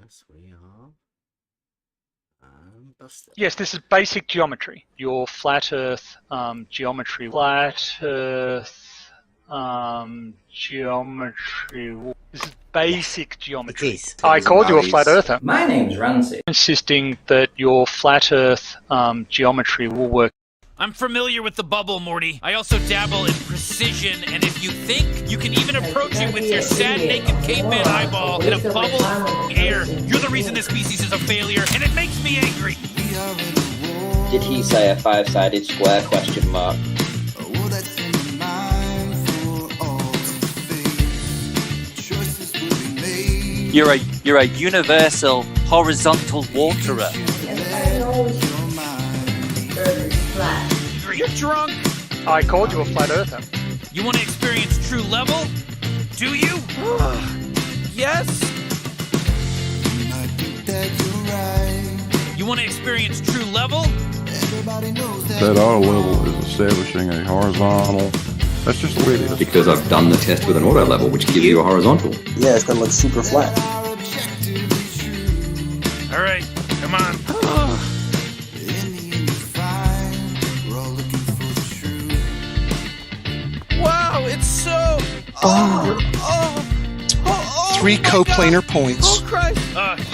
Yes, we are. Busted. Yes, this is basic geometry. Your flat Earth geometry. Flat Earth geometry. This is basic geometry. It is. I called you a flat earther. My name's Ramsey. Insisting that your flat Earth geometry will work. I'm familiar with the bubble, Morty. I also dabble in precision, and if you think you can even approach it with your sad, naked caveman eyeball in a bubble of air, you're the reason this species is a failure, and it makes me angry. Did he say a five-sided square question mark? You're a universal horizontal waterer. You're drunk. I called you a flat earther. You want to experience true level? Do you? Yes. You want to experience true level? That auto level is establishing a horizontal. That's just the way it is. Because I've done the test with an auto level, which gives you a horizontal. Yeah, it's gonna look super flat. All right, come on. Wow, it's so. Three coplanar points. Oh Christ!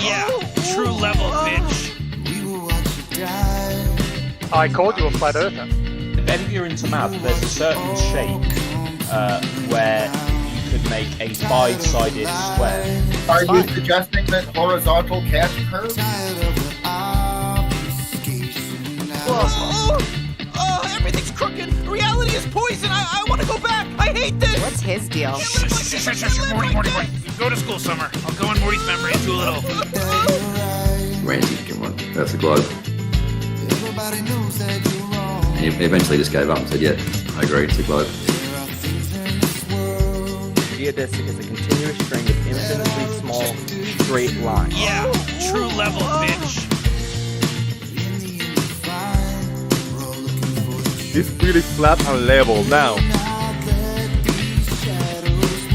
Yeah, true level, bitch. I called you a flat earther. If you're into math, there's a certain shape where you could make a five-sided square. Are you suggesting that horizontal can't curve? Everything's crooked. Reality is poison. I want to go back. I hate this. What's his deal? Shh. Morty. Go to school, Summer. I'll go on Morty's memory and do a little. Randy, come on, that's a globe. And he eventually just gave up and said, yeah, I agree, it's a globe. Geodesic is a continuous string of infinitely small, straight lines. Yeah, true level, bitch. It's pretty flat and level now.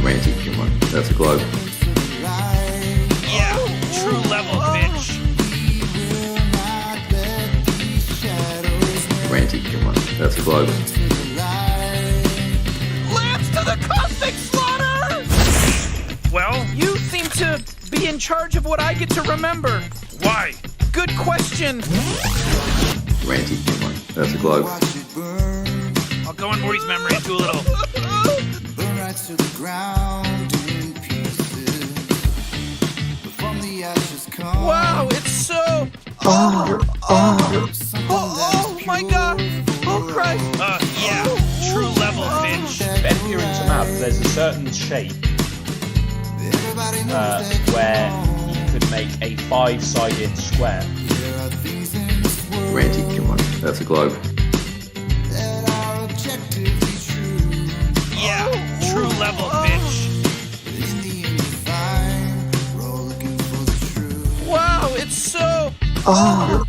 Randy, come on, that's a globe. Yeah, true level, bitch. Randy, come on, that's a globe. Lance to the cosmic slaughter! Well? You seem to be in charge of what I get to remember. Why? Good question. Randy, come on, that's a globe. I'll go on Morty's memory and do a little. Wow, it's so. Oh my God! Oh Christ! Yeah, true level, bitch. If you're into math, there's a certain shape where you could make a five-sided square. Randy, come on, that's a globe. Yeah, true level, bitch. Wow, it's so. Oh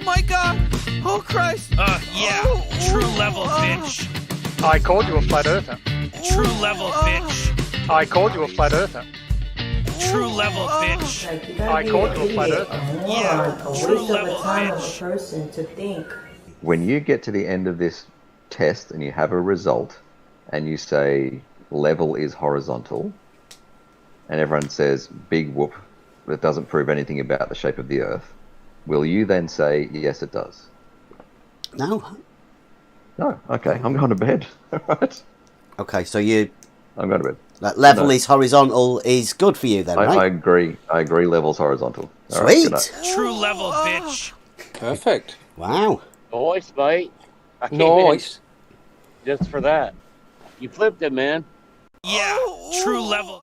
my God! Oh Christ! Yeah, true level, bitch. I called you a flat earther. True level, bitch. I called you a flat earther. True level, bitch. I called you a flat earther. Yeah, true level, bitch. Person to think. When you get to the end of this test and you have a result and you say level is horizontal and everyone says big whoop, that doesn't prove anything about the shape of the Earth, will you then say yes it does? No. No. Okay, I'm going to bed. All right. Okay, so you. I'm going to bed. That level is horizontal is good for you then, right? I agree. I agree. Level's horizontal. All Sweet. Right, true level, bitch. Perfect. Wow. Nice, mate. I came Nice. in just for that. You flipped it, man. Yeah, true level.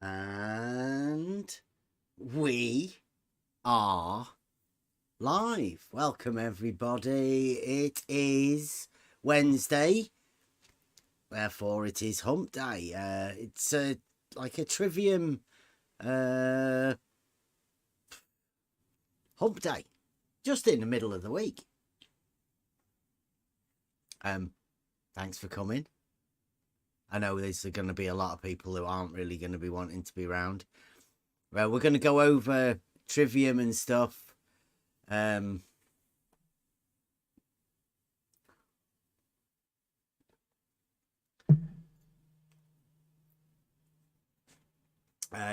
And we are live. Welcome everybody. It is Wednesday, therefore it is Hump Day. It's like a trivium Hump Day, just in the middle of the week. Thanks for coming. I know there's going to be a lot of people who aren't really going to be wanting to be around. Well, we're going to go over trivium and stuff.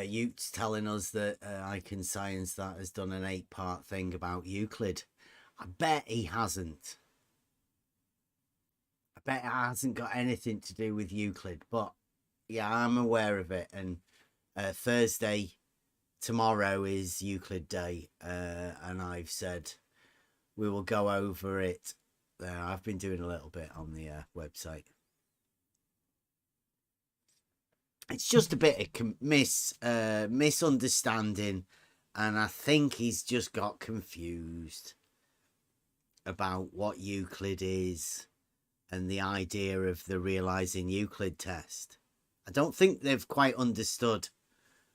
Ute's telling us that I Can Science That has done an 8-part thing about Euclid. I bet he hasn't. I bet it hasn't got anything to do with Euclid, but yeah, I'm aware of it. And Thursday, tomorrow is Euclid Day, and I've said we will go over it. I've been doing a little bit on the website. It's just a bit of misunderstanding, and I think he's just got confused about what Euclid is and the idea of the realizing Euclid test. I don't think they've quite understood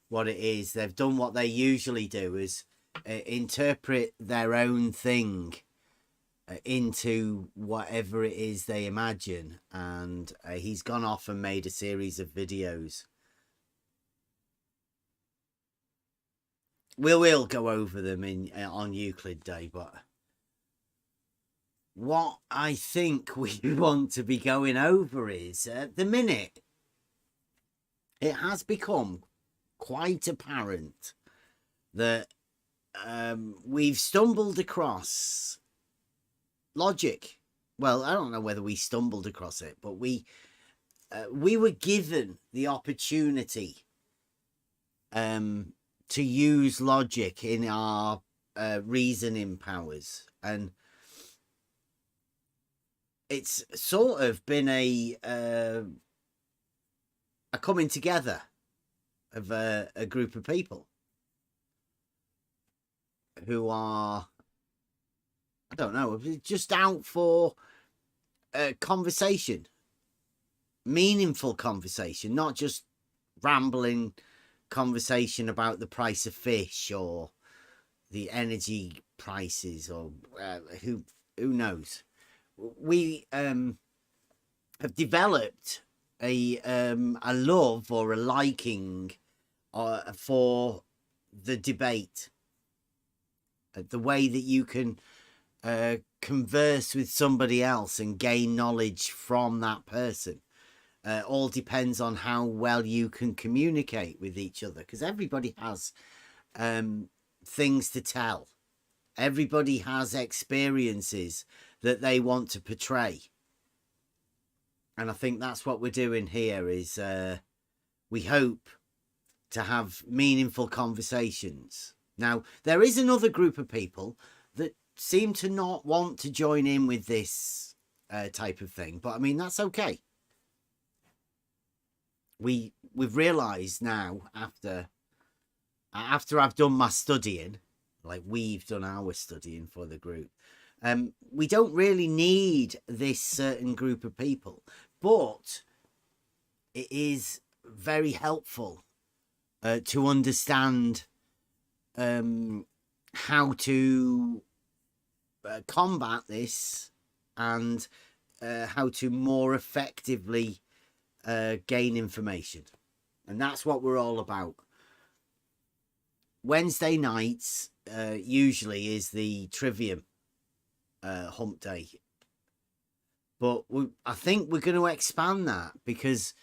what it is. They've done what they usually do, is interpret their own thing into whatever it is they imagine, and he's gone off and made a series of videos. We'll go over them on Euclid Day, but what I think we want to be going over is, at the minute, it has become quite apparent that we've stumbled across logic. Well, I don't know whether we stumbled across it, but we were given the opportunity to use logic in our reasoning powers, and it's sort of been a coming together of a group of people who are, I don't know, just out for conversation, meaningful conversation, not just rambling conversation about the price of fish or the energy prices, or who knows. We have developed a love or a liking for the debate, the way that you can converse with somebody else and gain knowledge from that person. All depends on how well you can communicate with each other, because everybody has things to tell. Everybody has experiences that they want to portray. And I think that's what we're doing here, is we hope to have meaningful conversations. Now, there is another group of people that seem to not want to join in with this type of thing, but I mean, that's okay. We've realized now, after I've done my studying, like we've done our studying for the group, we don't really need this certain group of people, but it is very helpful to understand how to combat this, and how to more effectively gain information. And that's what we're all about. Wednesday nights usually is the trivium hump day, but I think we're going to expand that, because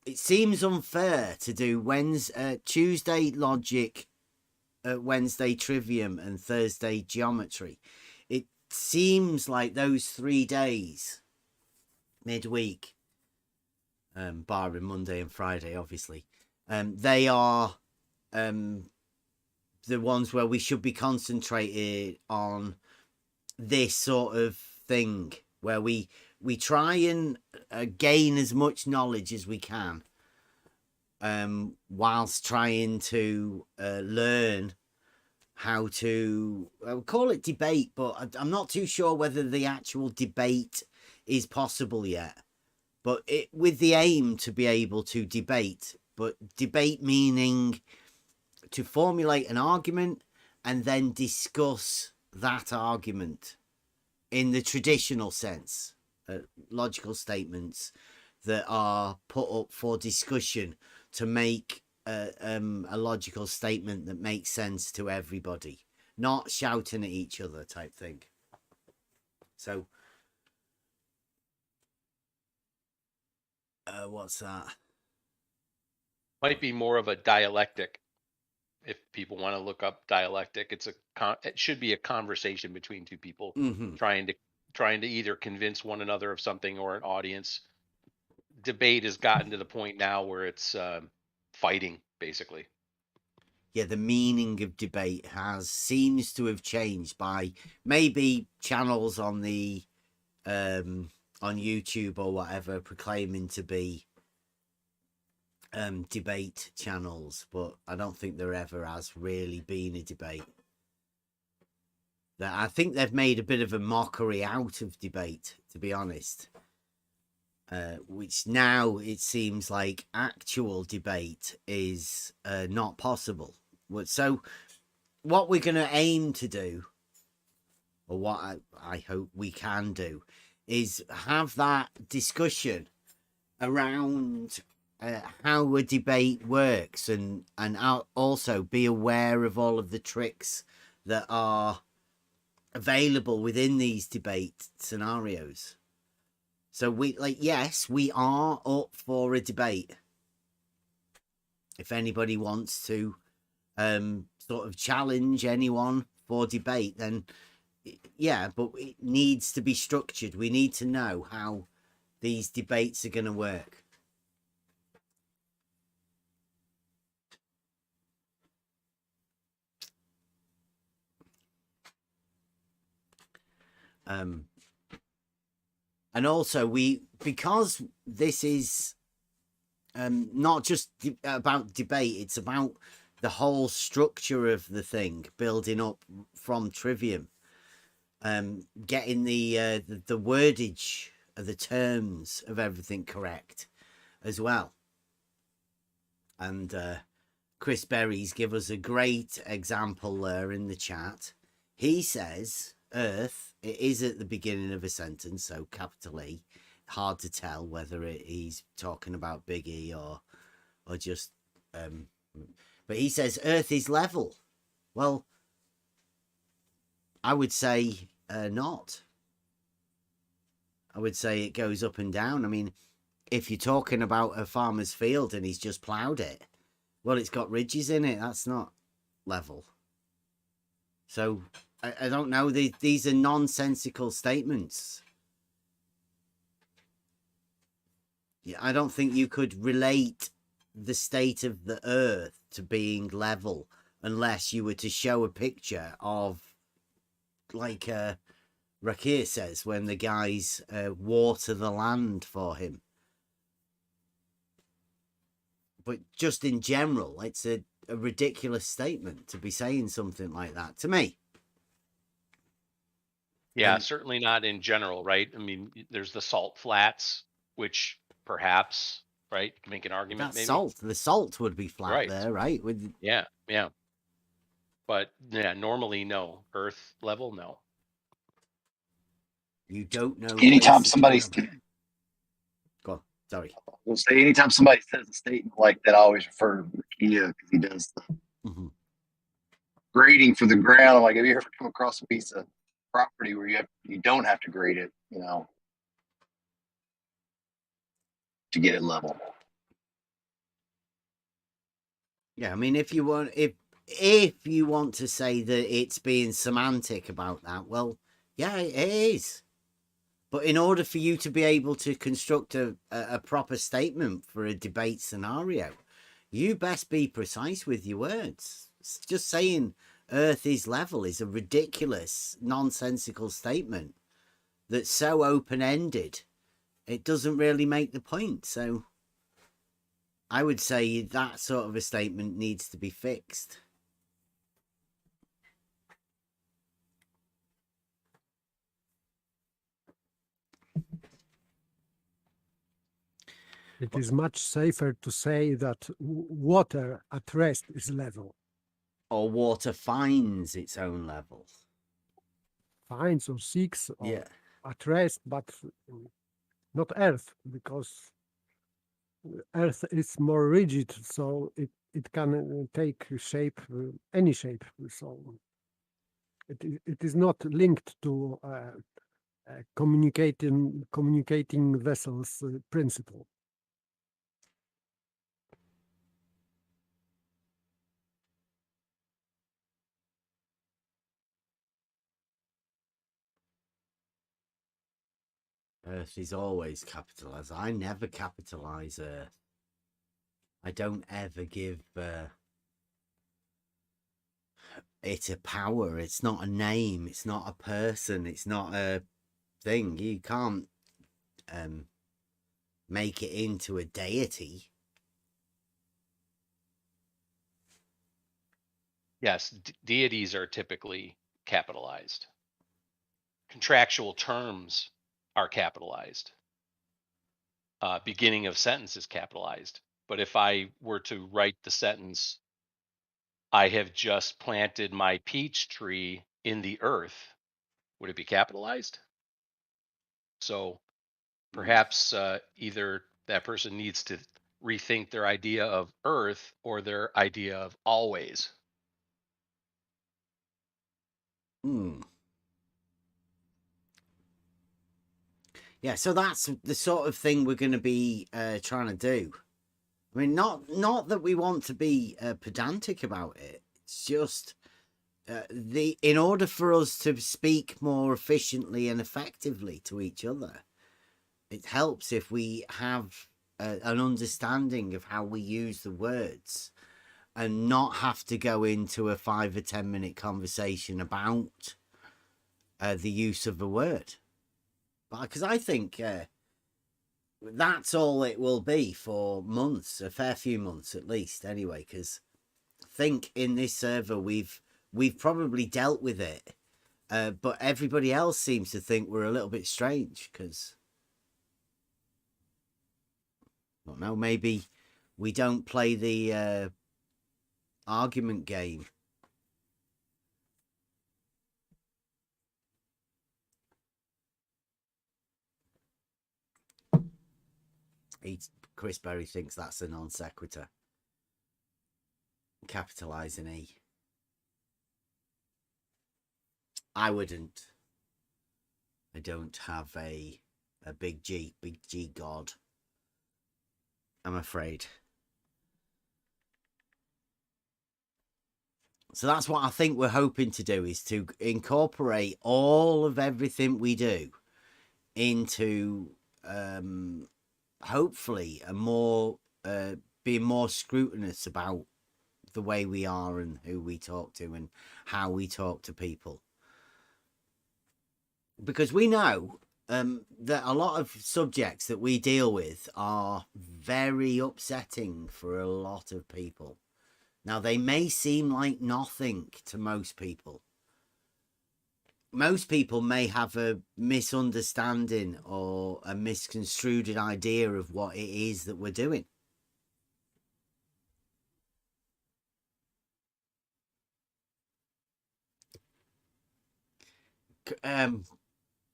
it seems unfair to do Tuesday logic, Wednesday trivium, and Thursday geometry. It seems like those 3 days midweek, barring Monday and Friday, obviously, they are the ones where we should be concentrated on this sort of thing, where we try and gain as much knowledge as we can, whilst trying to learn how to, I would call it debate, but I'm not too sure whether the actual debate is possible yet. But with the aim to be able to debate, but debate meaning to formulate an argument and then discuss that argument in the traditional sense, logical statements that are put up for discussion to make a logical statement that makes sense to everybody, not shouting at each other type thing. So, what's that? Might be more of a dialectic. If people want to look up dialectic, it should be a conversation between two people trying to either convince one another of something or an audience. Debate has gotten to the point now where it's fighting, basically. Yeah, the meaning of debate seems to have changed by maybe channels on the on YouTube or whatever proclaiming to be debate channels, but I don't think there ever has really been a debate. I think they've made a bit of a mockery out of debate, to be honest, which now it seems like actual debate is not possible. So what we're going to aim to do, or what I hope we can do, is have that discussion around how a debate works, and also be aware of all of the tricks that are available within these debate scenarios. So yes, we are up for a debate. If anybody wants to sort of challenge anyone for debate, then yeah, but it needs to be structured. We need to know how these debates are going to work. And also because this is not just about debate, it's about the whole structure of the thing, building up from trivium, getting the wordage of the terms of everything correct as well. And Chris Berry's give us a great example there in the chat. He says Earth, it is at the beginning of a sentence, so capital E. Hard to tell whether he's talking about big E or just but he says Earth is level. Well, I would say not. I would say it goes up and down. I mean, if you're talking about a farmer's field and he's just ploughed it, well, it's got ridges in it. That's not level. So I don't know. These are nonsensical statements. Yeah, I don't think you could relate the state of the Earth to being level unless you were to show a picture of, like Rakir says, when the guys water the land for him. But just in general, it's a ridiculous statement to be saying something like that, to me. Yeah, certainly not in general, right? I mean, there's the salt flats, which perhaps, right, make an argument. That's maybe salt. The salt would be flat there, right? Yeah. But yeah, normally no. Earth level, no. You don't know. Anytime somebody, go on, sorry. We'll say anytime somebody says a statement like that, I always refer to Kia because he does the grading for the ground. Like, have you ever come across a piece of property where you don't have to grade it, to get it level? Yeah, I mean, if you want to say that it's being semantic about that, well, yeah, it is. But in order for you to be able to construct a proper statement for a debate scenario, you best be precise with your words. Just saying Earth is level is a ridiculous, nonsensical statement that's so open-ended, it doesn't really make the point. So I would say that sort of a statement needs to be fixed. It is much safer to say that water at rest is level. Or water finds its own level. Finds or seeks or yeah. at rest, but not Earth, because Earth is more rigid, so it can take shape, any shape. So it is not linked to communicating vessels principle. Earth is always capitalized. I never capitalize Earth. I don't ever give it a power. It's not a name. It's not a person. It's not a thing. You can't make it into a deity. Yes, deities are typically capitalized. Contractual terms are capitalized. Beginning of sentence is capitalized. But if I were to write the sentence, I have just planted my peach tree in the earth, would it be capitalized? So perhaps either that person needs to rethink their idea of earth or their idea of always. Yeah, so that's the sort of thing we're going to be trying to do. I mean, not that we want to be pedantic about it. It's just in order for us to speak more efficiently and effectively to each other, it helps if we have an understanding of how we use the words and not have to go into a 5 or 10 minute conversation about the use of a word. Because I think that's all it will be for months, a fair few months at least, anyway. Because I think in this server we've probably dealt with it, but everybody else seems to think we're a little bit strange. Because I don't know, maybe we don't play the argument game. Chris Berry thinks that's a non sequitur. Capitalize an E. I wouldn't. I don't have a big G God. I'm afraid. So that's what I think we're hoping to do, is to incorporate all of everything we do into hopefully a more being more scrutinous about the way we are and who we talk to and how we talk to people, because we know that a lot of subjects that we deal with are very upsetting for a lot of people. Now, they may seem like nothing to most people. Most people may have a misunderstanding or a misconstrued idea of what it is that we're doing.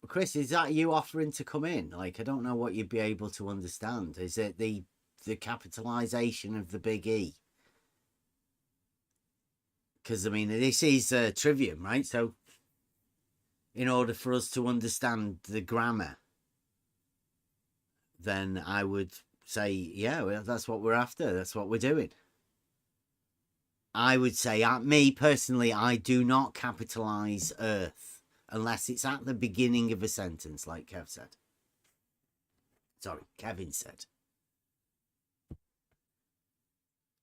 Chris, is that you offering to come in? Like, I don't know what you'd be able to understand. Is it the capitalization of the big E? Because, I mean, this is trivium, right? So in order for us to understand the grammar, then I would say, yeah, well, that's what we're after. That's what we're doing. I would say, me personally, I do not capitalize Earth unless it's at the beginning of a sentence, like Kev said. Sorry, Kevin said. I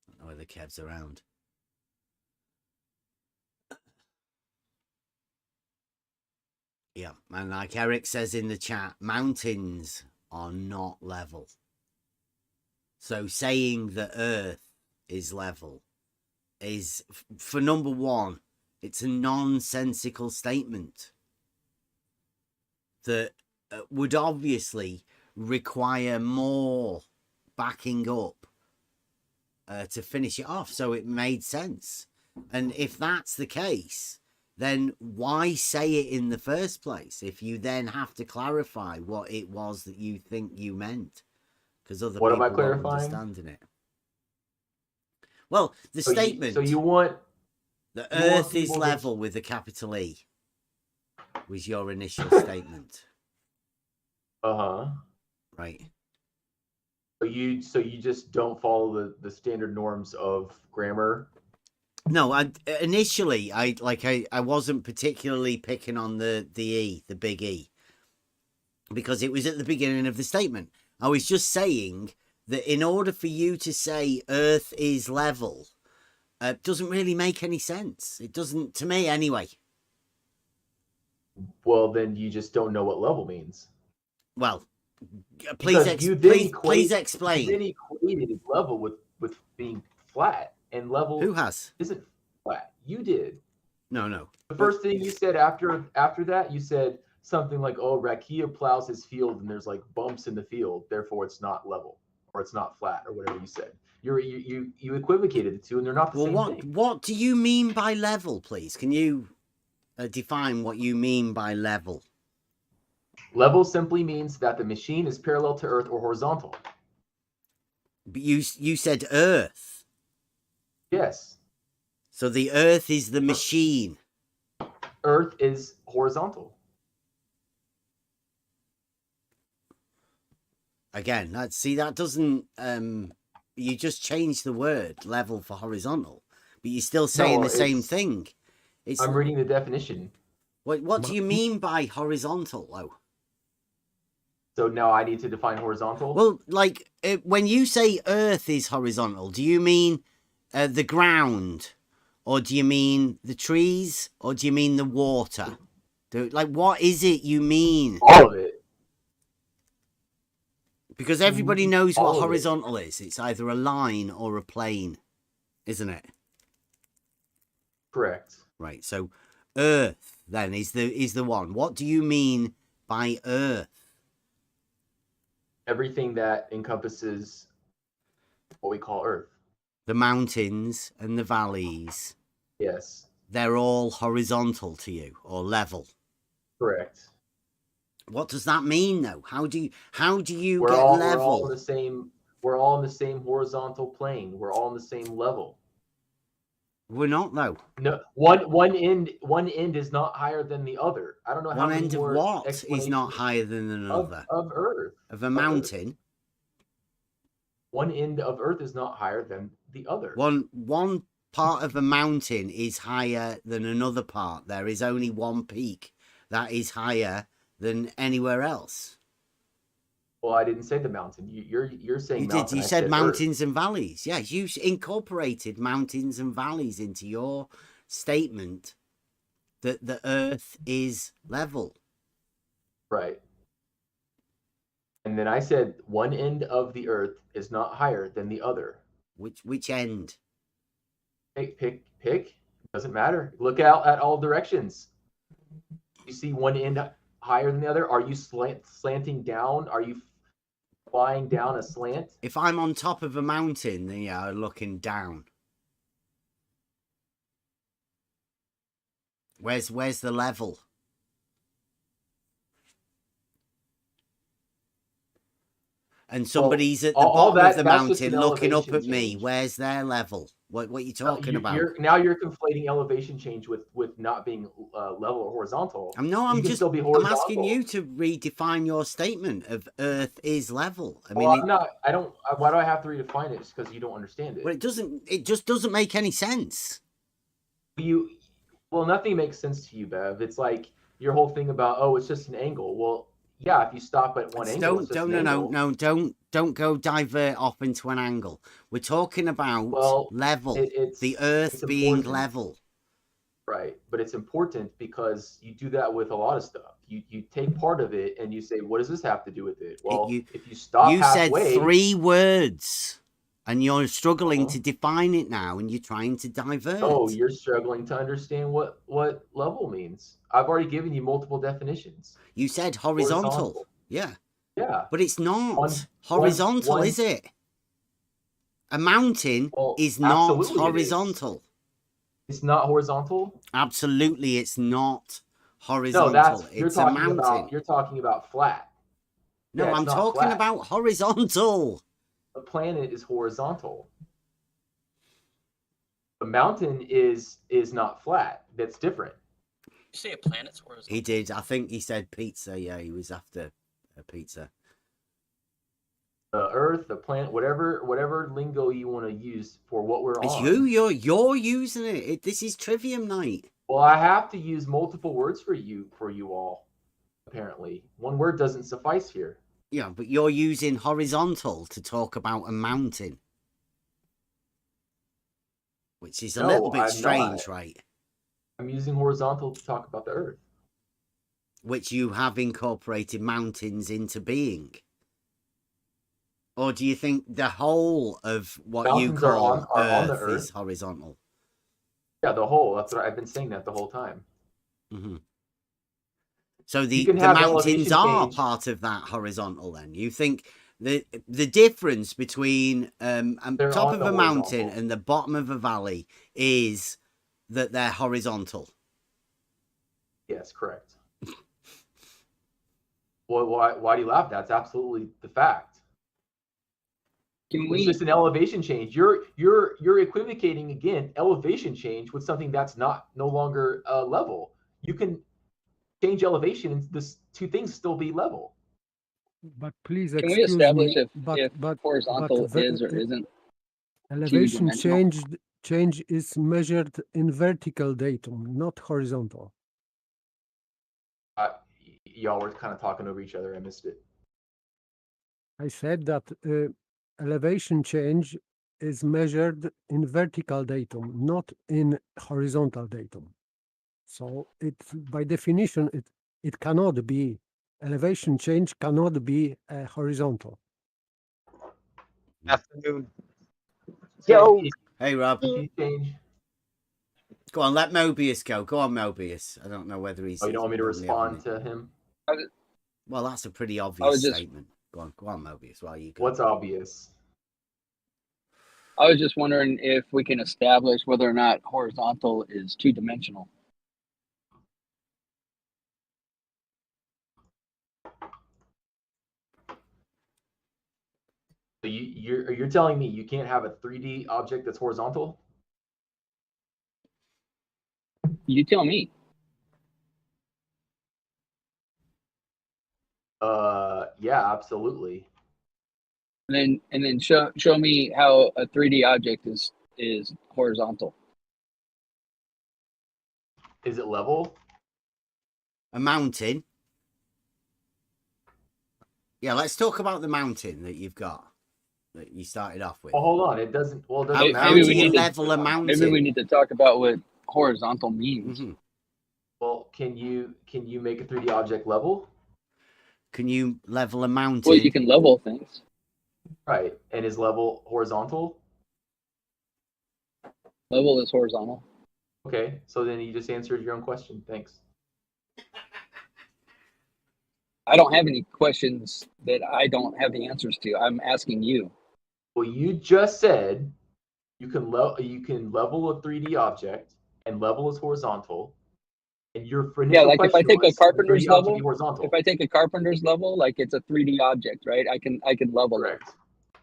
don't know whether Kev's around. Yeah, and like Eric says in the chat, mountains are not level. So saying that Earth is level is, for number one, it's a nonsensical statement that would obviously require more backing up to finish it off, so it made sense. And if that's the case, then why say it in the first place if you then have to clarify what it was that you think you meant? because other What people am I clarifying? won't understand it. Well, the statement. So you want the you want Earth is people to- level with a capital E was your initial statement. Right. So you just don't follow the standard norms of grammar. No, initially I wasn't particularly picking on the E, the big E, because it was at the beginning of the statement. I was just saying that in order for you to say Earth is level, doesn't really make any sense. It doesn't, to me anyway. Well, then you just don't know what level means. Well, please explain. You then equated level with being flat, and level Who has? isn't flat. You did. No. The first thing you said after that, you said something like, "Oh, Rakia plows his field, and there's like bumps in the field, therefore it's not level or it's not flat or whatever you said." You equivocated the two, and they're not the same thing. What do you mean by level, please? Can you define what you mean by level? Level simply means that the machine is parallel to Earth or horizontal. But you said Earth. Yes. So the Earth is the machine. Earth is horizontal. Again, that doesn't. You just changed the word level for horizontal, but you're still saying the same thing. I'm reading the definition. What do you mean by horizontal, though? So now I need to define horizontal? Well, like, when you say Earth is horizontal, do you mean the ground? Or do you mean the trees? Or do you mean the water? What is it you mean? All of it. Because everybody knows what horizontal is. It's either a line or a plane, isn't it? Correct. Right, so Earth, then, is the one. What do you mean by Earth? Everything that encompasses what we call Earth. The mountains and the valleys. Yes. They're all horizontal to you, or level. Correct. What does that mean, though? How do you get level? level? We're all on the same horizontal plane. We're all on the same level. We're not, though. No, one end is not higher than the other. I don't know how one many end of more what is not higher than another? Of Earth. Of a mountain. One end of Earth is not higher than the other. One part of a mountain is higher than another part. There is only one peak that is higher than anywhere else. Well, I didn't say the mountain. You're saying you mountain. did. You said mountains and valleys. Yeah, you incorporated mountains and valleys into your statement that the Earth is level. Right. And then I said one end of the Earth is not higher than the other. Which end? Pick. Doesn't matter. Look out at all directions. You see one end higher than the other? Are you slanting down? Are you flying down a slant? If I'm on top of a mountain, then yeah, I'm looking down. Where's the level? And somebody's at the bottom of the mountain looking up at me. Where's their level? What are you talking about? You're conflating elevation change with not being level or horizontal. I'm asking you to redefine your statement of Earth is level. I mean, why do I have to redefine it? Just because you don't understand it. Well, it just doesn't make any sense. Well, nothing makes sense to you, Bev. It's like your whole thing about, it's just an angle. Well, yeah, if you stop at one angle, don't go divert off into an angle. We're talking about level. The Earth being level. Right, but it's important because you do that with a lot of stuff. You take part of it and you say, what does this have to do with it? Well, if you stop halfway... You said 3 words, and you're struggling to define it now, and you're trying to divert. Oh, you're struggling to understand what level means. I've already given you multiple definitions. You said horizontal. Yeah. Yeah. But it's not horizontal, is it? A mountain is not horizontal. It's not horizontal? Absolutely, it's not horizontal. You're talking about flat. No, Yeah, it's I'm not talking flat. about horizontal. A planet is horizontal. A mountain is not flat. That's different. You say a planet's horizontal? He did. I think he said pizza. Yeah, he was after a pizza. The Earth, the planet, whatever lingo you want to use for what we're It's on. you're using it. This is Trivium Night. Well, I have to use multiple words for you all. Apparently, one word doesn't suffice here. Yeah, but you're using horizontal to talk about a mountain, which is a little bit I'm strange, not. right? I'm using horizontal to talk about the Earth. Which you have incorporated mountains into being. Or do you think the whole of what Mountains you call are on the Earth is Earth. horizontal? Yeah, the whole. That's what I've been saying that the whole time. Mm-hmm. So You the can have mountains elevation are change. part of that horizontal then? You think the difference between They're top on of the a mountain horizontal. and the bottom of a valley is that they're horizontal? Yes, correct. Well, why do you laugh? That's absolutely the fact. It's just an elevation change. You're equivocating again elevation change with something that's no longer level. You can change elevation and this two things still be level. But please Can we excuse establish me. if horizontal is or isn't elevation two-dimensional? change is measured in vertical datum, not horizontal. Y'all were kind of talking over each other. I missed it. I said that elevation change is measured in vertical datum, not in horizontal datum. So it's by definition it cannot be elevation change cannot be horizontal. Afternoon. Yo. Hey, Rob. Change. Go on, let Mobius go. Go on, Mobius. I don't know whether he's... Oh, you don't want me to normally respond having it. to him? Well, that's a pretty obvious just- statement. Go on, Mobius, while you go. What's obvious? I was just wondering if we can establish whether or not horizontal is two-dimensional. So you're telling me you can't have a 3D object that's horizontal? You tell me. Yeah, absolutely. And then show me how a 3D object is horizontal. Is it level? A mountain. Yeah, let's talk about the mountain that you've got, that you started off with. Well, hold on. It doesn't. Well, it doesn't How matter. do you level a mountain? Maybe we need to talk about what horizontal means. Mm-hmm. Well, can you make a 3D object level? Can you level a mountain? Well, you can level things. Right. And is level horizontal? Level is horizontal. Okay. So then you just answered your own question. Thanks. I don't have any questions that I don't have the answers to. I'm asking you. Well, you just said you can level a 3D object and level is horizontal. And your Yeah, like if I take a carpenter's level, horizontal. if I take a carpenter's level, like it's a 3D object, right? I can level it.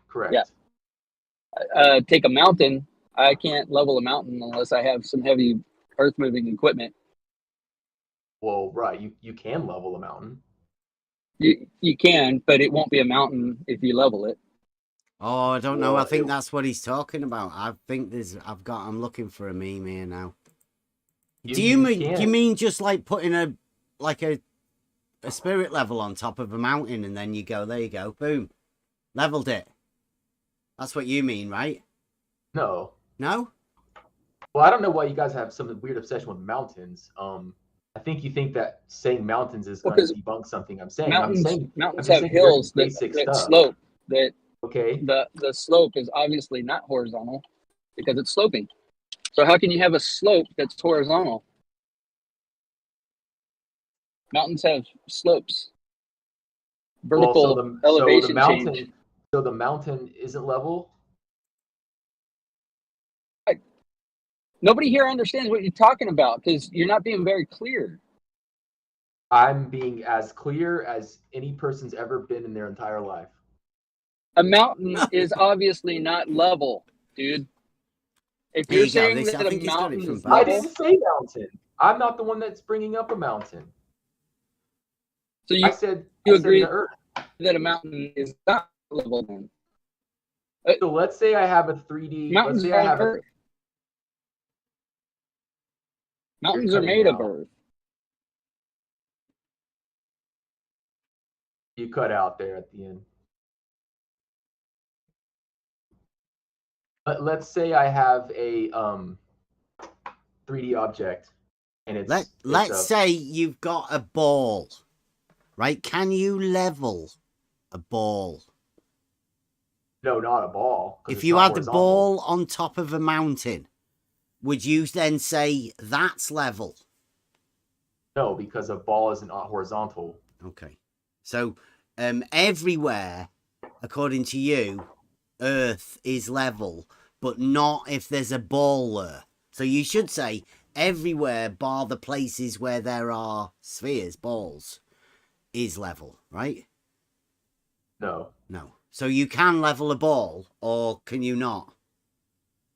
Correct. Yeah. Take a mountain. I can't level a mountain unless I have some heavy earth moving equipment. Well, right. You can level a mountain. You can, but it won't be a mountain if you level it. Oh, I don't know. I think that's what he's talking about. I think I'm looking for a meme here now. Do you mean just like putting a spirit level on top of a mountain and then you go, there you go, boom, leveled it? That's what you mean, right? No. No? Well, I don't know why you guys have some weird obsession with mountains. I think you think that saying mountains is going to debunk something I'm saying. Mountains have hills that slope. That okay. The slope is obviously not horizontal because it's sloping. So how can you have a slope that's horizontal? Mountains have slopes. Vertical elevation change. So the mountain isn't level? Nobody here understands what you're talking about because you're not being very clear. I'm being as clear as any person's ever been in their entire life. A mountain is obviously not level, dude. If There you're you go. saying This, I that a think he's got it mountain from is both. I level, didn't say mountain. I'm not the one that's bringing up a mountain. so I said you I said agree the earth. that a mountain is not level then? So let's say I have a 3D. Mountains Let's say I are have Earth. Mountains are cutting made of out. Earth. You cut out there at the end. Let's say I have a 3D object, and Let's say you've got a ball, right? Can you level a ball? No, not a ball. If you had the ball on top of a mountain, would you then say that's level? No, because a ball isn't horizontal. Okay. So everywhere, according to you, Earth is level, but not if there's a ball there. So you should say everywhere bar the places where there are spheres, balls, is level, right? No. No. So you can level a ball, or can you not?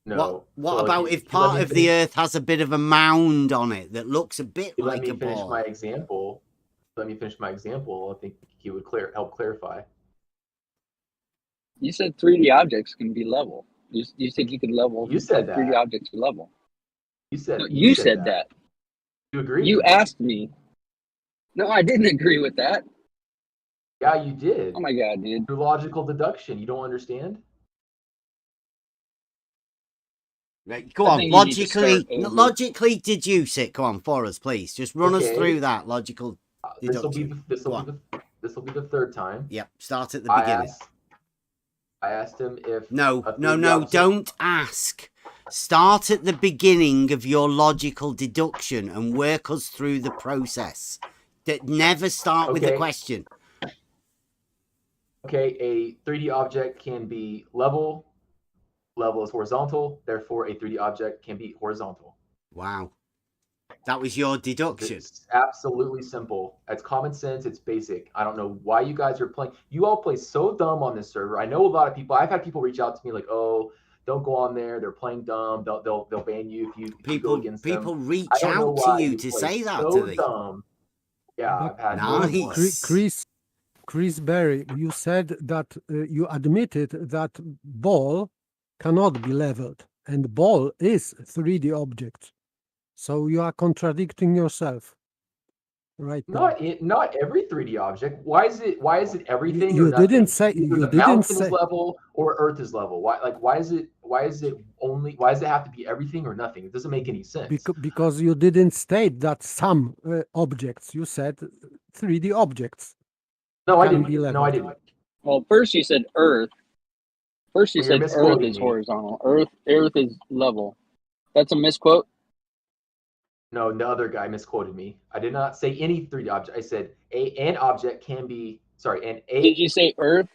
No. What So about if you let part me of the finish- Earth has a bit of a mound on it that looks a bit you like let a me finish ball? my example. Let me finish my example. I think he would help clarify. You said 3D objects can be level. You said you could level. You said that. 3D objects are level. You said No, you said that. You agree? You asked me. No, I didn't agree with that. Yeah, you did. Oh my god, dude. Through logical deduction, you don't understand? Right, go I on. think you need to start over. Logically deduce it. Go on for us, please. Just run us Okay. through that logical This will deduction. be the third time. Yep. Start at the beginning. I asked him if No, a 3D no, no. object- Don't ask. Start at the beginning of your logical deduction and work us through the process. Never start with the Okay. question. Okay, a 3D object can be level. Level is horizontal, therefore a 3D object can be horizontal. Wow. That was your deduction. It's absolutely simple. It's common sense. It's basic. I don't know why you guys are playing. You all play so dumb on this server. I know a lot of people. I've had people reach out to me like, "Oh, don't go on there. They're playing dumb. They'll ban you if you go against them." People reach I don't know out to why you to play say that, so do they? dumb. Yeah, But- I've had Nice. Chris Berry, you said that you admitted that ball cannot be leveled, and ball is 3D object. So you are contradicting yourself, right? now. Not every 3D object. Why is it everything? You or nothing? didn't say- Either you the didn't mountain say- is level or Earth is level. Why does it have to be everything or nothing? It doesn't make any sense. Because you didn't state that some objects. You said 3D objects. No, I can didn't. be No, I leveled. didn't. Well, first you said Earth. First you Well, you're said Earth misquoting is me. horizontal. Earth is level. That's a misquote. No, the other guy misquoted me. I did not say any 3D object. I said an object can be Did you say Earth?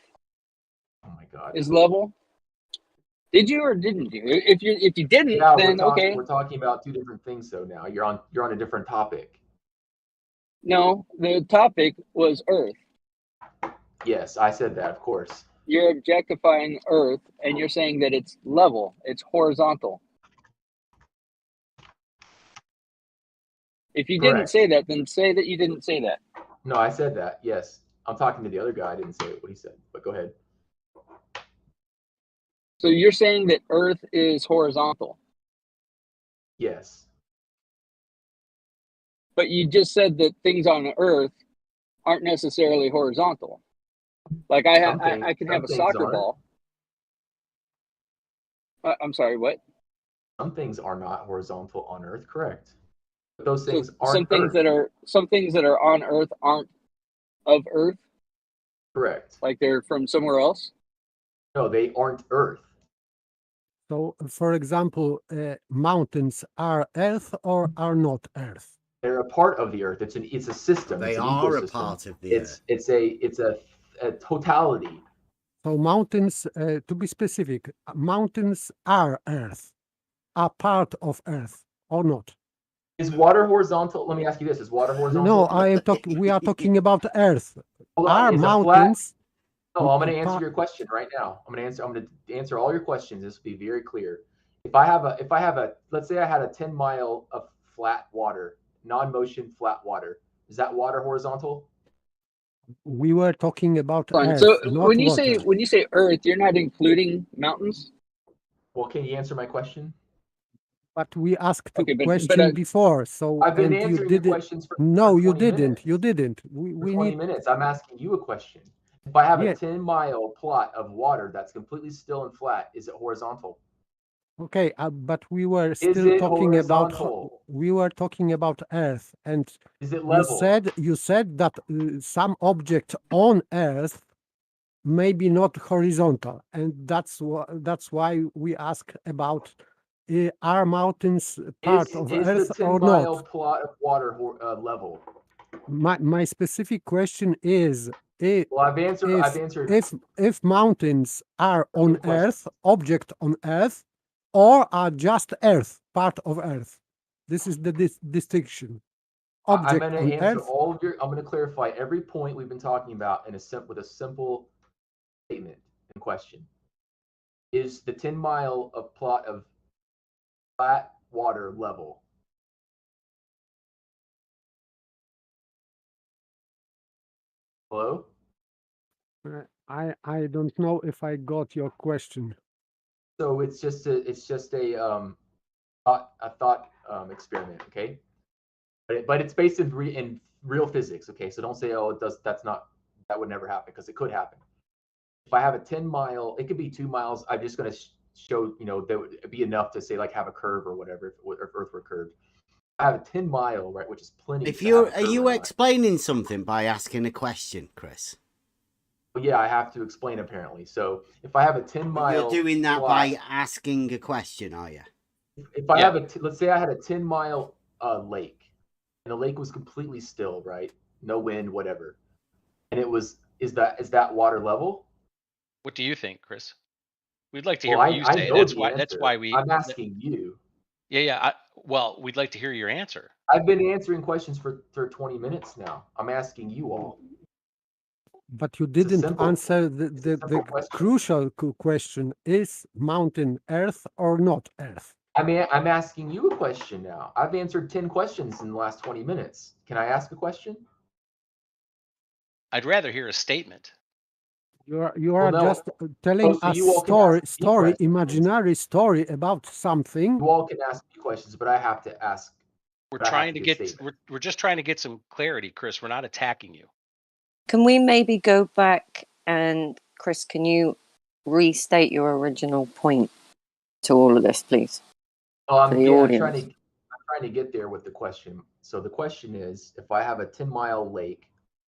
Oh my god. Is level? Did you or didn't you? If you didn't, Yeah, then okay. we're talking about two different things. So now you're on a different topic. No, the topic was Earth. Yes, I said that, of course. You're objectifying Earth, and you're saying that it's level. It's horizontal. If you didn't Correct. say that, then say that you didn't say that. No, I said that. Yes, I'm talking to the other guy. I didn't say what he said, but go ahead. So you're saying that Earth is horizontal, Yes. but you just said that things on Earth aren't necessarily horizontal. Like I can have a some things soccer aren't. ball. I'm sorry, what? Some things are not horizontal on Earth, correct? But those things aren't some things Earth. some things that are on Earth aren't of Earth. Correct. Like they're from somewhere else. No, they aren't Earth. So, for example, mountains are Earth or are not Earth? They're a part of the Earth. It's a system. They it's an are a ecosystem. part of the Earth. It's a totality. So mountains, to be specific, mountains are Earth, are part of Earth or not? Is water horizontal? Let me ask you this: is water horizontal? No, I am talking. We are talking about Earth. Hold on, Are is a flat? mountains? No, I'm going to answer your question right now. I'm going to answer all your questions. This will be very clear. If I have a, let's say I had a 10 mile of flat water, non-motion flat water. Is that water horizontal? We were talking about Earth, So not when you water. say Earth, you're not including mountains. Well, can you answer my question? But we asked Okay, the but question before, so I've been and you answering the didn't. questions for No, you 20 didn't. minutes. You didn't. For We 20 need. minutes. I'm asking you a question. If I have Yeah. a 10-mile plot of water that's completely still and flat, is it horizontal? Okay, but we were Is still it talking about. horizontal? We were talking about Earth, and Is it you level? said that some object on Earth maybe not horizontal, and that's why we ask about are mountains part of Is Earth the or 10-mile not. plot of water level? My specific question is Well, I've answered if mountains are two on questions. Earth, object on Earth, or are just Earth, part of Earth. This is the distinction. I'm Object going to on answer Earth. all of your. I'm going to clarify every point we've been talking about with a simple statement and question. Is the 10-mile of plot of flat water level? Hello? I don't know if I got your question. So it's just a thought experiment, okay? But it's based in real physics, okay? So don't say, oh, it does. That would never happen, because it could happen. If I have a 10-mile, it could be 2 miles. I'm just going to show, that would be enough to say, like, have a curve or whatever, if Earth were curved. I have a 10-mile, right, which is plenty. If you're, are you explaining something by asking a question, Chris? Well, yeah, I have to explain apparently. So if I have a 10-mile, you're doing that by asking a question, are you? If I have let's say I had a 10-mile lake, and the lake was completely still, right? No wind, whatever, and is that water level? What do you think, Chris? We'd like to hear Well, what you I say. know the answer. That's why we. I'm asking you. Yeah. Well, we'd like to hear your answer. I've been answering questions for 20 minutes now. I'm asking you all. But you didn't answer the crucial question: is mountain Earth or not Earth? I'm asking you a question now. I've answered 10 questions in the last 20 minutes. Can I ask a question? I'd rather hear a statement. You are just telling a story, imaginary story about something. You all can ask me questions, but I have to ask. We're trying to get. We're just trying to get some clarity, Chris. We're not attacking you. Can we maybe go back and, Chris, can you restate your original point to all of this, please? Oh, I'm audience. trying to get there with the question. So the question is, if I have a 10-mile lake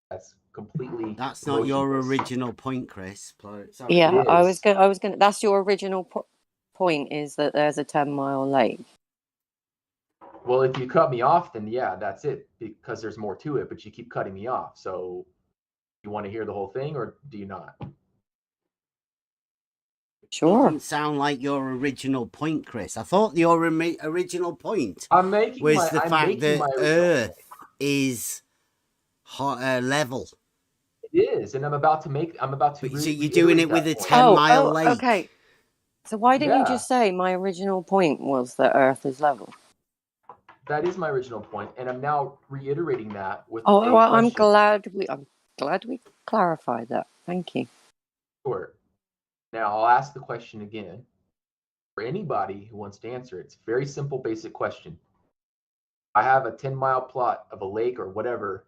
that's completely That's not your original point, Chris. Sorry. Yeah, I was going. That's your original point, is that there's a 10-mile lake. Well, if you cut me off, then yeah, that's it, because there's more to it. But you keep cutting me off. So, you want to hear the whole thing, or do you not? Sure. Doesn't sound like your original point, Chris. I thought your original point was the fact that Earth is level. It is, and I'm about to. So you're doing it with a 10-mile lake. Okay. So why didn't you just say my original point was that Earth is level? That is my original point, and I'm now reiterating that with. Oh, well, I'm glad we clarified that. Thank you. Sure. Now I'll ask the question again for anybody who wants to answer it. It's a very simple, basic question. I have a 10-mile plot of a lake or whatever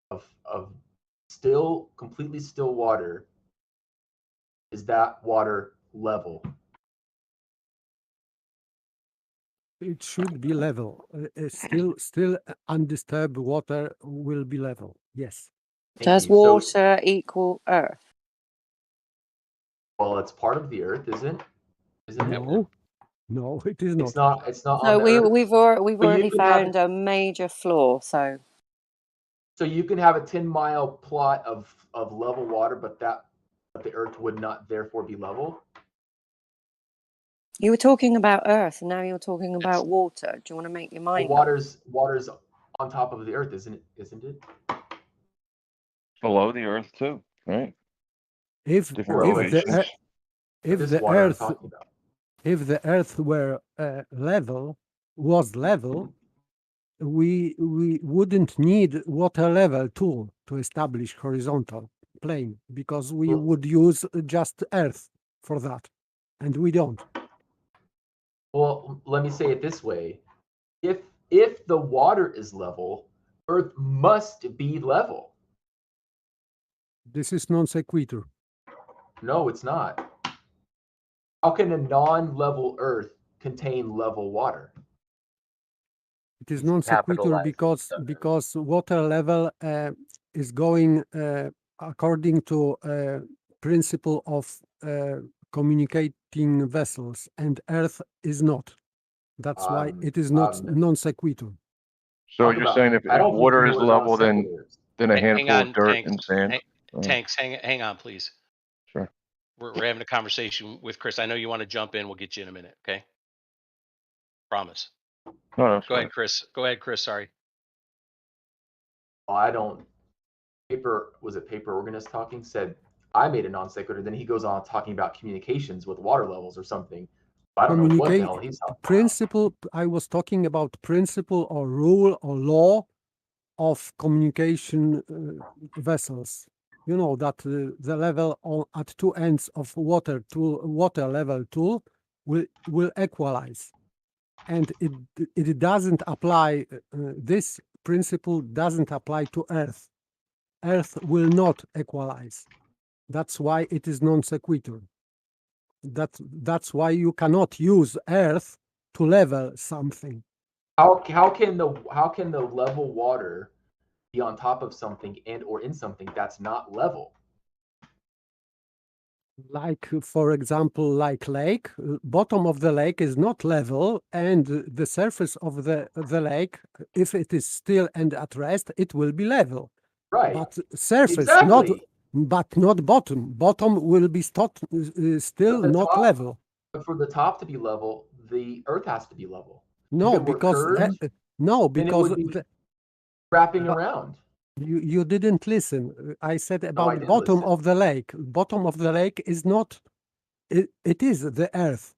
of still, completely still water. Is that water level? It should be level. Still undisturbed water will be level. Yes. Does water equal Earth? Well, it's part of the Earth, isn't it? No, it is not. It's not. So we've already found a major flaw. So you can have a 10-mile plot of level water, but the Earth would not therefore be level. You were talking about Earth, and now you're talking about water. Do you want to make your mind up? Water's on top of the Earth, isn't it? Below the Earth too, right? If Different the elevations. if the water I'm Earth talking about. if the Earth were level, we wouldn't need water level tool to establish horizontal plane, because we would use just Earth for that, and we don't. Well, let me say it this way: if the water is level, Earth must be level. This is non sequitur. No, it's not. How can a non-level Earth contain level water? It is non sequitur because water level is going according to principle of communicating vessels, and Earth is not. That's why it is not non sequitur. So you're saying if water is level, then a handful of dirt and sand. Tanks, hang on, please. Sure. We're having a conversation with Chris. I know you want to jump in. We'll get you in a minute. Okay. Promise. No, Go ahead, Chris. Go ahead, Chris. Sorry. I don't. Paper organist talking said I made a non sequitur. Then he goes on talking about communications with water levels or something. I don't know what the hell he's talking principle. I was talking about principle or rule or law of communication vessels. You know that the level at two ends of water level tool will equalize, and it doesn't apply. This principle doesn't apply to Earth. Earth will not equalize. That's why it is non sequitur. That's why you cannot use Earth to level something. How can the level water be on top of something and or in something that's not level? Like, for example, like lake, bottom of the lake is not level, and the surface of the lake, if it is still and at rest, it will be level. Right. But surface, exactly. not bottom. Bottom will be still not top, level. But for the top to be level, the Earth has to be level. No, because wrapping around. You didn't listen. I said about bottom of the lake. Bottom of the lake is not. It is the Earth.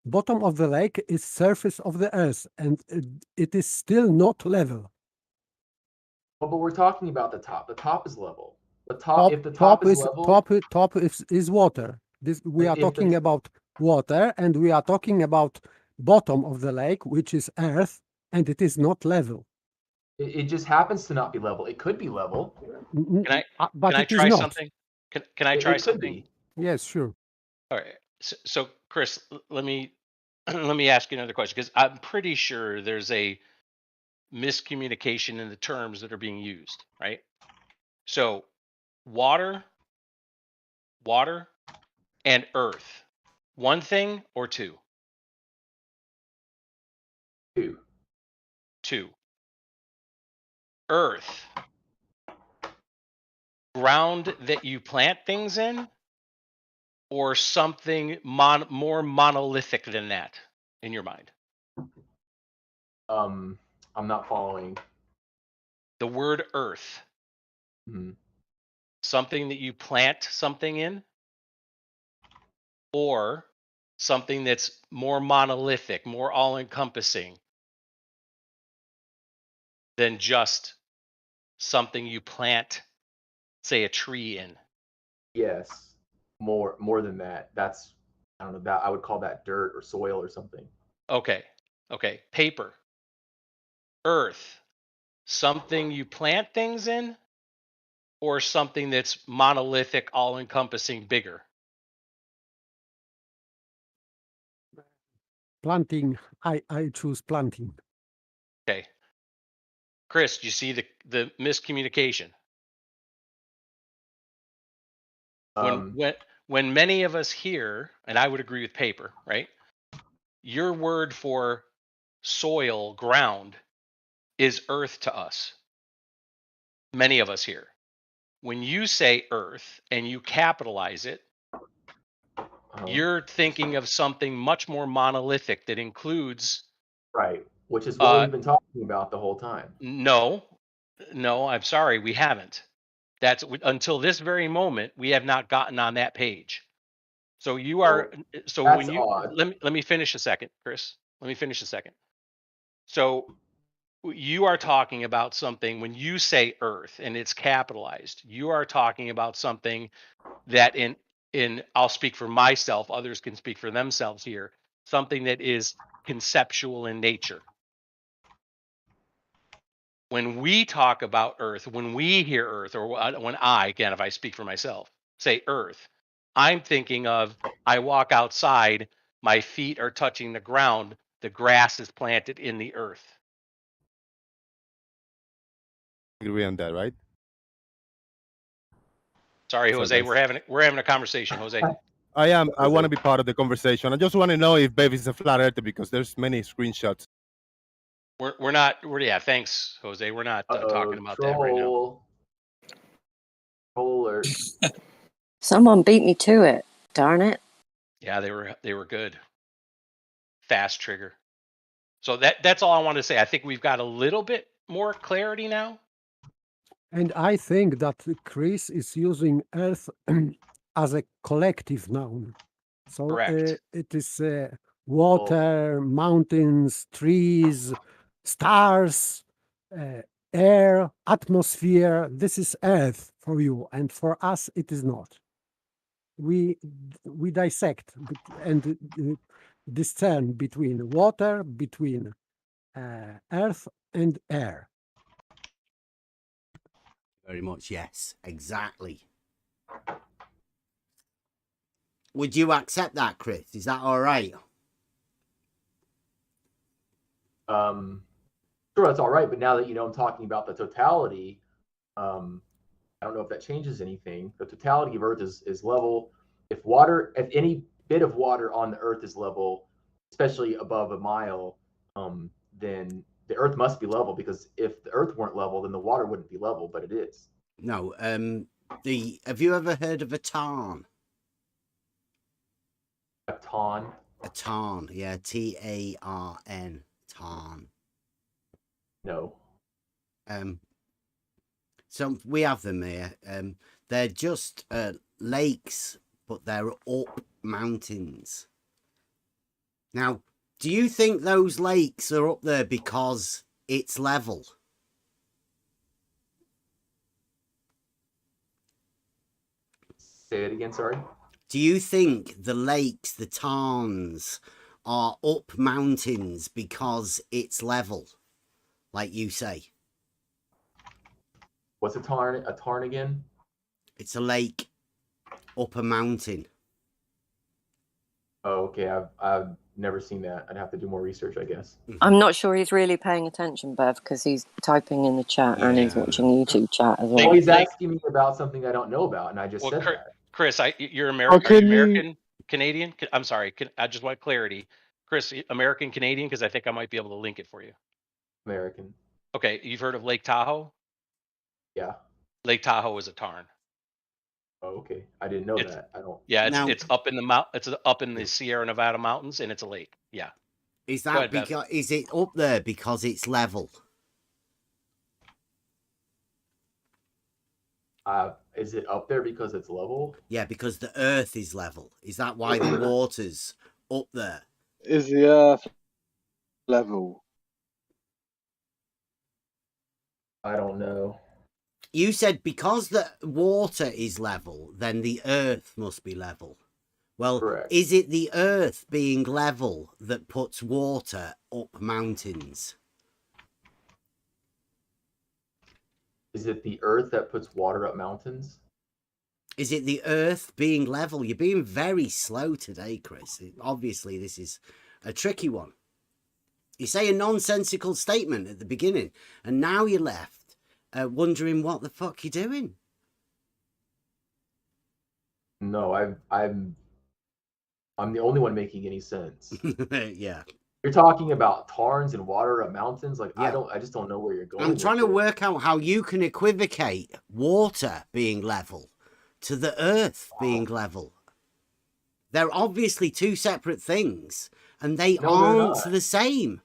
Bottom of the lake is surface of the Earth, and it is still not level. Well, but we're talking about the top. The top is level. The top. If the top is level, top is water. We are talking about water, and we are talking about bottom of the lake, which is Earth, and it is not level. It just happens to not be level. It could be level. Can I try something? Can I try something? Yes, sure. All right. So Chris, let me ask you another question, because I'm pretty sure there's a miscommunication in the terms that are being used, right? So water, and earth. One thing or two? Two. Earth. Ground that you plant things in, or something more monolithic than that in your mind? I'm not following. The word earth. Something that you plant something in, or something that's more monolithic, more all-encompassing than just something you plant, say, a tree in. Yes, more than that. That's, I don't know, that I would call that dirt or soil or something. Okay. Paper. Earth. Something you plant things in, or something that's monolithic, all-encompassing, bigger? Planting. I choose planting. Okay. Chris, do you see the miscommunication? When many of us hear, and I would agree with paper, right? Your word for soil, ground, is earth to us. Many of us here. When you say earth and you capitalize it, You're thinking of something much more monolithic that includes. Right, which is what we've been talking about the whole time. No, I'm sorry, we haven't. That's until this very moment, we have not gotten on that page. So you are, so that's when you, odd. let me finish a second, Chris. Let me finish a second. So you are talking about something when you say Earth and it's capitalized, you are talking about something that I'll speak for myself, others can speak for themselves here, something that is conceptual in nature. When we talk about Earth, when we hear Earth, or when I, again, if I speak for myself, say Earth, I'm thinking of, I walk outside, my feet are touching the ground, the grass is planted in the earth. Agree on that, right? Sorry, So Jose, that's- we're having a conversation, Jose. I am. I want to be part of the conversation. I just want to know if Bev is a flat earther because there's many screenshots. We're not. Yeah, thanks, Jose. We're not talking about that right now. Troll alert. Someone beat me to it. Darn it. Yeah, they were good. Fast trigger. So that's all I want to say. I think we've got a little bit more clarity now. And I think that Chris is using Earth as a collective noun. So it is water, mountains, trees, stars, air, atmosphere. This is Earth for you, and for us it is not. We dissect and discern between water, between Earth and air. Very much, yes, exactly. Would you accept that, Chris? Is that all right? Sure, that's all right. But now that you know I'm talking about the totality, I don't know if that changes anything. The totality of Earth is level. If any bit of water on the Earth is level, especially above a mile, then the Earth must be level, because if the Earth weren't level, then the water wouldn't be level, but it is. No. Have you ever heard of a tarn? A tarn? A tarn, yeah. T-A-R-N. Tarn. No. So we have them here. They're just lakes, but they're up mountains. Now, do you think those lakes are up there because it's level? Say it again, sorry. Do you think the lakes, the tarns, are up mountains because it's level, like you say? What's a tarn? A tarn again? It's a lake up a mountain. Oh, okay. I've never seen that. I'd have to do more research, I guess. I'm not sure he's really paying attention, Bev, because he's typing in the chat and he's watching YouTube chat as well. Well, he's asking me about something I don't know about, and I just said that. Chris, you're American. Are you American, Canadian? I'm sorry. I just want clarity. Chris, American, Canadian, because I think I might be able to link it for you. American. Okay, you've heard of Lake Tahoe? Yeah. Lake Tahoe is a tarn. Oh, okay. I didn't know that. I don't. Yeah, it's up in the It's up in the Sierra Nevada mountains, and it's a lake. Yeah. Is that because is it up there because it's level? Is it up there because it's level? Yeah, because the Earth is level. Is that why the water's up there? Is the Earth level? I don't know. You said because the water is level, then the Earth must be level. Well, correct. Is it the Earth being level that puts water up mountains? Is it the Earth that puts water up mountains? Is it the Earth being level? You're being very slow today, Chris. Obviously, this is a tricky one. You say a nonsensical statement at the beginning, and now you're left wondering what the fuck you're doing. No, I'm the only one making any sense. Yeah. You're talking about tarns and water up mountains. Like, yeah. I just don't know where you're going. I'm trying to work out how you can equivocate water being level to the Earth being level. They're obviously two separate things, and they No, they're aren't not. the same.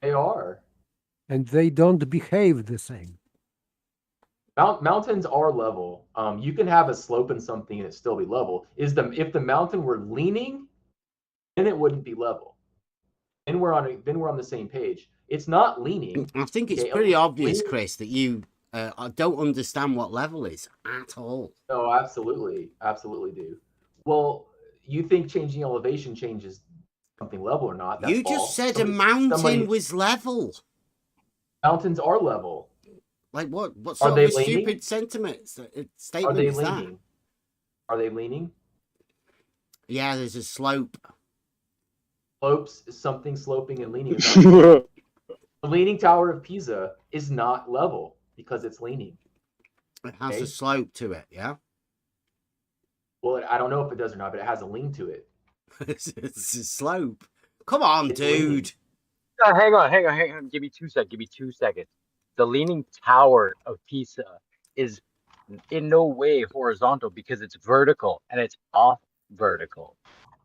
They are. And they don't behave the same. Mountains are level. You can have a slope in something and it still be level. If the mountain were leaning, then it wouldn't be level. Then we're on the same page. It's not leaning. I think it's Okay, pretty obvious, leaning- Chris, that you don't understand what level is at all. No, absolutely do. Well, you think changing elevation changes something level or not? That's You just false. said a mountain was level. Mountains are level. Like what? What Are sort they of a leaning? stupid statement Are they is that? leaning? Are they leaning? Yeah, there's a slope. Slopes is something sloping and leaning. Is not the Leaning Tower of Pisa is not level because it's leaning. It has Okay? a slope to it, yeah? Well, I don't know if it does or not, but it has a lean to it. It's a slope. Come on, It's dude. leaning. Hang on. Give me 2 seconds. The Leaning Tower of Pisa is in no way horizontal because it's vertical and it's off vertical.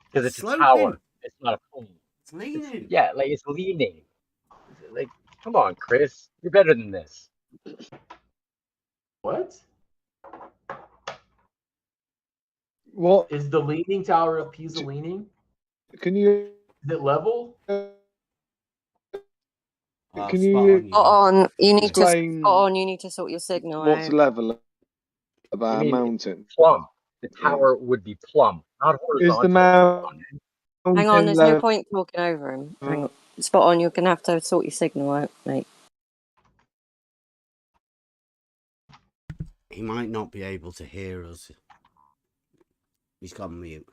Because it's a tower. It's not a plane. It's leaning. Yeah, like it's leaning. Like, come on, Chris. You're better than this. What? What is the Leaning Tower of Pisa leaning? Can you? Is it level? Can you? Spot on. You need to explain spot on. You need to sort your signal what's out. level about a mean mountain? Plumb. The tower would be plumb, not Is horizontal. the mountain? Hang on, there's no level? point talking over him. Hang on. Spot on, you're gonna have to sort your signal out, mate. He might not be able to hear us. He's gone mute.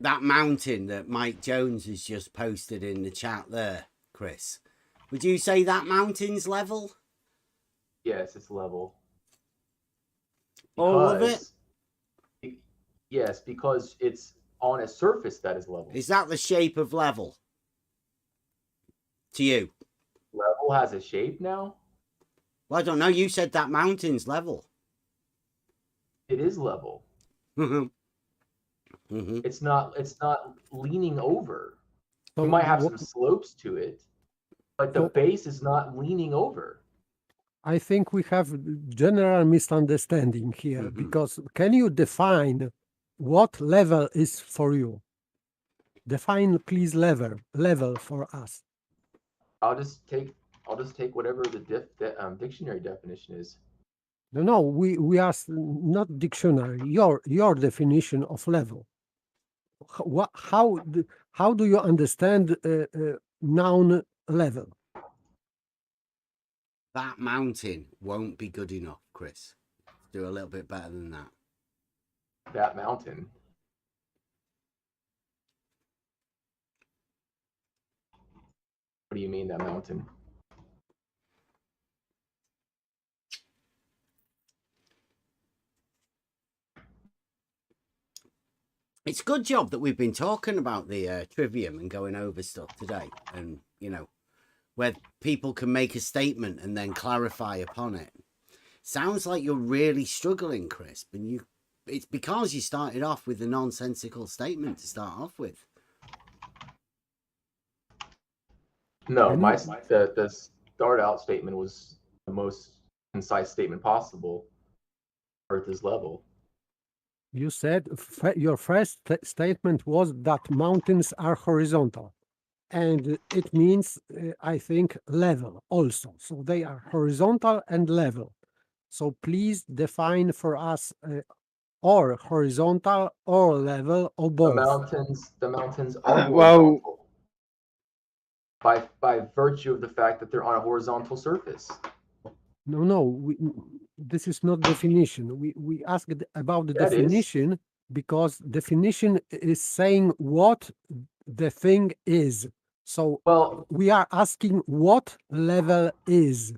That mountain that Mike Jones has just posted in the chat there, Chris. Would you say that mountain's level? Yes, it's level. All of it? Yes, because it's on a surface that is level. Is that the shape of level? To you? Level has a shape now? Well, I don't know. You said that mountain's level. It is level. It's not leaning over. You might have some slopes to it, but the base is not leaning over. I think we have general misunderstanding here because can you define what level is for you? Define, please, level for us. I'll just take whatever the dictionary definition is. No, we ask not dictionary. Your definition of level. How do you understand noun level? That mountain won't be good enough, Chris. Do a little bit better than that. That mountain. What do you mean, that mountain? It's a good job that we've been talking about the trivium and going over stuff today. And, you know, where people can make a statement and then clarify upon it. Sounds like you're really struggling, Chris. But it's because you started off with a nonsensical statement to start off with. No, the start out statement was the most concise statement possible. Earth is level. You said your first statement was that mountains are horizontal. And it means, I think, level also. So they are horizontal and level. So please define for us or horizontal or level or both. The mountains are well, by virtue of the fact that they're on a horizontal surface. No, this is not definition. We asked about the definition because definition is saying what the thing is. So we are asking what level is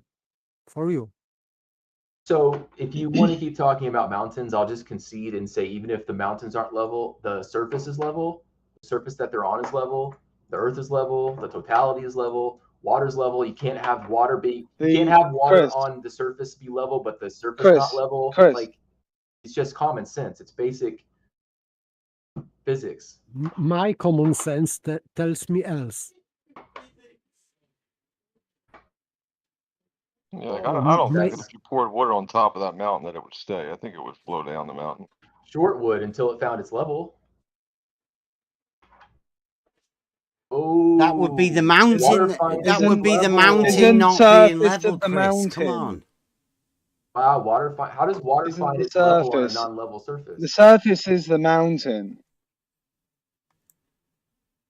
for you. So if you want to keep talking about mountains, I'll just concede and say even if the mountains aren't level, the surface is level, the surface that they're on is level, the earth is level, the totality is level, Water's level. You can't have water be. You The can't have water Chris, on the surface be level, but the surface not level. Chris. Like, it's just common sense. It's basic physics. My common sense tells me else. Yeah, like, I don't think that if you poured water on top of that mountain that it would stay. I think it would flow down the mountain. Sure, it would until it found its level. Oh, that would be the mountain. That would be the mountain isn't not surface being level, of the Chris. mountain. Come on. Wow, how does water Isn't find the its level on a surface- non-level surface? The surface is the mountain.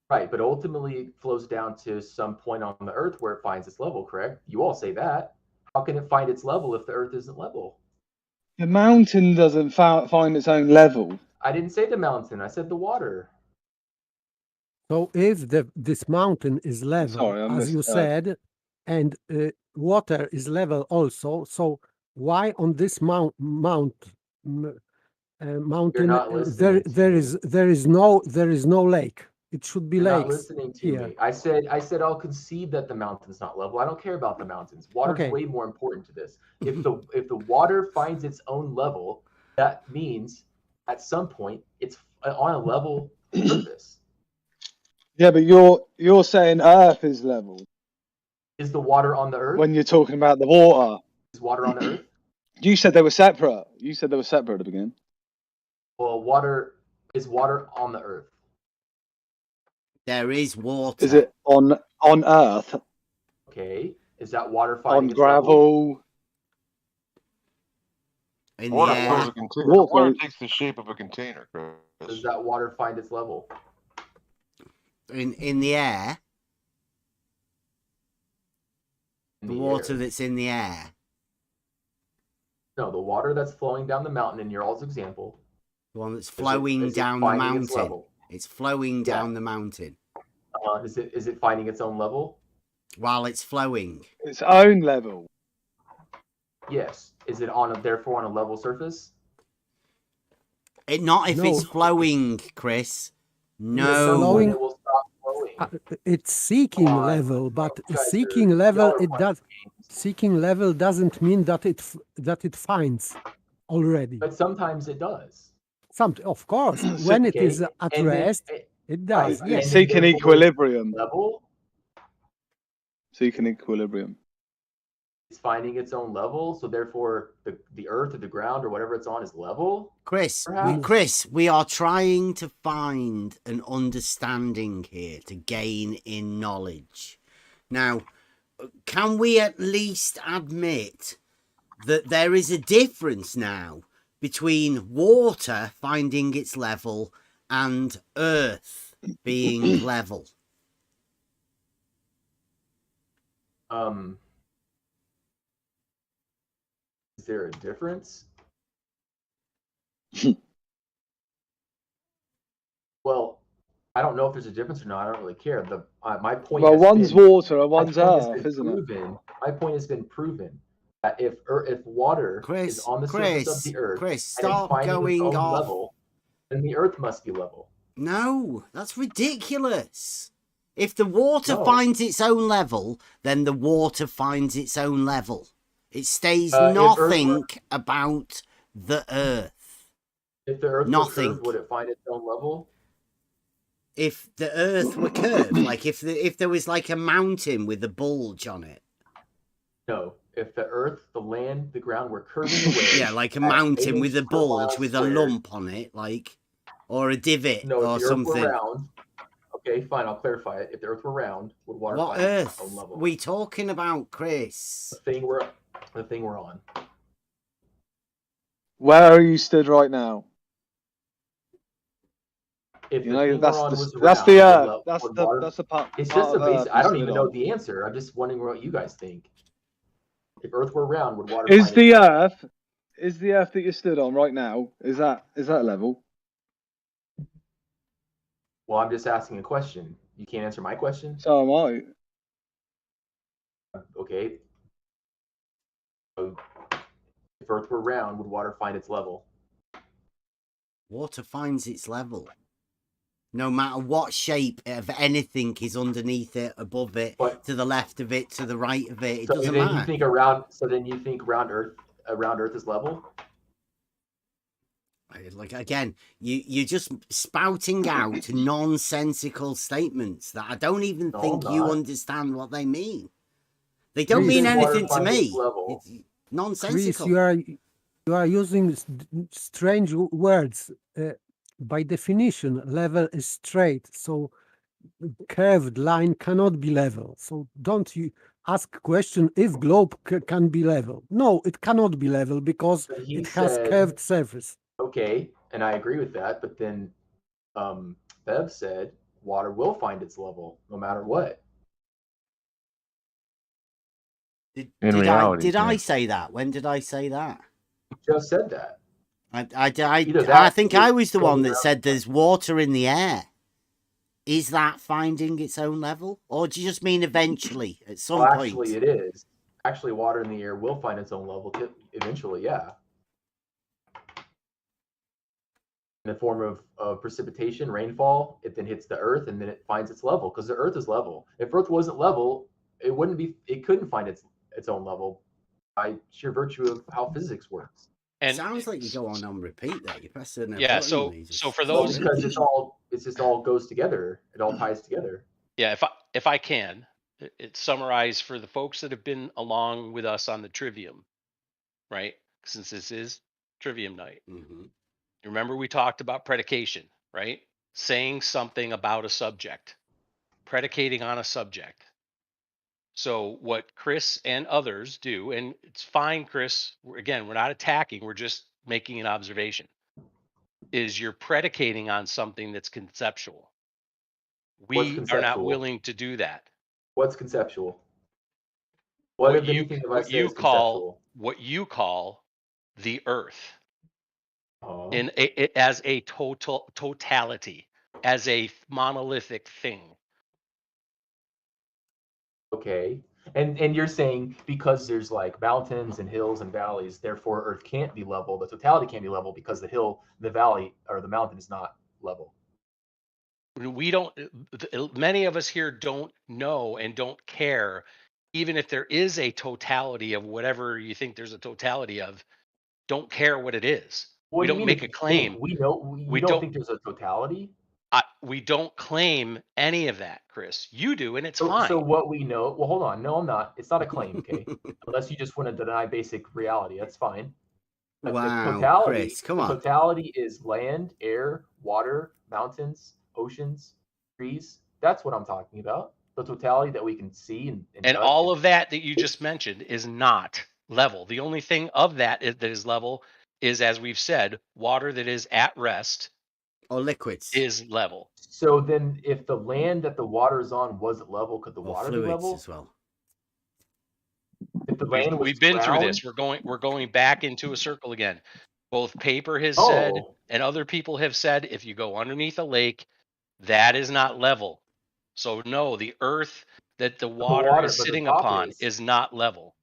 Right, but ultimately it flows down to some point on the Earth where it finds its level, correct? You all say that. How can it find its level if the Earth isn't level? The mountain doesn't find its own level. I didn't say the mountain. I said the water. So if this mountain is level, Sorry, I as you misheard. said, and water is level also, so why on this mountain not listening there is no lake? It should be You're lakes not listening to here. me. I said I'll concede that the mountain's not level. I don't care about the mountains. Water's Okay. way more important to this. If the water finds its own level, that means at some point it's on a level surface. Yeah, but you're saying Earth is level Is the water on the Earth? when you're talking about the water. Is water on the Earth? You said they were separate. You said they were separate at the beginning. Well, is water on the Earth? There is water. Is it on Earth? Okay. Is that water finding On its level? gravel? In Water the flows air. a container. Water takes the shape of a container, Chris. Does that water find its level? In the air. In The the water air. that's in the air. No, the water that's flowing down the mountain in your all's example. The one that's flowing is it down the finding its mountain. level? It's flowing down the mountain. Is it finding its own level? While it's flowing. Its own level. Yes. Is it therefore on a level surface? Not if No. it's flowing, Chris. At some No. point it will stop flowing. It's seeking level, but seeking level doesn't mean that it finds already. But sometimes it does. Of course, when it is Okay, at and then- rest, it does. Right, Yes. and Seeking therefore equilibrium. Level. Seeking equilibrium. It's finding its own level, so therefore the Earth or the ground or whatever it's on is level. Chris, perhaps? we are trying to find an understanding here to gain in knowledge. Now, can we at least admit that there is a difference now between water finding its level and Earth being level? Is there a difference? Well, I don't know if there's a difference or not. I don't really care. My point. Well, has one's been- water and my one's point has Earth, been isn't it? proven. My point has been proven that if water is on the surface of the Earth Chris, and it's stop finding going its own off. level, then the Earth must be level. No, that's ridiculous. If the water No. finds its own level, then the water finds its own level. It stays If Earth nothing about the Earth. If the Earth Nothing. was curved, would it find its own level? If the Earth were curved, like if there was like a mountain with a bulge on it. No. If the Earth, the land, the ground were curving away. Yeah, like a at mountain 8 with a inches per mile bulge with a squared. lump on it, like, or a divot No, or if the Earth something. were round. Okay, fine. I'll clarify it. If the Earth were round, would water What find its Earth own level? we talking about, Chris? The thing we're on. Where are you stood right now? If You the know, thing that's we're on the- was that's round, the would Earth. lo- That's would the- water- that's the part- It's part just a of basic. Earth I you don't stood even know on. the answer. I'm just wondering what you guys think. If Earth were round, would water Is find the its Earth? Is the Earth that you stood on right now? Is that level? Well, I'm just asking a question. You can't answer my question. So am I. Okay. So, if Earth were round, would water find its level? Water finds its level. No matter what shape of anything is underneath it, above it, to the left of it, to the right of it, it doesn't then matter. you think round Earth is level? Like, again, you're just spouting out nonsensical statements that I don't even think you understand what they mean. They don't mean anything to me. It's nonsensical. Chris, you are using strange words. By definition, level is straight, so curved line cannot be level. So don't you ask question if globe can be level. No, it cannot be level because it has curved surface. Okay, and I agree with that, but then Bev said water will find its level no matter what. Did I say that? When did I say that? You just said that. I think I was the one that said there's water in the air. Is that finding its own level? Or do you just mean eventually, at some point? Actually, it is. Actually, water in the air will find its own level eventually, yeah. In the form of precipitation, rainfall, it then hits the earth and then it finds its level because the earth is level. If earth wasn't level, it couldn't find its own level by sheer virtue of how physics works. And sounds like you go on repeat there. You press it. Yeah. So for those, because it's just all goes together. It all ties together. Yeah. If I can, it summarize for the folks that have been along with us on the trivium, right? Since this is trivium night. Mm-hmm. Remember we talked about predication, right? Saying something about a subject, predicating on a subject. So what Chris and others do, and it's fine, Chris, again, we're not attacking, we're just making an observation, is you're predicating on something that's conceptual. We are not willing to do that. What's conceptual? What you call the earth as a totality, as a monolithic thing. Okay. And you're saying because there's like mountains and hills and valleys, therefore Earth can't be level. The totality can't be level because the hill, the valley, or the mountain is not level. We don't. Many of us here don't know and don't care, even if there is a totality of whatever you think there's a totality of. Don't care what it is. We don't make a claim. We don't think there's a totality. We don't claim any of that, Chris. You do, and it's fine. So what we know, well, hold on. No, I'm not. It's not a claim, okay? Unless you just want to deny basic reality, that's fine. But wow, the totality, Chris, come on. The totality is land, air, water, mountains, oceans, trees. That's what I'm talking about. The totality that we can see and all of that you just mentioned is not level. The only thing of that is level is, as we've said, water that is at rest. Or liquids is level. So then if the land that the water is on wasn't level, could the water be level as well? If the land we've been through this. We're going back into a circle again. Both paper has said and other people have said if you go underneath a lake, that is not level. So no, the earth that the water is sitting upon is not level.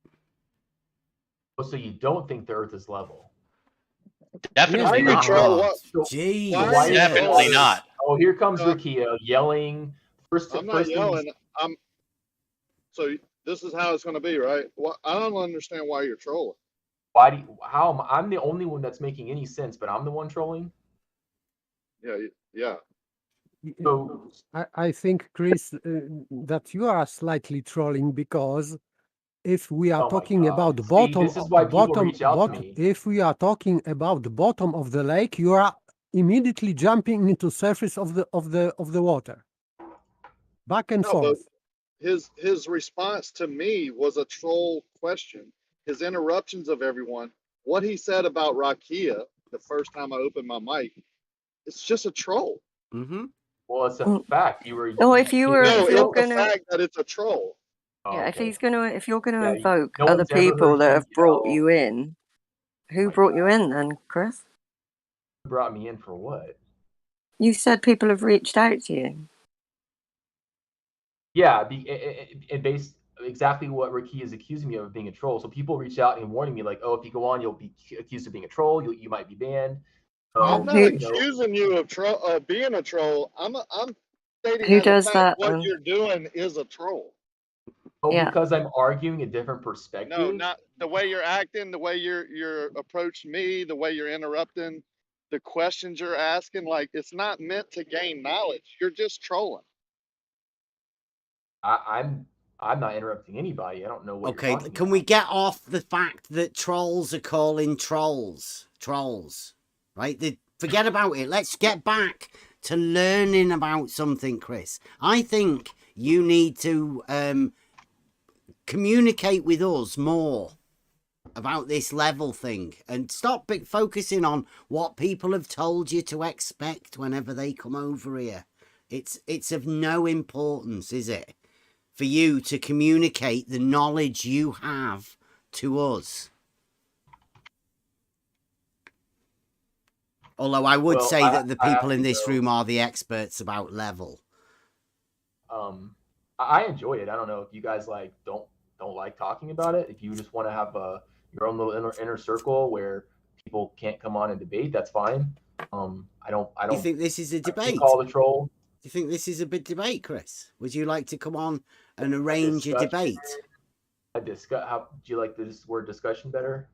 Oh, so you don't think the earth is level? Definitely not. Definitely not. Oh, here comes Rakia yelling. I'm not yelling. So this is how it's going to be, right? Well, I don't understand why you're trolling. I'm the only one that's making any sense, but I'm the one trolling? Yeah. So I think, Chris, that you are slightly trolling because if we are talking about the bottom, if we are talking about the bottom of the lake, you are immediately jumping into surface of the water, back and forth. His response to me was a troll question. His interruptions of everyone, what he said about Rakia the first time I opened my mic, it's just a troll. Mm-hmm. Well, it's a fact. If you're the fact that it's a troll. Yeah, if you're gonna invoke other people that have brought you in, who brought you in then, Chris? Who brought me in for what? You said people have reached out to you. Yeah, and based exactly what Ricky is accusing me of being a troll. So people reach out and warning me like, oh, if you go on, you'll be accused of being a troll. You might be banned. I'm not Who accusing you of being a troll. I'm stating who as a does fact that? what you're doing is a troll. Oh, Yeah. because I'm arguing a different perspective. No, not the way you're acting, the way you're approaching me, the way you're interrupting, the questions you're asking. Like, it's not meant to gain knowledge. You're just trolling. I'm not interrupting anybody. I don't know what you're Okay, talking can we get off the fact that trolls are calling trolls? Right? Forget about it. Let's get back to learning about something, Chris. I think you need to communicate with us more about this level thing and stop focusing on what people have told you to expect whenever they come over here. It's of no importance, is it, for you to communicate the knowledge you have to us? Although I would say that the people in this room are the experts about level. I enjoy it. I don't know if you guys don't like talking about it. If you just want to have your own little inner circle where people can't come on and debate, that's fine. I don't. You think this is a debate? Call the troll. Do you think this is a big debate, Chris? Would you like to come on and arrange a debate? Do you like this word discussion better?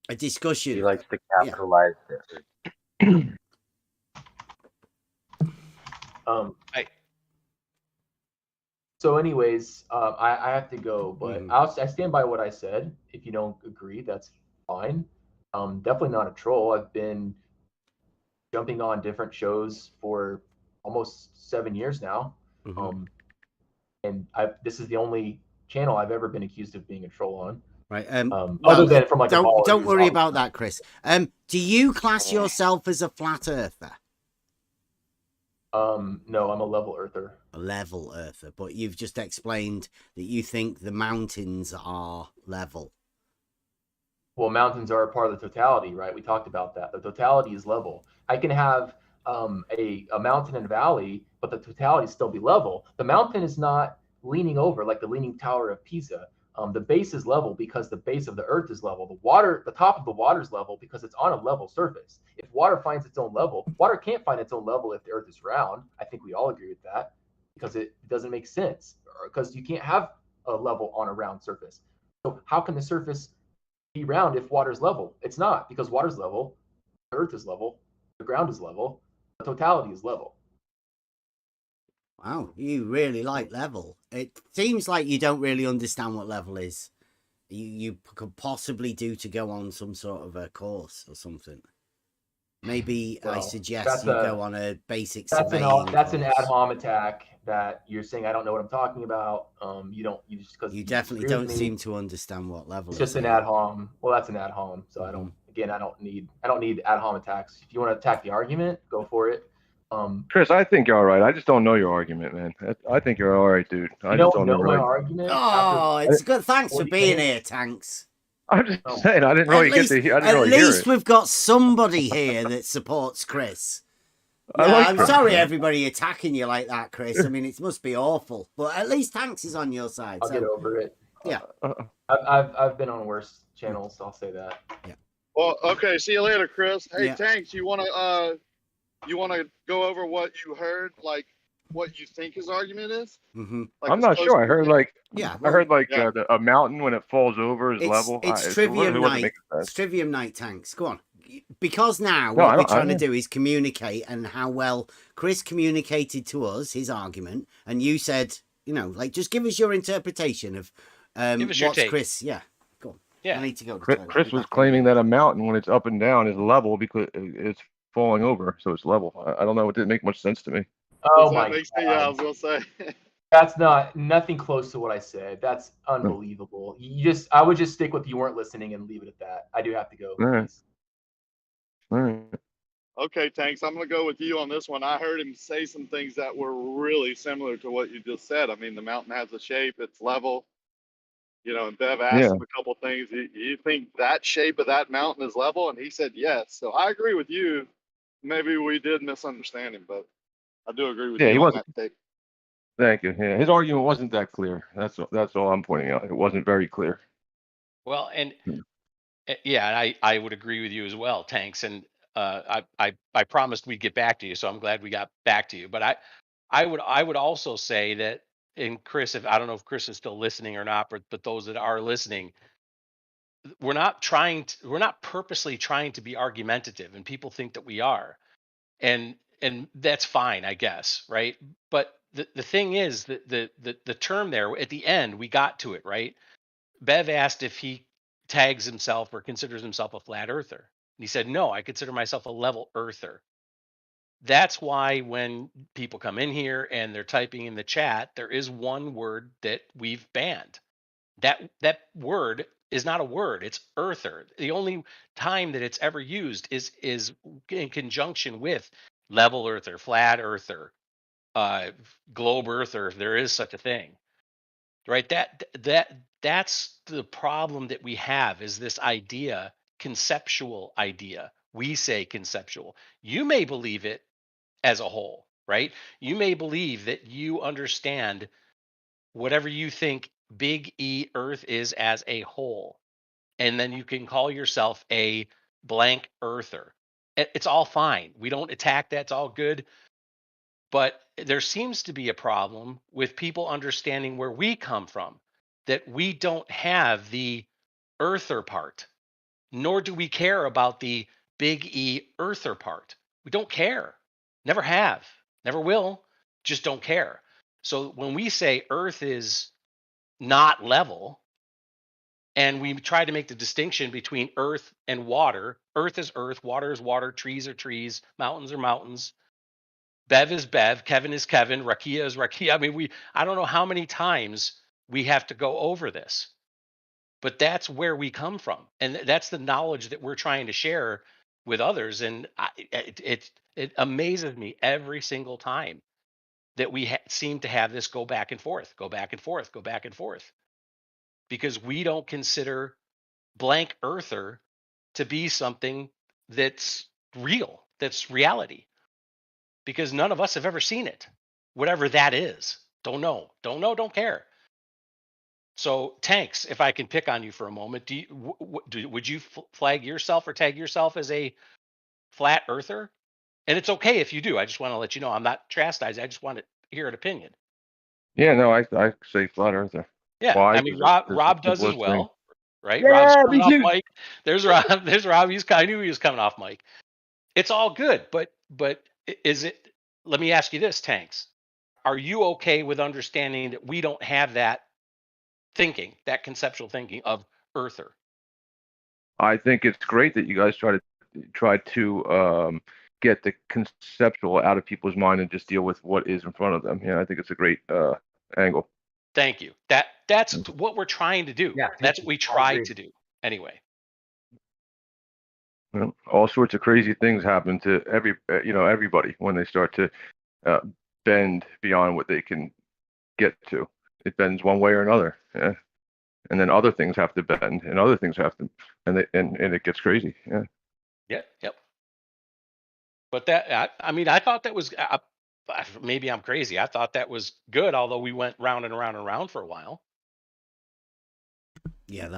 A discussion. He likes to capitalize it. So anyways, I have to go, but I stand by what I said. If you don't agree, that's fine. Definitely not a troll. I've been jumping on different shows for almost 7 years now. And this is the only channel I've ever been accused of being a troll on. Right. Other than from don't worry about that, Chris. Do you class yourself as a flat earther? No, I'm a level earther. A level earther, but you've just explained that you think the mountains are level. Well, mountains are a part of the totality, right? We talked about that. The totality is level. I can have a mountain and a valley, but the totality still be level. The mountain is not leaning over like the Leaning Tower of Pisa. The base is level because the base of the earth is level. The top of the water is level because it's on a level surface. If water finds its own level, water can't find its own level if the earth is round. I think we all agree with that because it doesn't make sense, because you can't have a level on a round surface. So how can the surface be round if water's level? It's not, because water's level, the earth is level, the ground is level, the totality is level. Wow, you really like level. It seems like you don't really understand what level is. You could possibly do to go on some sort of a course or something. Maybe I suggest you go on a basic surveying course. That's an ad hom attack that you're saying I don't know what I'm talking about. You definitely don't seem to understand what level it's just an ad hom. Well, that's an ad hom. So I don't need ad hom attacks. If you want to attack the argument, go for it. Chris, I think you're all right. I just don't know your argument, man. I think you're all right, dude. I just don't know my argument. Oh, it's good. Thanks for being here, Tanks. I'm just saying, I didn't really get to hear. At least we've got somebody here that supports Chris. I'm sorry everybody attacking you like that, Chris. I mean, it must be awful, but at least Tanks is on your side. I'll get over it. Yeah. I've been on worse channels, so I'll say that. Yeah. Well, okay. See you later, Chris. Hey, Yeah. Tanks, you want to go over what you heard, like what you think his argument is? Like I'm not sure. I heard a mountain when it falls over is level. It's Trivium Night. It's Trivium Night, Tanks. Go on. Because now what we're trying to do is communicate, and how well Chris communicated to us his argument, and you said, just give us your interpretation of what's take. Chris. Yeah, go on. Yeah, I need to go. Chris was claiming that a mountain, when it's up and down, is level because it's falling over, so it's level. I don't know. It didn't make much sense to me. Oh my God. Yeah, I was gonna say. That's nothing close to what I said. That's unbelievable. I would just stick with you weren't listening and leave it at that. I do have to go. All right. Okay, Tanks, I'm going to go with you on this one. I heard him say some things that were really similar to what you just said. I mean, the mountain has a shape, it's level. And Bev asked him a couple things. You think that shape of that mountain is level? And he said yes. So I agree with you. Maybe we did misunderstand him, but I do agree with you he on wasn't. that take. Thank you. Yeah, his argument wasn't that clear. That's all I'm pointing out. It wasn't very clear. Well, and yeah, I would agree with you as well, Tanks. And I promised we'd get back to you, so I'm glad we got back to you. But I would also say that, and Chris, if I don't know if Chris is still listening or not, but those that are listening, we're not purposely trying to be argumentative, and people think that we are, and that's fine, I guess, right? But the thing is that the term there at the end, we got to it, right? Bev asked if he tags himself or considers himself a flat earther. And he said, no, I consider myself a level earther. That's why when people come in here and they're typing in the chat, there is one word that we've banned. That word is not a word, it's earther. The only time that it's ever used is in conjunction with level earther, flat earther, globe earther, if there is such a thing. Right? That's the problem that we have, is this idea, conceptual idea. We say conceptual. You may believe it as a whole, right? You may believe that you understand whatever you think big E Earth is as a whole. And then you can call yourself a blank earther. It's all fine. We don't attack that. It's all good. But there seems to be a problem with people understanding where we come from, that we don't have the earther part, nor do we care about the big E earther part. We don't care. Never have. Never will. Just don't care. So when we say Earth is not level, and we try to make the distinction between earth and water, earth is earth, water is water, trees are trees, mountains are mountains, Bev is Bev, Kevin is Kevin, Rakia is Rakia. I mean, I don't know how many times we have to go over this, but that's where we come from. And that's the knowledge that we're trying to share with others. And it amazes me every single time that we seem to have this go back and forth, go back and forth, go back and forth, because we don't consider blank earther to be something that's real, that's reality, because none of us have ever seen it, whatever that is. Don't know, don't care. So Tanks, if I can pick on you for a moment, would you flag yourself or tag yourself as a flat earther? And it's okay if you do. I just want to let you know I'm not chastised. I just want to hear an opinion. Yeah, no, I say flat earther. Yeah, Why? I mean Because it's Rob the does as simplest thing. well, right? Yeah, Rob's coming me off too. mic. There's Rob. There's Rob. I knew he was coming off mic. It's all good, but is it? Let me ask you this, Tanks. Are you okay with understanding that we don't have that thinking, that conceptual thinking of earther? I think it's great that you guys try to get the conceptual out of people's mind and just deal with what is in front of them. Yeah, I think it's a great angle. Thank you. That's what we're trying to do. Yeah, That's what we try to do. Anyway. Well, all sorts of crazy things happen to everybody when they start to bend beyond what they can get to. It bends one way or another. Yeah. And then other things have to bend, and other things have to, and it gets crazy. Yeah. Yep. But I mean, I thought that was maybe I'm crazy. I thought that was good, although we went round and around and around for a while. Yeah,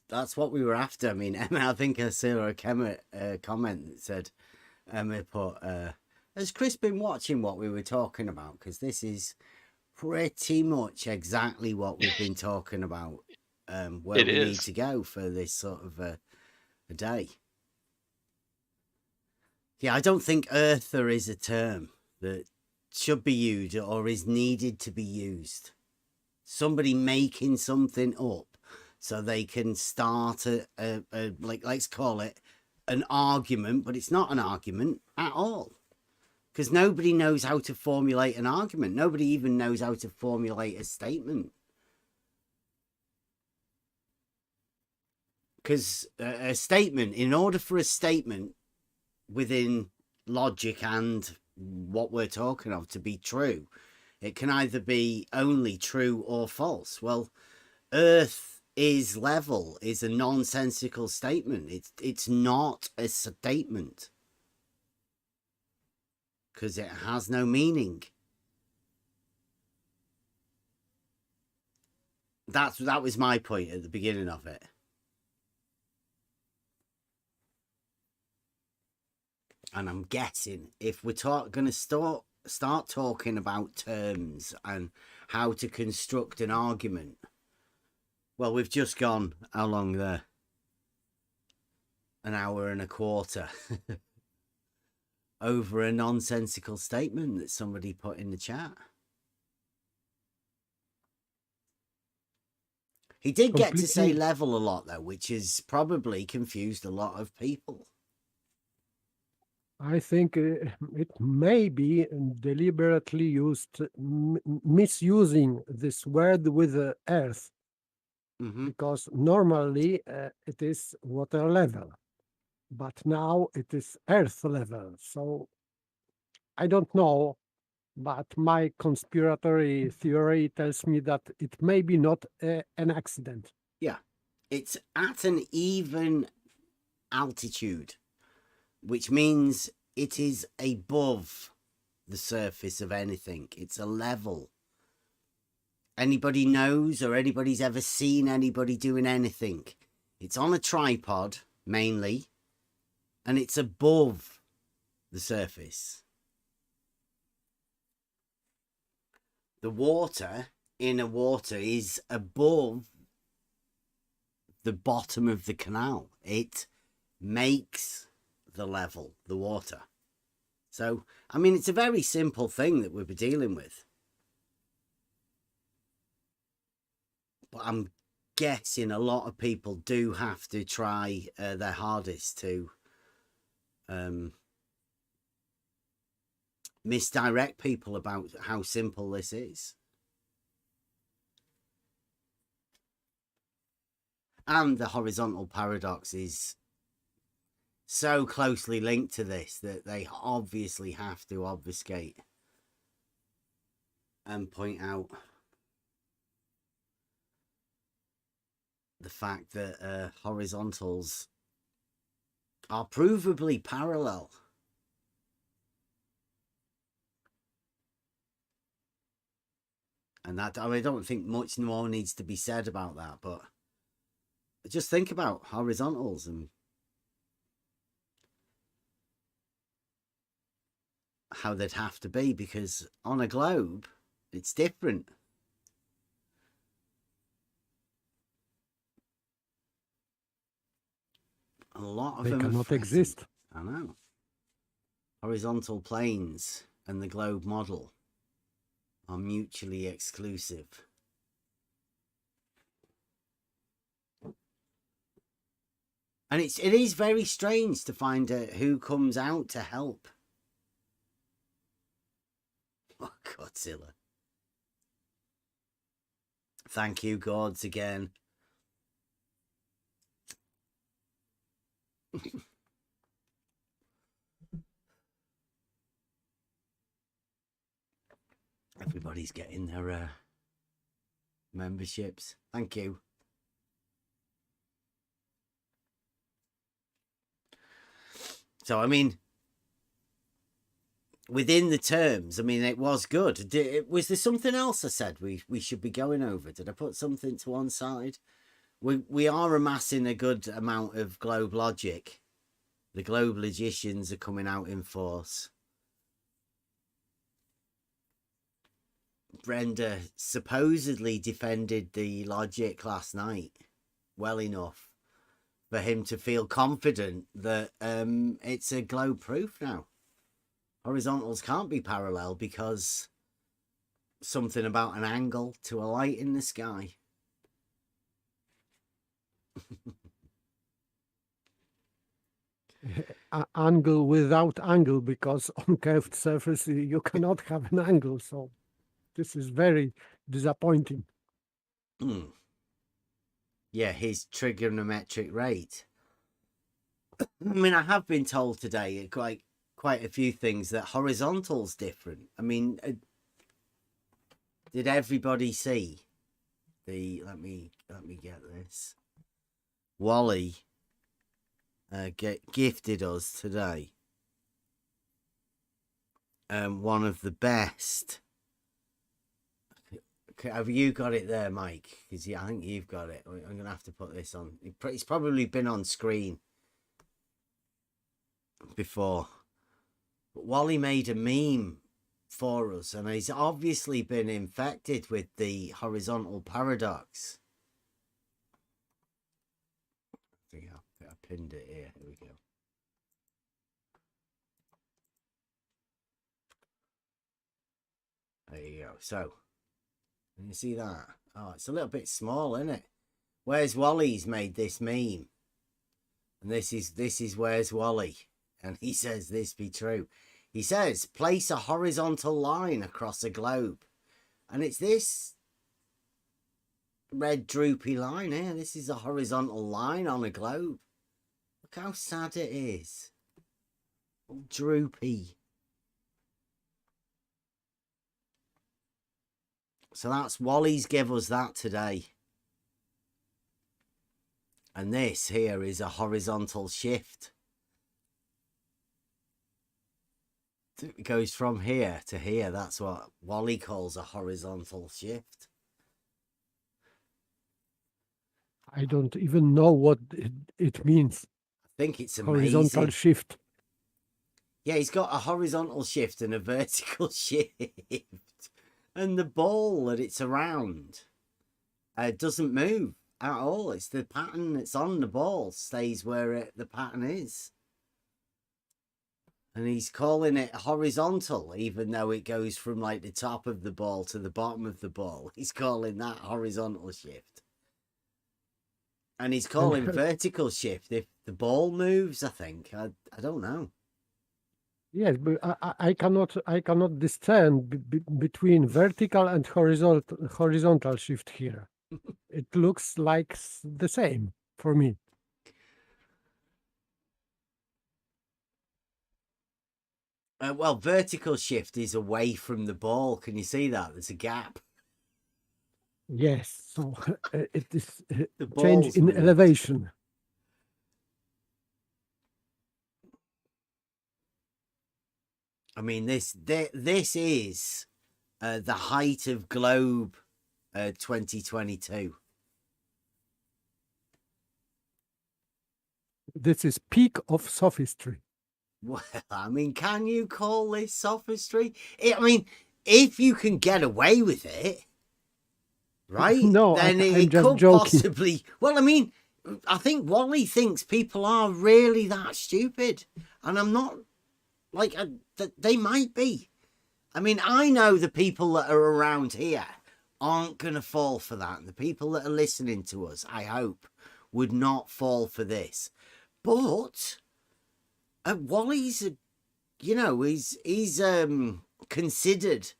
that's what we were after. I mean, Emma, I think I saw a comment that said, Emma put, has Chris been watching what we were talking about? Because this is pretty much exactly what we've been talking about, where we need to go for this sort of a day. Yeah, I don't think earther is a term that should be used or is needed to be used. Somebody making something up so they can start like, let's call it an argument, but it's not an argument at all. Because nobody knows how to formulate an argument. Nobody even knows how to formulate a statement. Because a statement, in order for a statement within logic and what we're talking of to be true, it can either be only true or false. Well, Earth is level is a nonsensical statement. It's not a statement because it has no meaning. That was my point at the beginning of it. And I'm guessing if we're going to start talking about terms and how to construct an argument, well, we've just gone, how long there? An hour and a quarter over a nonsensical statement that somebody put in the chat. He did get to say level a lot, though, which has probably confused a lot of people. I think it may be deliberately used, misusing this word with earth, because normally it is water level, but now it is earth level. So I don't know, but my conspiratory theory tells me that it may be not an accident. Yeah, it's at an even altitude, which means it is above the surface of anything. It's a level. Anybody knows, or anybody's ever seen anybody doing anything, it's on a tripod mainly, and it's above the surface. The water, inner water, is above the bottom of the canal. It makes the level, the water. So, I mean, it's a very simple thing that we'll be dealing with. But I'm guessing a lot of people do have to try their hardest to misdirect people about how simple this is. And the horizontal paradox is so closely linked to this that they obviously have to obfuscate and point out the fact that horizontals are provably parallel. And that, I mean, I don't think much more needs to be said about that, but just think about horizontals and how they'd have to be, because on a globe, it's different. A lot of they them cannot exist. I know. Horizontal planes and the globe model are mutually exclusive. And it is very strange to find who comes out to help. Oh, Godzilla. Thank you, gods, again. Everybody's getting their memberships. Thank you. So, I mean, within the terms, I mean, it was good. Was there something else I said we should be going over? Did I put something to one side? We are amassing a good amount of globe logic. The globe logicians are coming out in force. Brenda supposedly defended the logic last night well enough for him to feel confident that it's a globe proof now. Horizontals can't be parallel because something about an angle to a light in the sky. Angle without angle, because on curved surface you cannot have an angle. So this is very disappointing. Yeah, his trigonometric rate. I mean, I have been told today quite a few things that horizontal's different. I mean, did everybody see the? Let me get this. Wally gifted us today one of the best. Have you got it there, Mike? Because I think you've got it. I'm going to have to put this on. It's probably been on screen before. Wally made a meme for us, and he's obviously been infected with the horizontal paradox. I think I pinned it here. Here we go. There you go. So, can you see that? Oh, it's a little bit small, isn't it? Where's Wally's made this meme? And this is Where's Wally? And he says this be true. He says, place a horizontal line across a globe. And it's this red droopy line here. This is a horizontal line on a globe. Look how sad it is. All droopy. So that's Wally's give us that today. And this here is a horizontal shift. It goes from here to here. That's what Wally calls a horizontal shift. I don't even know what it means. I think it's amazing. Horizontal shift. Yeah, he's got a horizontal shift and a vertical shift. And the ball that it's around doesn't move at all. It's the pattern that's on the ball stays where the pattern is. And he's calling it horizontal, even though it goes from like the top of the ball to the bottom of the ball. He's calling that horizontal shift. And he's calling vertical shift if the ball moves, I think. I don't know. Yes, but I cannot discern between vertical and horizontal shift here. It looks like the same for me. Well, vertical shift is away from the ball. Can you see that? There's a gap. Yes, so it is The change ball's in moved. elevation. I mean, this is the height of globe 2022. This is peak of sophistry. Well, I mean, can you call this sophistry? I mean, if you can get away with it, right? No, then I'm it just could joking. possibly. Well, I mean, I think Wally thinks people are really that stupid, and I'm not. Like, they might be. I mean, I know the people that are around here aren't going to fall for that. The people that are listening to us, I hope, would not fall for this. But Wally's, you know, he's considered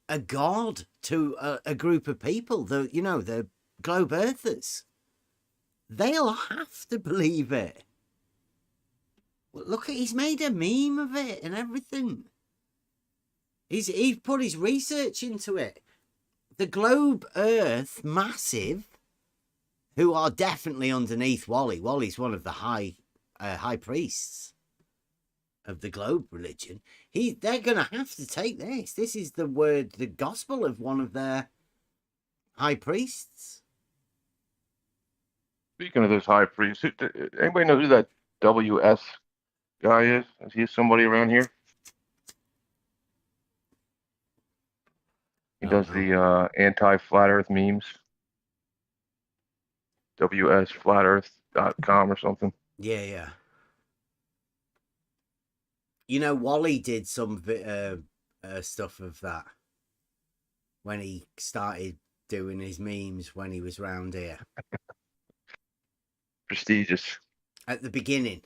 a god to a group of people. The globe earthers. They'll have to believe it. Look, he's made a meme of it and everything. He's put his research into it. The globe Earth massive, who are definitely underneath Wally. Wally's one of the high priests of the globe religion. They're gonna have to take this. This is the gospel of one of their high priests. Speaking of those high priests, anybody know who that WS guy is? Is he somebody around here? He does the anti-flat Earth memes. WSFlatEarth.com or something. Yeah. You know, Wally did some stuff of that when he started doing his memes when he was round here. Prestigious. At the beginning.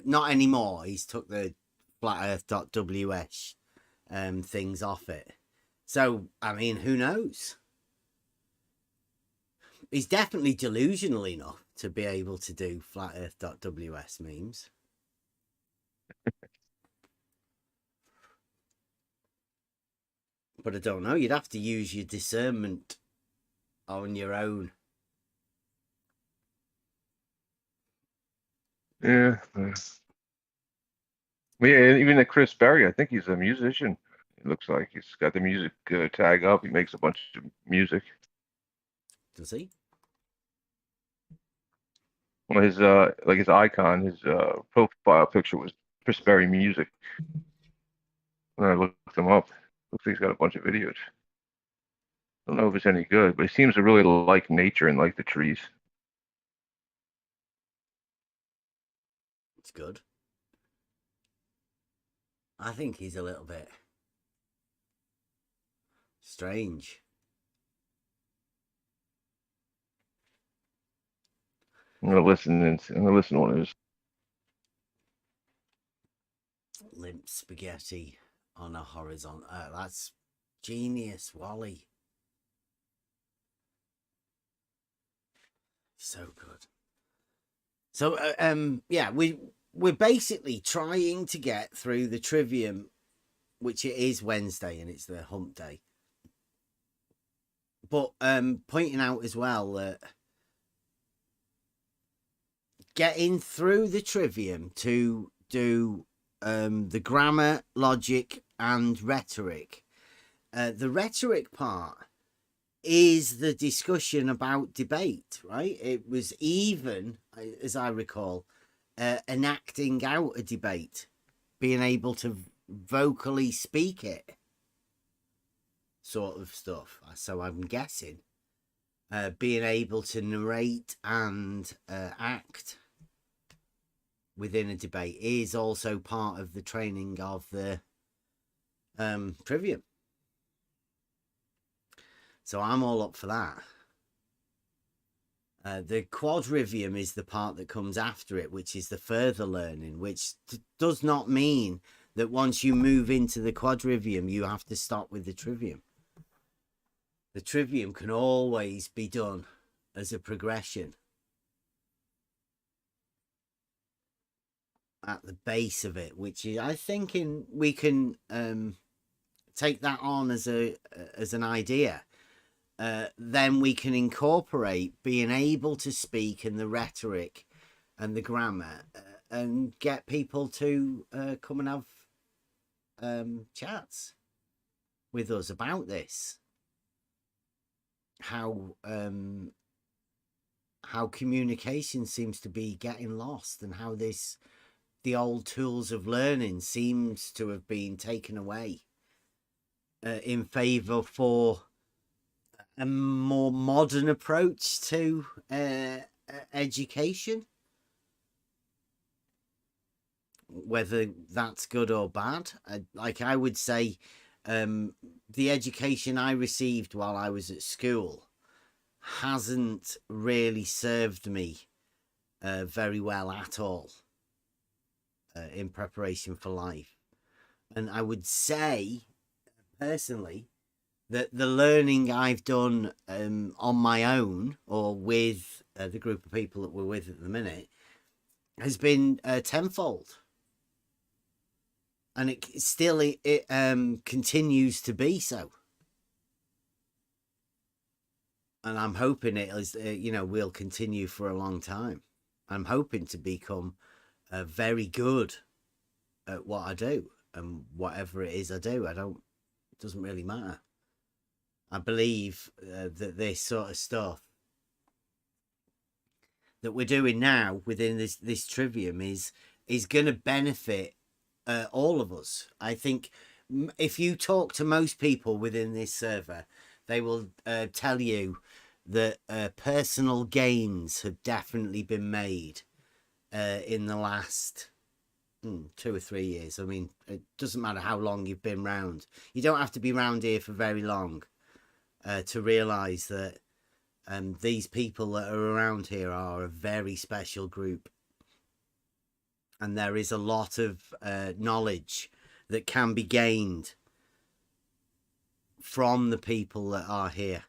Not anymore. He's took the flatearth.ws things off it. So, I mean, who knows? He's definitely delusional enough to be able to do flatearth.ws memes. But I don't know. You'd have to use your discernment on your own. Yeah. Yeah, even the Chris Berry, I think he's a musician. It looks like he's got the music tag up. He makes a bunch of music. Does he? Well, his like his icon, his profile picture was Chris Berry music. when I looked him up. Looks like he's got a bunch of videos. I don't know if it's any good, but he seems to really like nature and like the trees. It's good. I think he's a little bit strange. I'm gonna listen to one of his. Limp spaghetti on a horizon. That's genius, Wally. So good. So yeah, we're basically trying to get through the trivium, which it is Wednesday and it's the hump day. But pointing out as well that getting through the trivium to do the grammar, logic, and rhetoric. The rhetoric part is the discussion about debate, right? It was even, as I recall, enacting out a debate, being able to vocally speak it, sort of stuff. So I'm guessing being able to narrate and act within a debate is also part of the training of the trivium. So I'm all up for that. The quadrivium is the part that comes after it, which is the further learning, which does not mean that once you move into the quadrivium, you have to stop with the trivium. The trivium can always be done as a progression at the base of it, which is, I think, we can take that on as an idea. Then we can incorporate being able to speak in the rhetoric and the grammar and get people to come and have chats with us about this. How communication seems to be getting lost, and how the old tools of learning seems to have been taken away in favor for a more modern approach to education. Whether that's good or bad, I would say the education I received while I was at school hasn't really served me very well at all in preparation for life. And I would say personally that the learning I've done on my own or with the group of people that we're with at the minute has been tenfold. And it still continues to be so. And I'm hoping it is, will continue for a long time. I'm hoping to become very good at what I do, and whatever it is I do, it doesn't really matter. I believe that this sort of stuff that we're doing now within this trivium is going to benefit all of us. I think if you talk to most people within this server, they will tell you that personal gains have definitely been made in the last 2 or 3 years. I mean, it doesn't matter how long you've been round. You don't have to be round here for very long to realise that these people that are around here are a very special group. And there is a lot of knowledge that can be gained from the people that are here.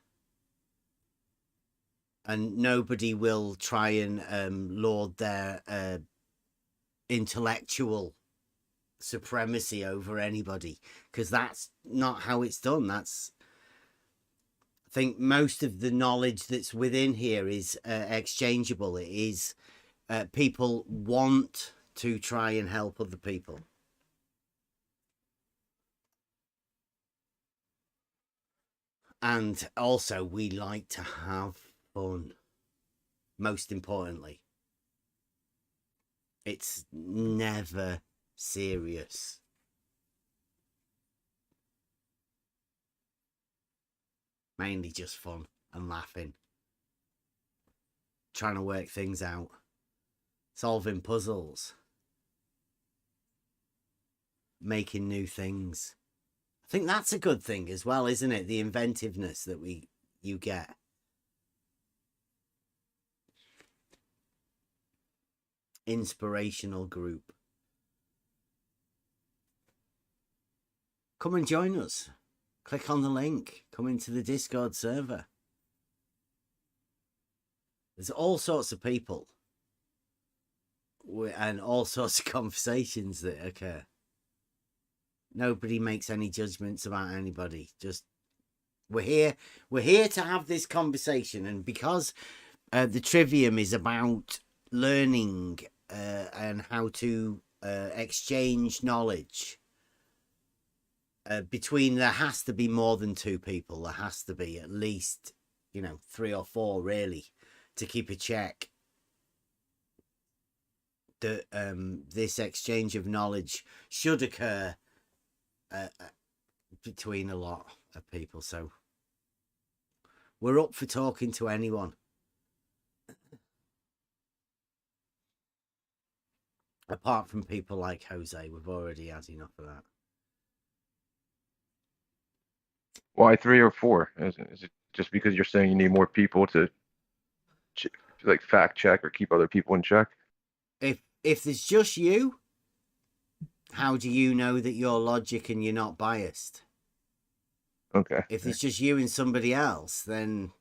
And nobody will try and lord their intellectual supremacy over anybody, because that's not how it's done. I think most of the knowledge that's within here is exchangeable. It is people want to try and help other people. And also we like to have fun. Most importantly, it's never serious. Mainly just fun and laughing. Trying to work things out. Solving puzzles. Making new things. I think that's a good thing as well, isn't it? The inventiveness that you get. Inspirational group. Come and join us. Click on the link. Come into the Discord server. There's all sorts of people and all sorts of conversations that occur. Nobody makes any judgments about anybody. Just we're here to have this conversation, and because the trivium is about learning and how to exchange knowledge between, there has to be more than two people. There has to be at least 3 or 4 really, to keep a check that this exchange of knowledge should occur between a lot of people. So we're up for talking to anyone. Apart from people like Jose, we've already had enough of that. Why 3 or 4? Is it just because you're saying you need more people to like fact check or keep other people in check? If there's just you, how do you know that you're logic and you're not biased? Okay. If it's just you and somebody else, then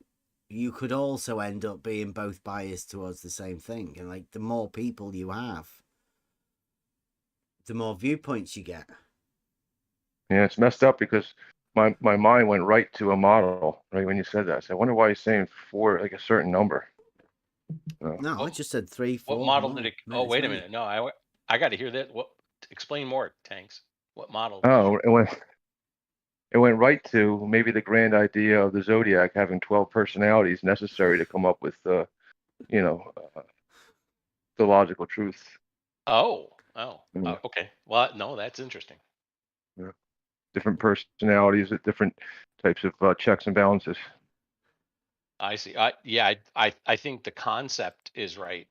you could also end up being both biased towards the same thing. And like, the more people you have, the more viewpoints you get. Yeah, it's messed up because my mind went right to a model right when you said that. So I wonder why he's saying 4, like a certain number. No, I just said 3, 4. What model did it? Oh, wait a minute. No, I got to hear that. What? Explain more, Tanks. What model? Oh, it went right to maybe the grand idea of the zodiac having 12 personalities necessary to come up with the logical truth. Okay. Well, no, that's interesting. Yeah. Different personalities at different types of checks and balances. I see. I think the concept is right.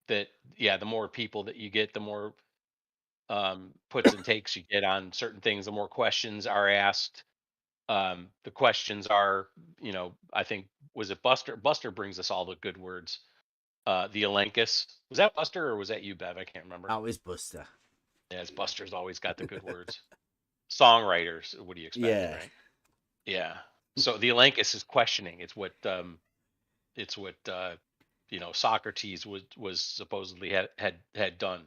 That the more people that you get, the more puts and takes you get on certain things. The more questions are asked. The questions are, I think, was it Buster? Buster brings us all the good words. The Elenchus. Was that Buster or was that you, Bev? I can't remember. That was Buster. Yeah, it's Buster's always got the good words. Songwriters, what do you expect, Yeah. right? Yeah. So the Elenchus is questioning. It's what Socrates was supposedly had done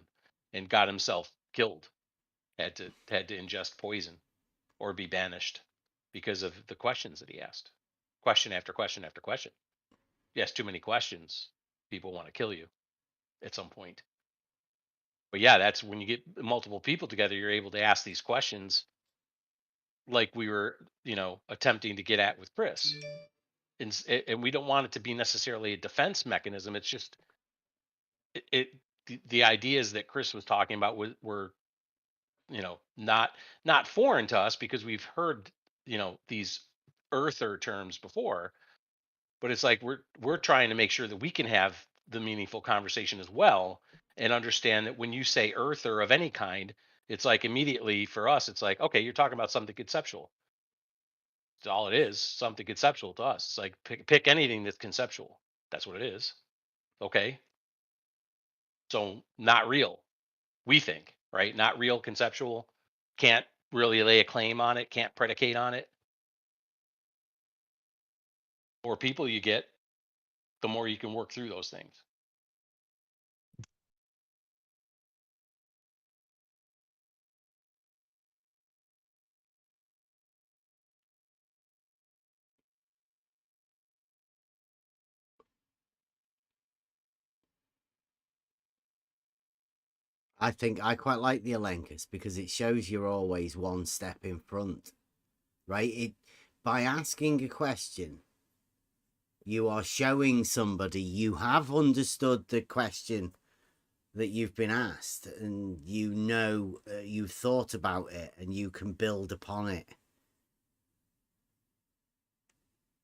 and got himself killed. Had to ingest poison or be banished because of the questions that he asked. Question after question after question. You ask too many questions, people want to kill you at some point. But yeah, that's when you get multiple people together, you're able to ask these questions like we were, attempting to get at with Chris. And we don't want it to be necessarily a defense mechanism. It's just the ideas that Chris was talking about were not foreign to us because we've heard these earther terms before, but it's like we're trying to make sure that we can have the meaningful conversation as well and understand that when you say earther of any kind, it's like immediately for us it's like, okay, you're talking about something conceptual. That's all it is, something conceptual to us. It's like pick anything that's conceptual. That's what it is. Okay, so not real, we think, right? Not real, conceptual, can't really lay a claim on it, can't predicate on it. The more people you get, the more you can work through those things. I think I quite like the Elenchus because it shows you're always one step in front, right? By asking a question, you are showing somebody you have understood the question that you've been asked, and you've thought about it, and you can build upon it.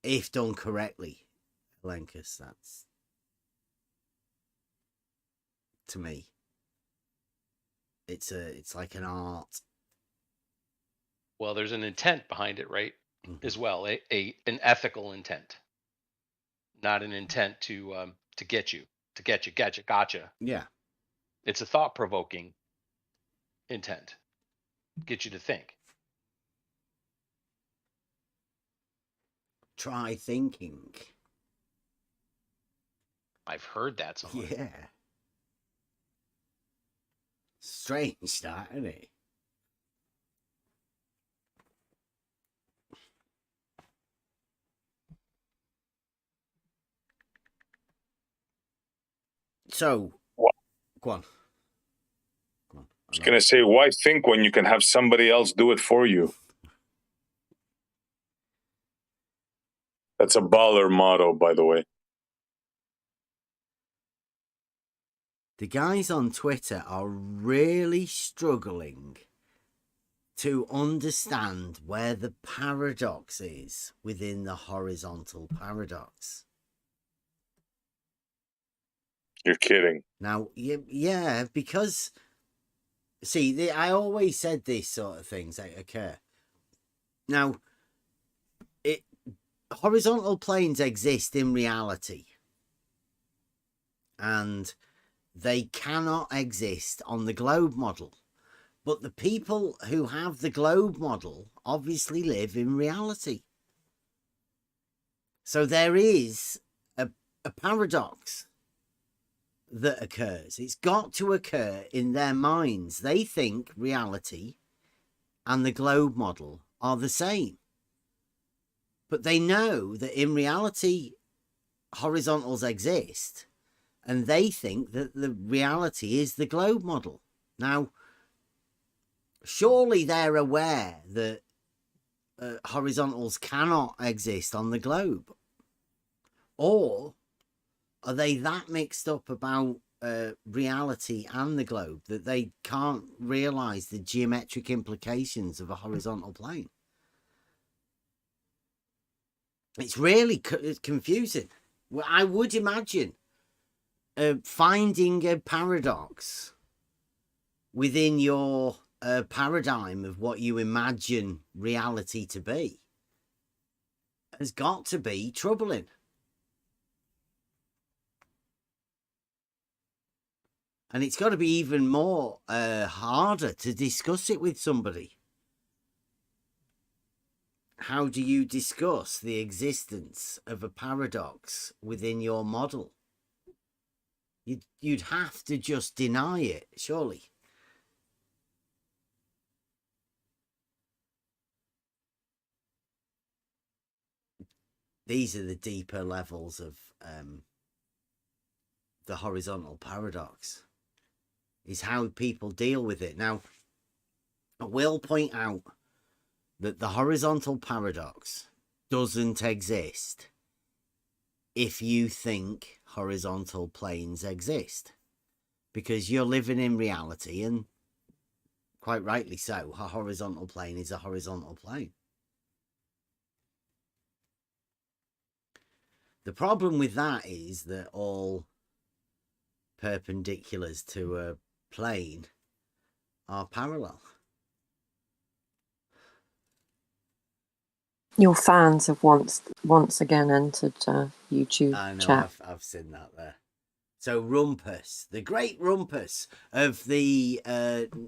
if done correctly, Lenkus, that's, to me, it's like an art. Well, there's an intent behind it, right? As well, an ethical intent, not an intent to get you, gotcha. Yeah. It's a thought-provoking intent, get you to think. Try thinking. I've heard that song. Yeah. Strange, that, isn't it? So, go on. I was going to say, why think when you can have somebody else do it for you? That's a baller motto, by the way. The guys on Twitter are really struggling to understand where the paradox is within the horizontal paradox. You're kidding. Now, yeah, because, see, I always said these sort of things that occur. Now, horizontal planes exist in reality, and they cannot exist on the globe model. But the people who have the globe model obviously live in reality. So there is a paradox that occurs. It's got to occur in their minds. They think reality and the globe model are the same. But they know that in reality, horizontals exist, and they think that the reality is the globe model. Now, surely they're aware that horizontals cannot exist on the globe. Or are they that mixed up about reality and the globe that they can't realize the geometric implications of a horizontal plane? It's really confusing. Well, I would imagine finding a paradox within your paradigm of what you imagine reality to be has got to be troubling. And it's got to be even more harder to discuss it with somebody. How do you discuss the existence of a paradox within your model? You'd have to just deny it, surely. These are the deeper levels of the horizontal paradox. Is how people deal with it. Now, I will point out that the horizontal paradox doesn't exist if you think horizontal planes exist, because you're living in reality, and quite rightly so, a horizontal plane is a horizontal plane. The problem with that is that all perpendiculars to a plane are parallel. Your fans have once again entered YouTube I know, chat. I've seen that there. So Rumpus, the great Rumpus of the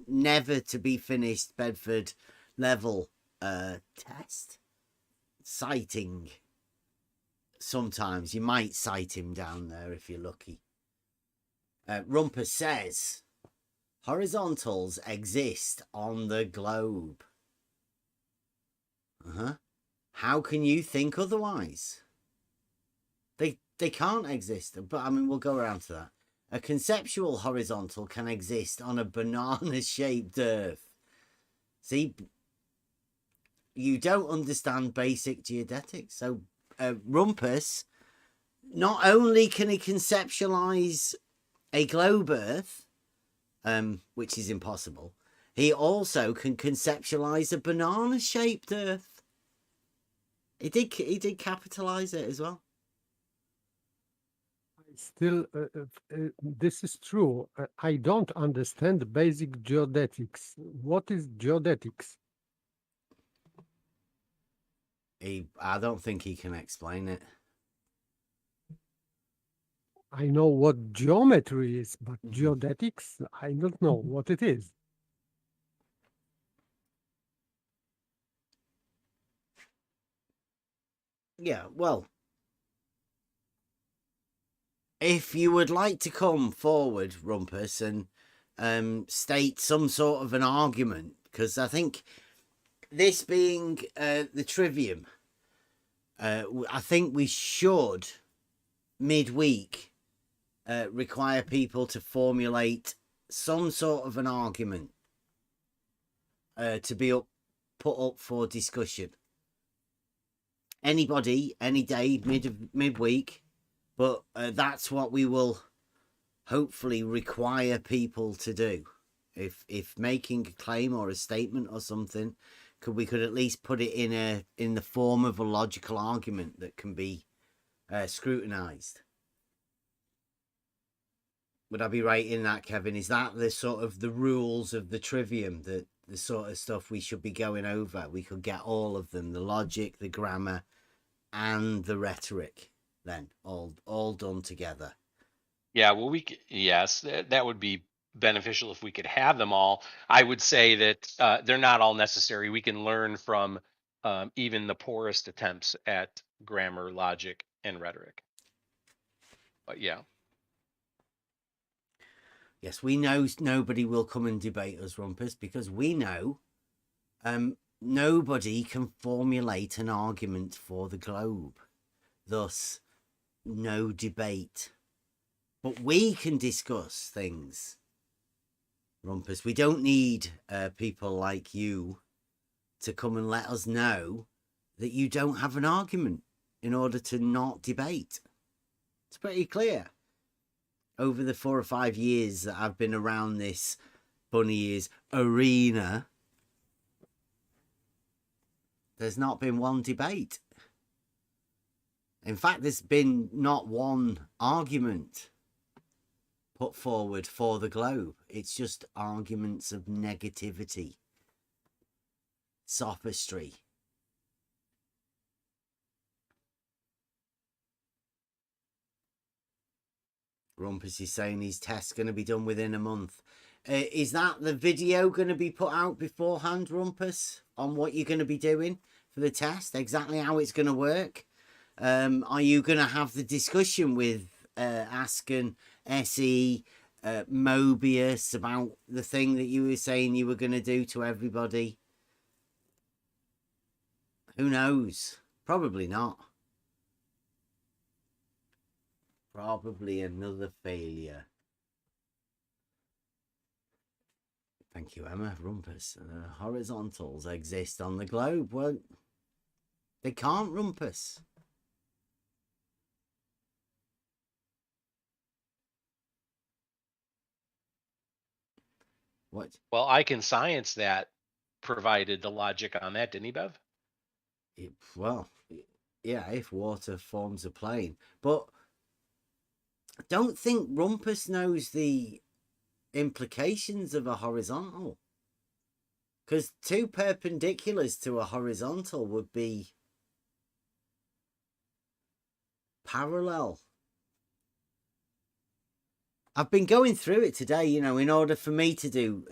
never to be finished Bedford level test, citing. Sometimes you might cite him down there if you're lucky. Rumpus says horizontals exist on the globe. How can you think otherwise? They can't exist, but I mean, we'll go around to that. A conceptual horizontal can exist on a banana-shaped Earth. See, you don't understand basic geodetics. So, Rumpus, not only can he conceptualize a globe Earth, which is impossible, he also can conceptualize a banana-shaped Earth. He did capitalize it as well. Still, this is true. I don't understand basic geodetics. What is geodetics? I don't think he can explain it. I know what geometry is, but geodetics, I don't know what it is. Yeah, well, if you would like to come forward, Rumpus, and state some sort of an argument, because I think this being the trivium, I think we should midweek require people to formulate some sort of an argument to be put up for discussion. Anybody, any day, midweek, but that's what we will hopefully require people to do. If making a claim or a statement or something, we could at least put it in the form of a logical argument that can be scrutinized. Would I be right in that, Kevin? Is that the sort of the rules of the trivium, the sort of stuff we should be going over? We could get all of them, the logic, the grammar, and the rhetoric, then all done together. Yeah, well, yes, that would be beneficial if we could have them all. I would say that they're not all necessary. We can learn from even the poorest attempts at grammar, logic, and rhetoric. But yeah. Yes, we know nobody will come and debate us, Rumpus, because we know nobody can formulate an argument for the globe. Thus, no debate. But we can discuss things, Rumpus. We don't need people like you to come and let us know that you don't have an argument in order to not debate. It's pretty clear. Over the 4 or 5 years that I've been around this bunny ears arena, there's not been one debate. In fact, there's been not one argument put forward for the globe. It's just arguments of negativity, sophistry. Rumpus is saying his test's going to be done within a month. Is that the video going to be put out beforehand, Rumpus, on what you're going to be doing for the test? Exactly how it's going to work? Are you going to have the discussion with Asken, SE, Mobius about the thing that you were saying you were going to do to everybody? Who knows? Probably not. Probably another failure. Thank you, Emma. Rumpus. Horizontals exist on the globe. Well, they can't, Rumpus. What? Well, I can science that, provided the logic on that, didn't he, Bev? Well, yeah, if water forms a plane. But I don't think Rumpus knows the implications of a horizontal. Because 2 perpendiculars to a horizontal would be parallel. I've been going through it today, you know, in order for me to do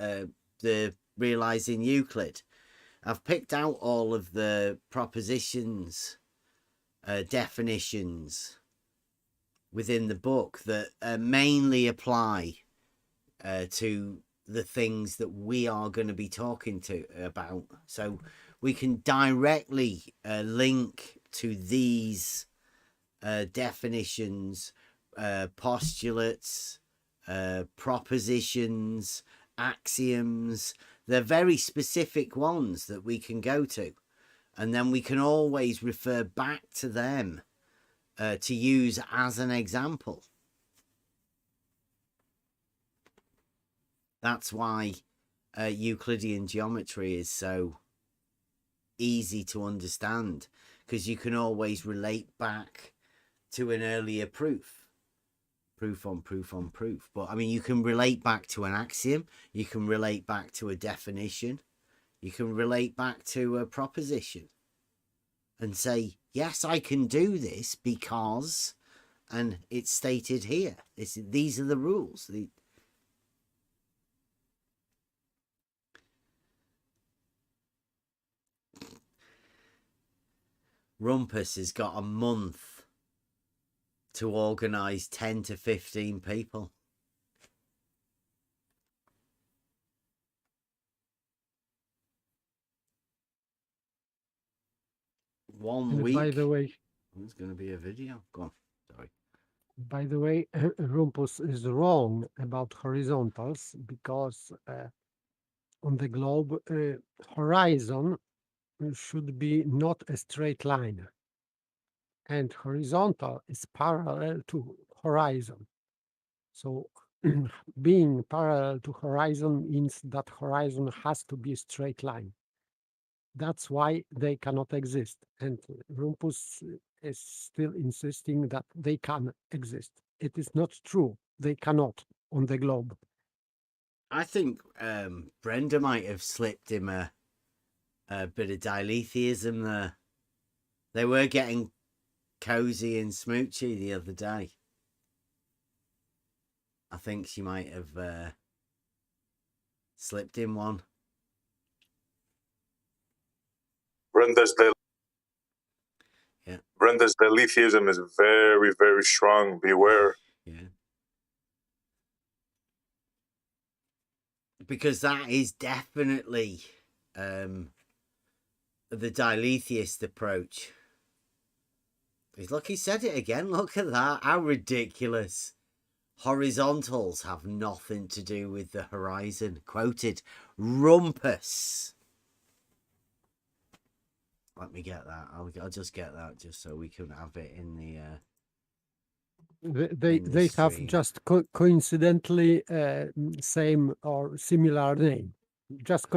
the Realizing Euclid. I've picked out all of the propositions, definitions within the book that mainly apply to the things that we are going to be talking about. So we can directly link to these definitions, postulates, propositions, axioms. They're very specific ones that we can go to, and then we can always refer back to them to use as an example. That's why Euclidean geometry is so easy to understand, because you can always relate back to an earlier proof. Proof on proof on proof. But I mean, you can relate back to an axiom, you can relate back to a definition, you can relate back to a proposition and say, yes, I can do this because, and it's stated here. These are the rules. Rumpus has got a month to organise 10 to 15 people. One week. By the way, there's going to be a video. Go on. Sorry. By the way, Rumpus is wrong about horizontals because on the globe, horizon should be not a straight line, and horizontal is parallel to horizon. So being parallel to horizon means that horizon has to be a straight line. That's why they cannot exist. And Rumpus is still insisting that they can exist. It is not true. They cannot on the globe. I think Brenda might have slipped him a bit of dialetheism there. They were getting cozy and smoochy the other day. I think she might have slipped him one. Brenda's dialetheism is very, very strong. Beware. Yeah. Because that is definitely the dialetheist approach. Look, he said it again. Look at that. How ridiculous. Horizontals have nothing to do with the horizon. Quoted Rumpus. Let me get that. I'll just get that just so we can have it in the. They have just coincidentally same or similar name. Just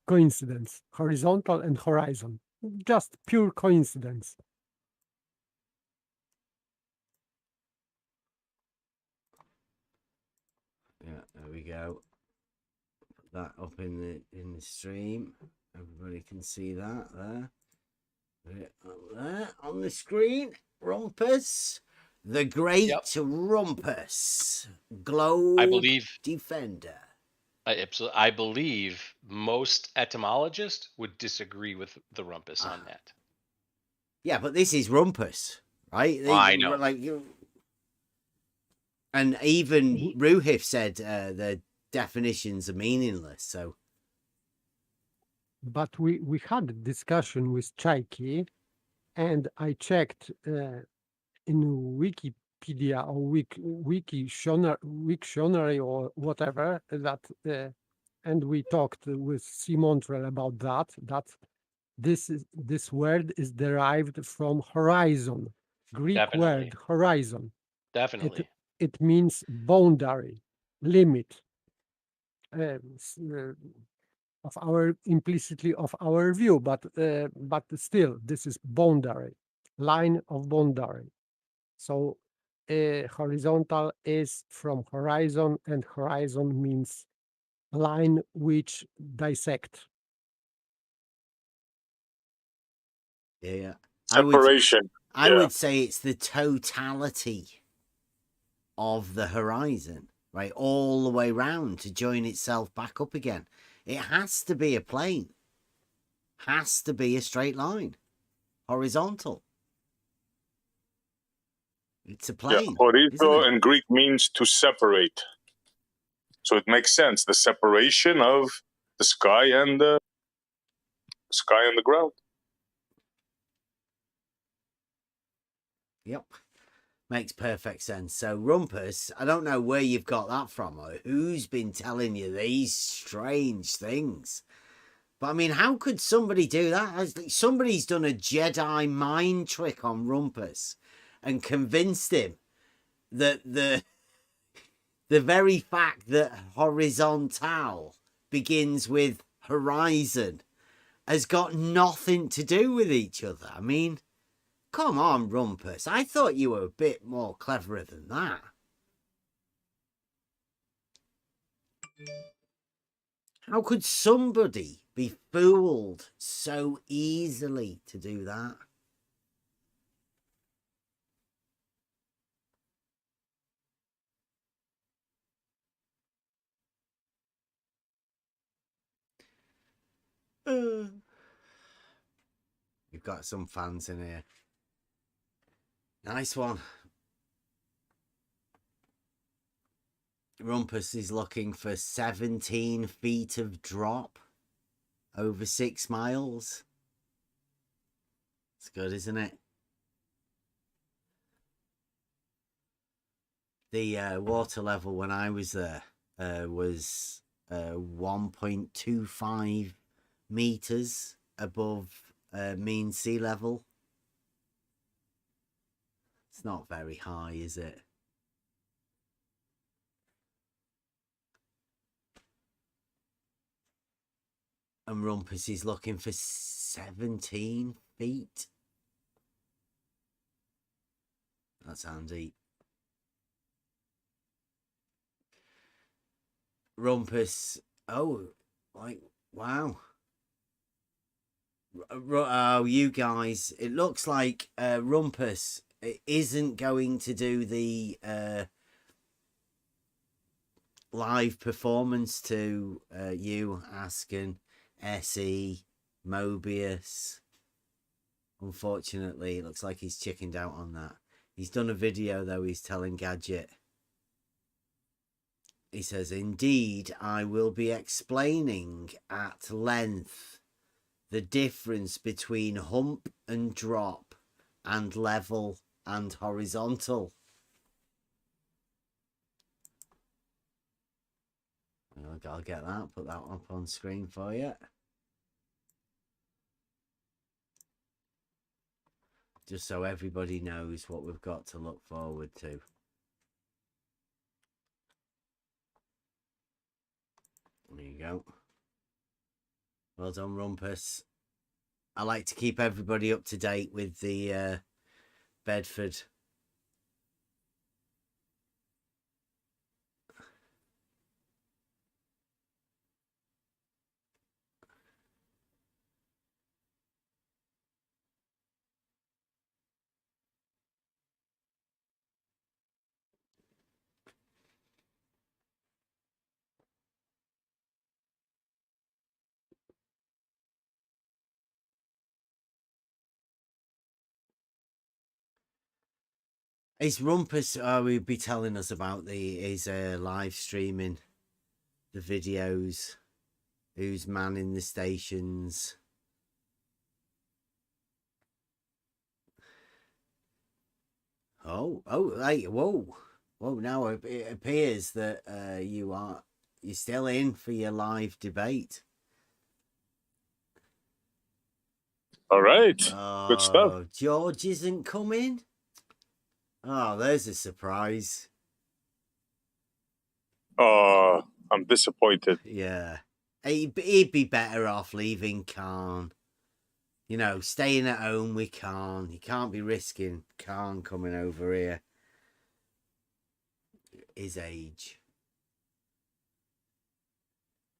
coincidence. Horizontal and horizon. Just pure coincidence. Yeah, there we go. Put that up in the stream. Everybody can see that there. Put it up there on the screen. Rumpus, the great Rumpus, globe defender. I believe most etymologists would disagree with the Rumpus on that. Yeah, but this is Rumpus, right? I know. And even Ruhif said the definitions are meaningless. So, but we had a discussion with Chaiki, and I checked in Wikipedia or Wiktionary or whatever that, and we talked with Simontrel about that. That this word is derived from horizon, Greek word horizon. Definitely. It means boundary, limit of our implicitly of our view, but still this is boundary, line of boundary. So horizontal is from horizon, and horizon means line which dissect. Yeah. Separation. I would say it's the totality of the horizon, right? All the way round to join itself back up again. It has to be a plane. Has to be a straight line. Horizontal. It's a plane. Horizo in Greek means to separate. So it makes sense. The separation of the sky and the ground. Yep. Makes perfect sense. So Rumpus, I don't know where you've got that from or who's been telling you these strange things. But I mean, how could somebody do that? Somebody's done a Jedi mind trick on Rumpus and convinced him that the very fact that horizontal begins with horizon has got nothing to do with each other. I mean, Come on, Rumpus. I thought you were a bit more cleverer than that. How could somebody be fooled so easily to do that? We've got some fans in here. Nice one. Rumpus is looking for 17 feet of drop over 6 miles. It's good, isn't it? The water level when I was there was 1.25 meters above mean sea level. It's not very high, is it? And Rumpus is looking for 17 feet. That's handy. Rumpus. Oh, like, wow. Oh, you guys. It looks like Rumpus isn't going to do the live performance to you, Asken, SE, Mobius. Unfortunately, it looks like he's chickened out on that. He's done a video, though, he's telling Gadget. He says, indeed, I will be explaining at length the difference between hump and drop and level and horizontal. I'll get that, put that up on screen for you. Just so everybody knows what we've got to look forward to. There you go. Well done, Rumpus. I like to keep everybody up to date with the Bedford. Is Rumpus will be telling us about his live streaming the videos, who's manning the stations. Oh, hey, whoa. Now it appears that you're still in for your live debate. All right. Good stuff. George isn't coming. Oh, there's a surprise. Oh, I'm disappointed. Yeah. He'd be better off leaving Khan. You know, staying at home with Khan. He can't be risking Khan coming over here. His age.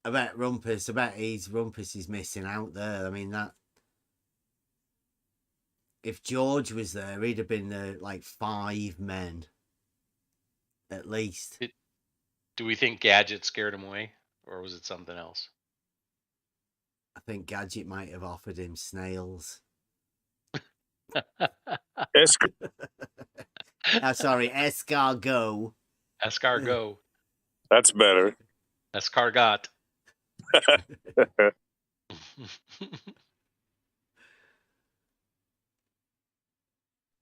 I bet Rumpus is missing out there. I mean, that if George was there, he'd have been like 5 men at least. Do we think Gadget scared him away, or was it something else? I think Gadget might have offered him snails. Sorry, escargot. Escargot. That's better. Escargot.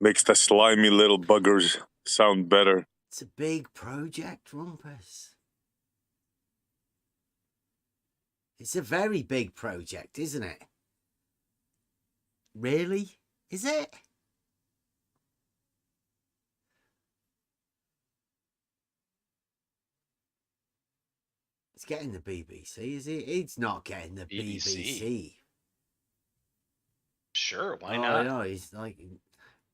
Makes the slimy little buggers sound better. It's a big project, Rumpus. It's a very big project, isn't it? Really? Is it? It's getting the BBC, is it? It's not getting the BBC. Sure, why not? not? No, he's like,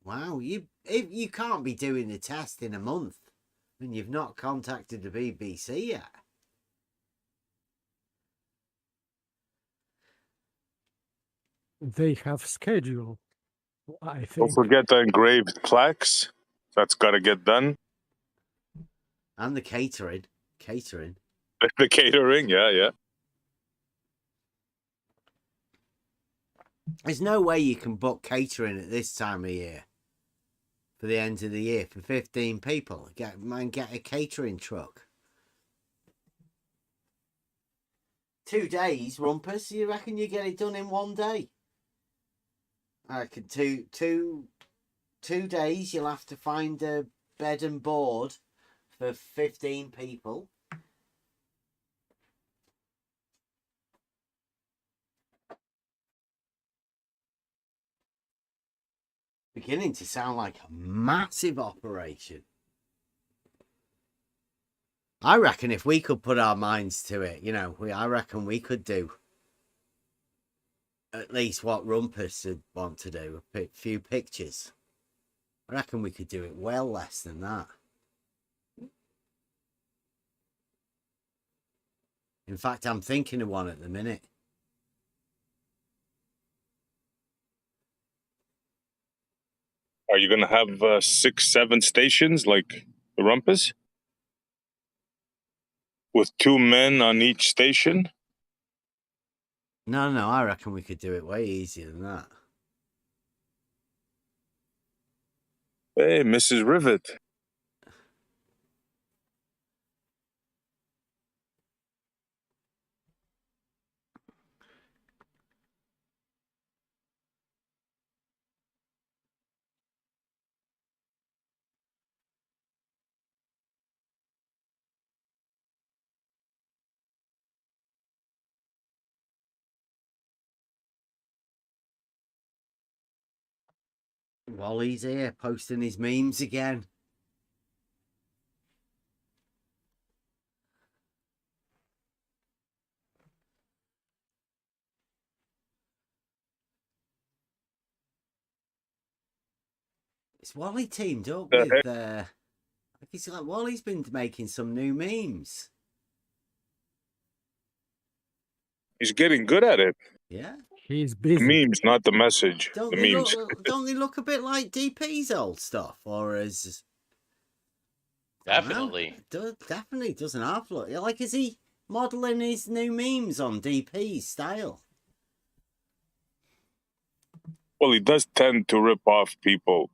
Wow, you can't be doing the test in a month and you've not contacted the BBC yet. They have schedule, I Don't think. forget the engraved plaques. That's got to get done. And the catering. The catering, yeah. There's no way you can book catering at this time of year for the end of the year for 15 people. Get a catering truck. 2 days, Rumpus. You reckon you get it done in 1 day? I reckon two days. You'll have to find a bed and board for 15 people. Beginning to sound like a massive operation. I reckon if we could put our minds to it, I reckon we could do at least what Rumpus would want to do, a few pictures. I reckon we could do it well less than that. In fact, I'm thinking of one at the minute. Are you going to have 6, 7 stations like the Rumpus? With 2 men on each station? No, I reckon we could do it way easier than that. Hey, Mrs. Rivet. Wally's here posting his memes again. It's Wally teamed up with it's like Wally's been making some new memes. He's getting good at it. Yeah. He's The busy. memes, not the message. Don't the they memes. don't they look a bit like DP's old stuff, or is Definitely. Definitely doesn't half look like. Is he modeling his new memes on DP's style? Well, he does tend to rip off people's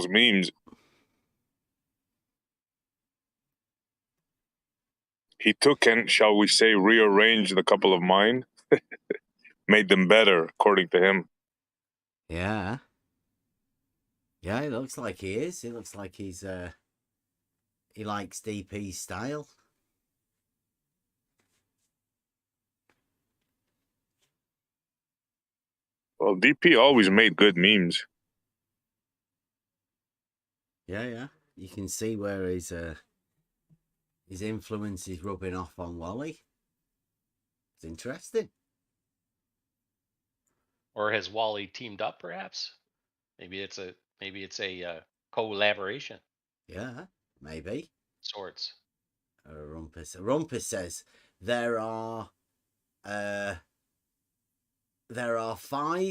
memes. He took and, shall we say, rearranged a couple of mine, made them better, according to him. Yeah. Yeah, it looks like he is. It looks like he likes DP's style. Well, DP always made good memes. Yeah. You can see where his influence is rubbing off on Wally. It's interesting. Or has Wally teamed up? Perhaps. Maybe it's a collaboration. Yeah, maybe. Sorts. Rumpus says there are 5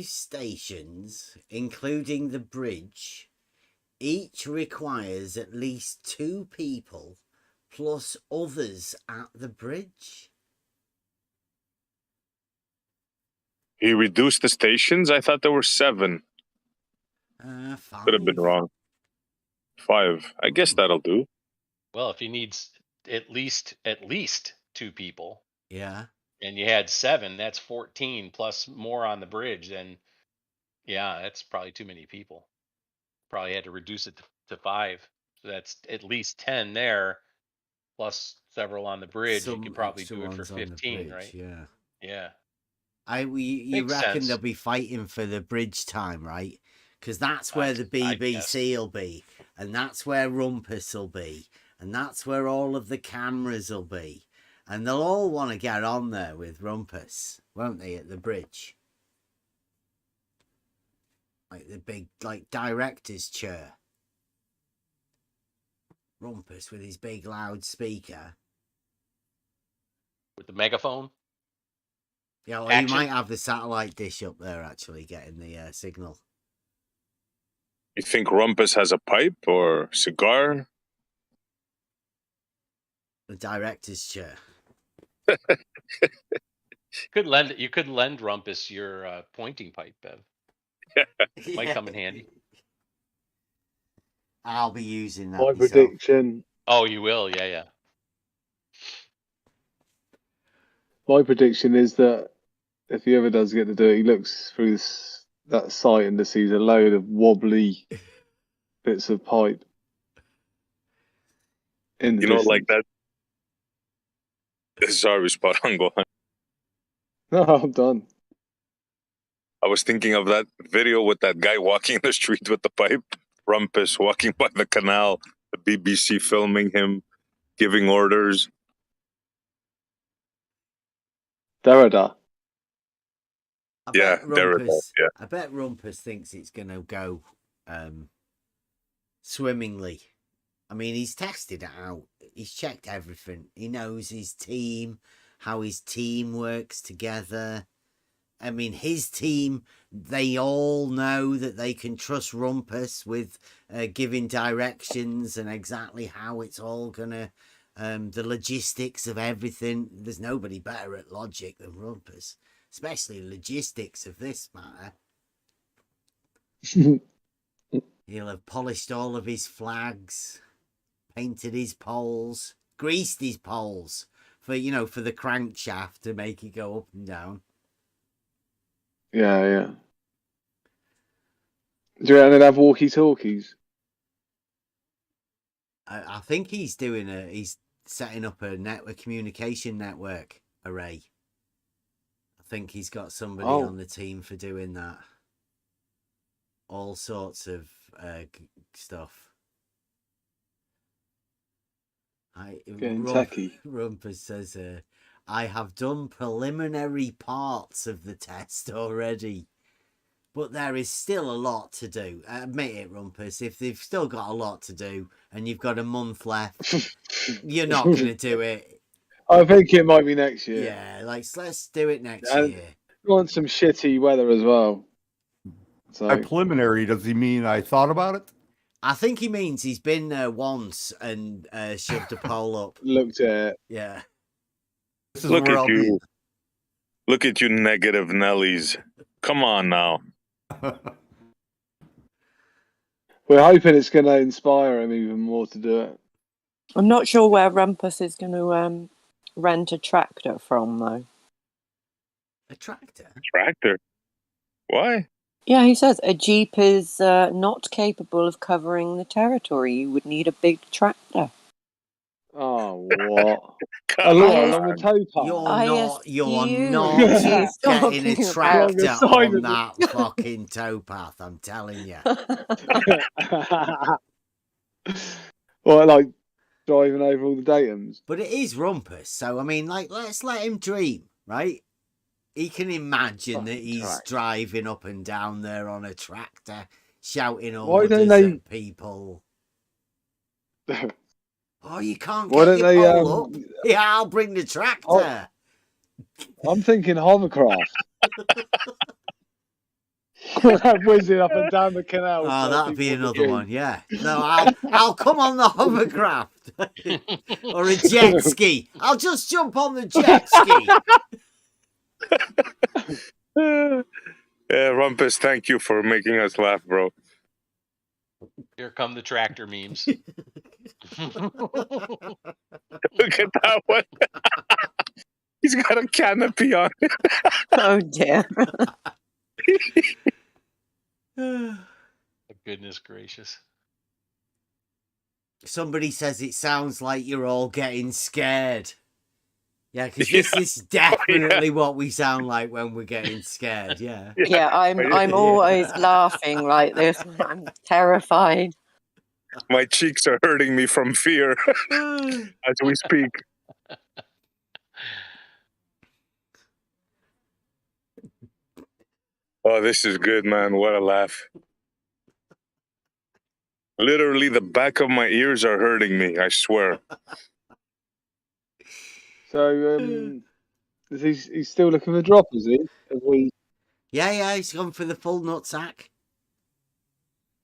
stations, including the bridge. Each requires at least 2 people plus others at the bridge. He reduced the stations? I thought there were 7. 5. Could have been wrong. 5. I guess that'll do. Well, if he needs at least 2 people. Yeah. And you had 7, that's 14 plus more on the bridge, then yeah, that's probably too many people. Probably had to reduce it to 5. So that's at least 10 there, plus several on the bridge. You could probably do it for 15, right? Yeah. Yeah. You Makes reckon sense. they'll be fighting for the bridge time, right? Because that's where the BBC will be, and that's where Rumpus will be, and that's where all of the cameras will be, and they'll all want to get on there with Rumpus, won't they, at the bridge? like the big director's chair. Rumpus with his big loudspeaker. With the megaphone. Yeah, well, you might have the satellite dish up there actually getting the signal. You think Rumpus has a pipe or cigar? The director's chair. You could lend Rumpus your pointing pipe, Bev. Might come in handy. I'll be using that My myself. prediction. Oh, you will? Yeah. My prediction is that if he ever does get to do it, he looks through that sight and just sees a load of wobbly bits of pipe. In the distance. Like that. Sorry, spot on. Go on. No, I'm done. I was thinking of that video with that guy walking in the street with the pipe. Rumpus walking by the canal. The BBC filming him, giving orders. Derrida. Derrida. Yeah. I bet Rumpus thinks it's going to go swimmingly. I mean, he's tested it out. He's checked everything. He knows his team, how his team works together. I mean, his team, they all know that they can trust Rumpus with giving directions and exactly how it's all going to, the logistics of everything. There's nobody better at logic than Rumpus, especially logistics of this matter. He'll have polished all of his flags, painted his poles, greased his poles for the crankshaft to make it go up and down. Yeah. Do you reckon they'd have walkie-talkies? I think he's setting up a communication network array. I think he's got somebody on the team for doing that. All sorts of stuff. Rumpus says, I have done preliminary parts of the test already, but there is still a lot to do. Admit it, Rumpus. If they've still got a lot to do and you've got a month left, you're not going to do it. I think it might be next year. Yeah, let's do it next year. We want some shitty weather as well. So. By preliminary, does he mean I thought about it? I think he means he's been there once and shoved a pole up. Looked at it. Yeah. Look at you. Look at you, negative Nellies. Come on now. We're hoping it's going to inspire him even more to do it. I'm not sure where Rumpus is going to rent a tractor from, though. A tractor? Tractor? Why? Yeah, he says a Jeep is not capable of covering the territory. You would need a big tractor. Oh, what? Along the towpath. You're not getting a tractor on that fucking towpath, I'm telling you. What, like driving over all the datums? But it is Rumpus, so I mean, let's let him dream, right? He can imagine that he's driving up and down there on a tractor, shouting orders at people. Oh, you can't get your pole up? Yeah, I'll bring the tractor. I'm thinking hovercraft. Whizzing up and down the canal. Oh, that'd be another one, yeah. No, I'll come on the hovercraft. Or a jet ski. I'll just jump on the jet ski. Yeah, Rumpus, thank you for making us laugh, bro. Here come the tractor memes. Look at that one. He's got a canopy on it. Oh, dear. Goodness gracious. Somebody says it sounds like you're all getting scared. Yeah, because this is definitely what we sound like when we're getting scared. Yeah. Yeah, I'm always laughing like this. I'm terrified. My cheeks are hurting me from fear as we speak. Oh, this is good, man. What a laugh. Literally, the back of my ears are hurting me, I swear. So, he's still looking for drop, is he? Yeah, he's gone for the full nutsack.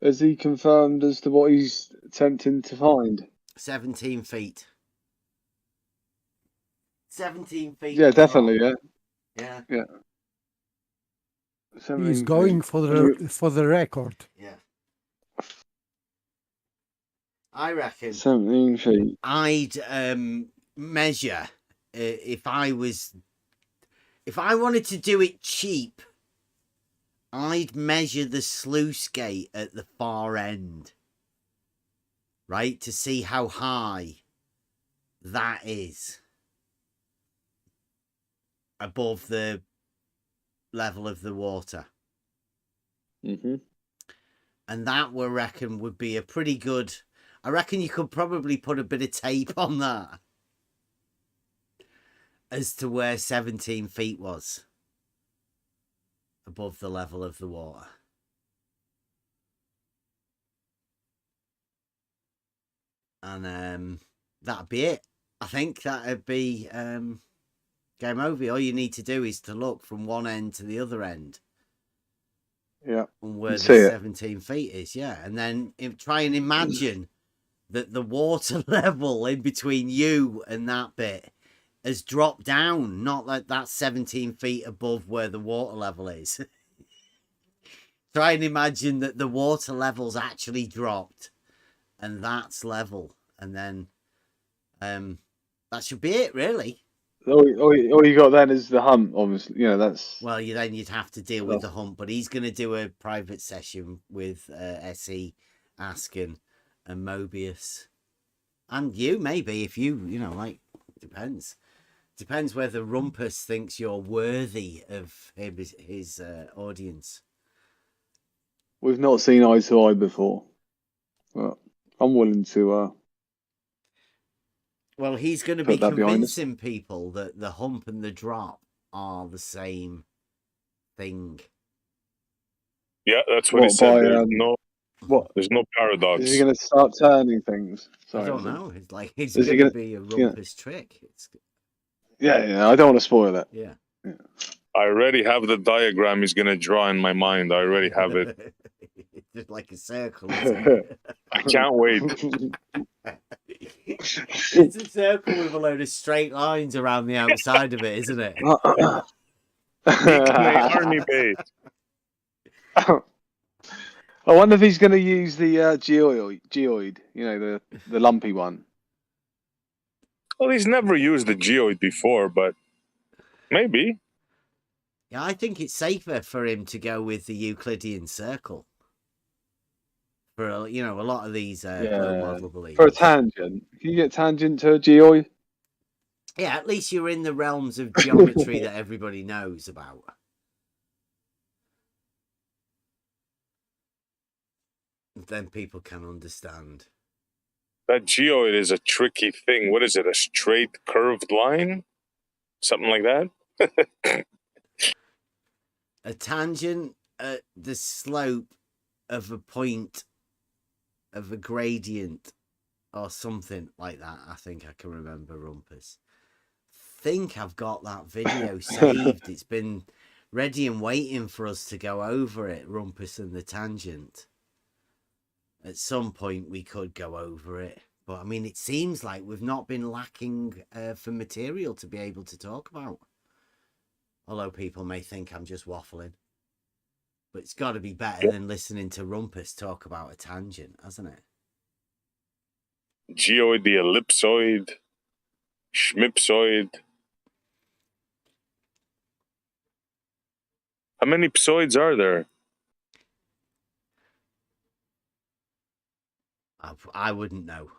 Has he confirmed as to what he's attempting to find? 17 feet. 17 feet. Yeah, of definitely. drop. Yeah. Yeah. He's 17 going feet. for the record. Yeah. I reckon 17 feet. I'd measure if I wanted to do it cheap, I'd measure the sluice gate at the far end, right, to see how high that is above the level of the water. Mm-hmm. And that, we reckon, would be a pretty good... I reckon you could probably put a bit of tape on that as to where 17 feet was above the level of the water. And that'd be it. I think that'd be game over. All you need to do is to look from one end to the other end. Yeah. And where the See it. 17 feet is, yeah. And then try and imagine that the water level in between you and that bit has dropped down, not like that's 17 feet above where the water level is. Try and imagine that the water level's actually dropped and that's level. And then that should be it, really. All you got then is the hump, obviously. You know, that's... Well, you'd have to deal with the hump, but he's going to do a private session with SE, Askin, and Mobius. And you, maybe, if you depends. Depends whether Rumpus thinks you're worthy of his audience. We've not seen eye to eye before. Well, I'm willing to... Well, he's going to be that behind us. convincing people that the hump and the drop are the same thing. Yeah, that's what he said. There's no paradox. Is he going to start turning things? I don't know. It's like it's Is he going to gonna- be a Rumpus trick. Yeah, I don't want to spoil it. Yeah. I already have the diagram he's going to draw in my mind. I already have it. Just like a circle, isn't it? I can't wait. It's a circle with a load of straight lines around the outside of it, isn't it? I wonder if he's going to use the geoid, you know, the lumpy one. Well, he's never used the geoid before, but maybe. Yeah, I think it's safer for him to go with the Euclidean circle. For a lot of these flow model believers. For a tangent, can you get tangent to a geoid? Yeah, at least you're in the realms of geometry that everybody knows about. Then people can understand. That geoid is a tricky thing. What is it? A straight curved line? Something like that? A tangent at the slope of a point of a gradient or something like that. I think I can remember, Rumpus. Think I've got that video saved. It's been ready and waiting for us to go over it, Rumpus and the tangent. At some point we could go over it. But I mean, it seems like we've not been lacking for material to be able to talk about. Although people may think I'm just waffling. But it's got to be better than listening to Rumpus talk about a tangent, hasn't it? Geoid, the ellipsoid, schmipsoid. How many psoids are there? I wouldn't know.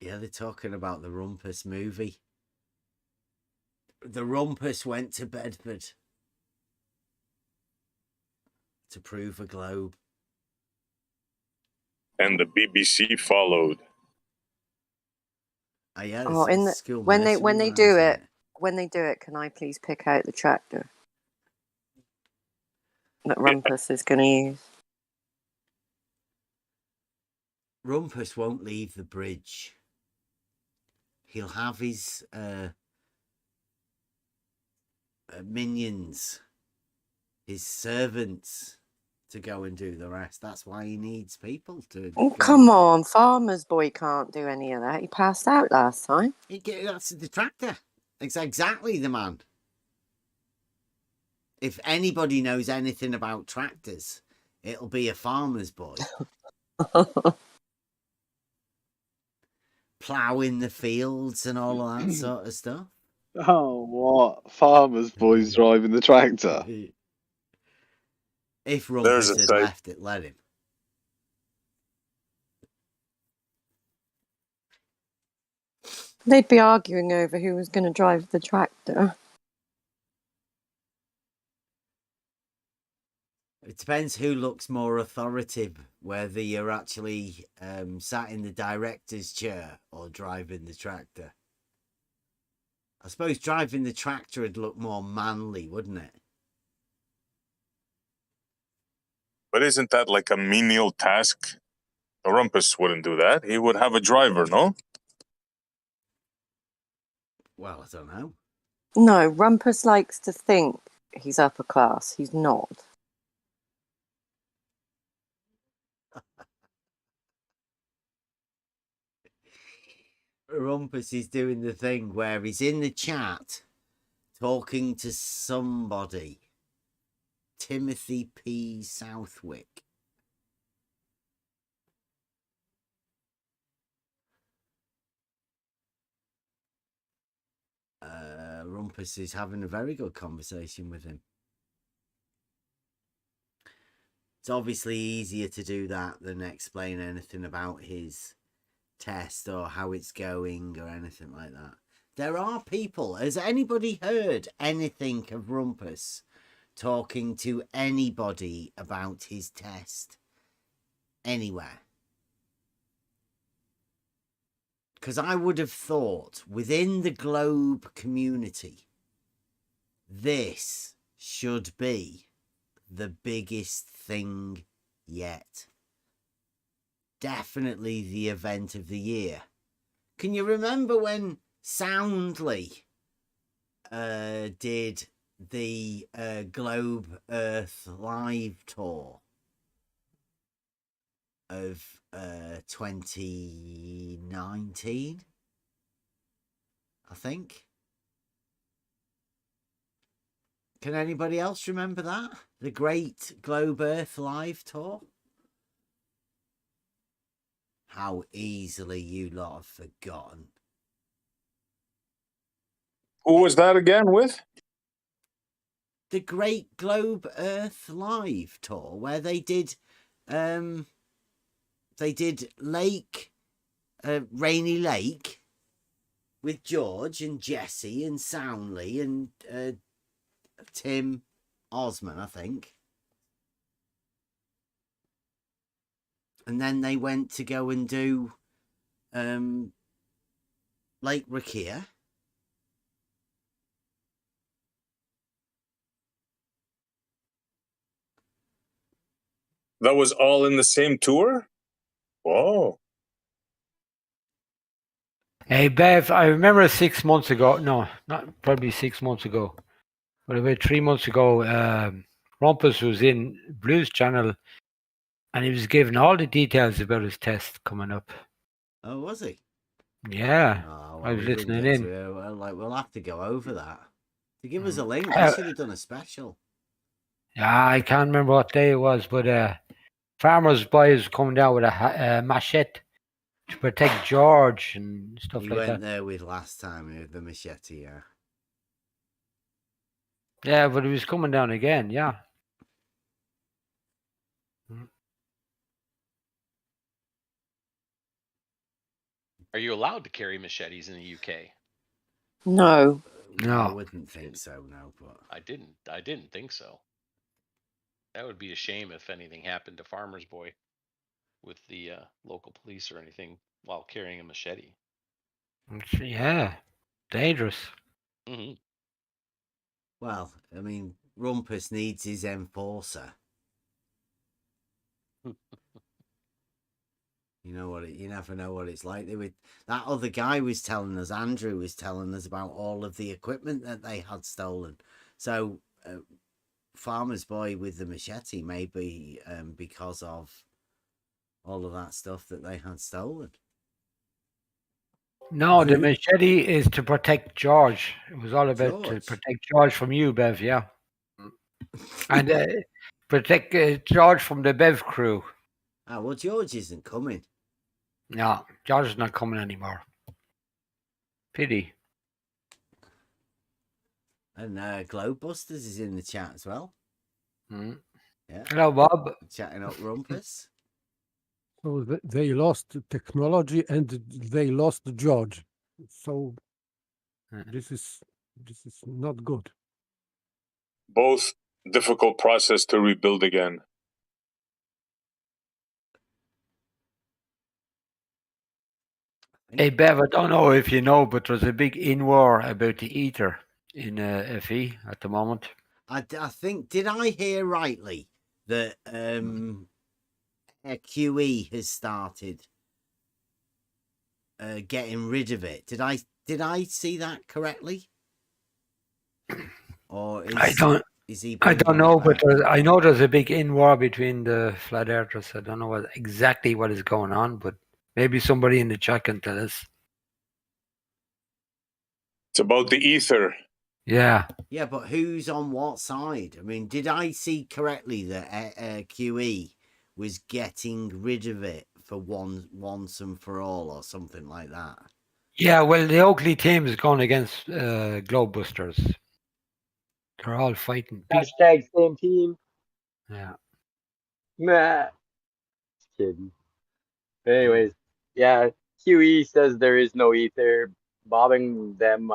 Yeah, they're talking about the Rumpus movie. The Rumpus went to Bedford to prove a globe. And the BBC followed. Yeah, Oh, it's school nursery when they rhymes, do isn't it, can I please pick out the tractor that Rumpus is going to use? Rumpus won't leave the bridge. He'll have his minions, his servants, to go and do the rest. That's why he needs people to. Oh, come on, Farmer's Boy can't do any of that. He passed out last time. That's the tractor. It's exactly the man. If anybody knows anything about tractors, it'll be a farmer's boy. Ploughing the fields and all of that sort of stuff. Oh, what? Farmer's boys driving the tractor. If Rumpus had left it, let him. They'd be arguing over who was going to drive the tractor. It depends who looks more authoritative, whether you're actually sat in the director's chair or driving the tractor. I suppose driving the tractor would look more manly, wouldn't it? But isn't that like a menial task? Rumpus wouldn't do that. He would have a driver, no? Well, I don't know. No, Rumpus likes to think he's upper class. He's not. Rumpus is doing the thing where he's in the chat talking to somebody. Timothy P. Southwick. Rumpus is having a very good conversation with him. It's obviously easier to do that than explain anything about his test or how it's going or anything like that. There are people. Has anybody heard anything of Rumpus talking to anybody about his test anywhere? Because I would have thought within the globe community, this should be the biggest thing yet. Definitely the event of the year. Can you remember when Soundly did the Globe Earth live tour of 2019, I think? Can anybody else remember that? The Great Globe Earth live tour? How easily you lot have forgotten. Who was that again with? The Great Globe Earth live tour, where they did Lake Rainy Lake with George and Jesse and Soundly and Tim Osman, I think. And then they went to go and do Lake Rakia. That was all in the same tour? Whoa. Hey, Bev, I remember 6 months ago, no, not probably 6 months ago, but about 3 months ago, Rumpus was in Blues Channel and he was giving all the details about his test coming up. Oh, was he? Yeah, Oh, well, I was we didn't listening get in. to it. Well, we'll have to go over that. To give us a link, they should have done a special. Yeah, I can't remember what day it was, but Farmer's Boy is coming down with a machete to protect George and stuff He like went that. there with last time with the machete, yeah. Yeah, but he was coming down again, yeah. Are you allowed to carry machetes in the UK? No. I wouldn't think so, no. But I didn't think so. That would be a shame if anything happened to Farmer's Boy with the local police or anything while carrying a machete. Yeah, dangerous. Mm-hmm. Well, I mean, Rumpus needs his enforcer. You never know what it's like. That other guy was telling us, Andrew was telling us about all of the equipment that they had stolen. So, Farmer's Boy with the machete may be because of all of that stuff that they had stolen. No, the machete is to protect George. It was all about to George. protect George from you, Bev. Yeah, and protect George from the Bev crew. Ah, well, George isn't coming. No, George is not coming anymore. Pity. And Globebusters is in the chat as well. Mm. Yeah. Hello, Bob. Chatting up Rumpus. So they lost technology and they lost George. So this is not good. Both difficult process to rebuild again. Hey, Bev, I don't know if you know, but there's a big in-war about the ether in FE at the moment. I think, did I hear rightly that QE has started getting rid of it? Did I see that correctly? Or is he? I don't know, but I know there's a big in-war between the flat earthers. I don't know exactly what is going on, but maybe somebody in the chat can tell us. It's about the ether. Yeah. Yeah, but who's on what side? I mean, did I see correctly that QE was getting rid of it for once and for all, or something like that? Yeah, well, the Oakley team is going against Globebusters. They're all fighting. Hashtag same team. Yeah. Nah. Just kidding. But anyways, yeah, QE says there is no ether. Bobbing them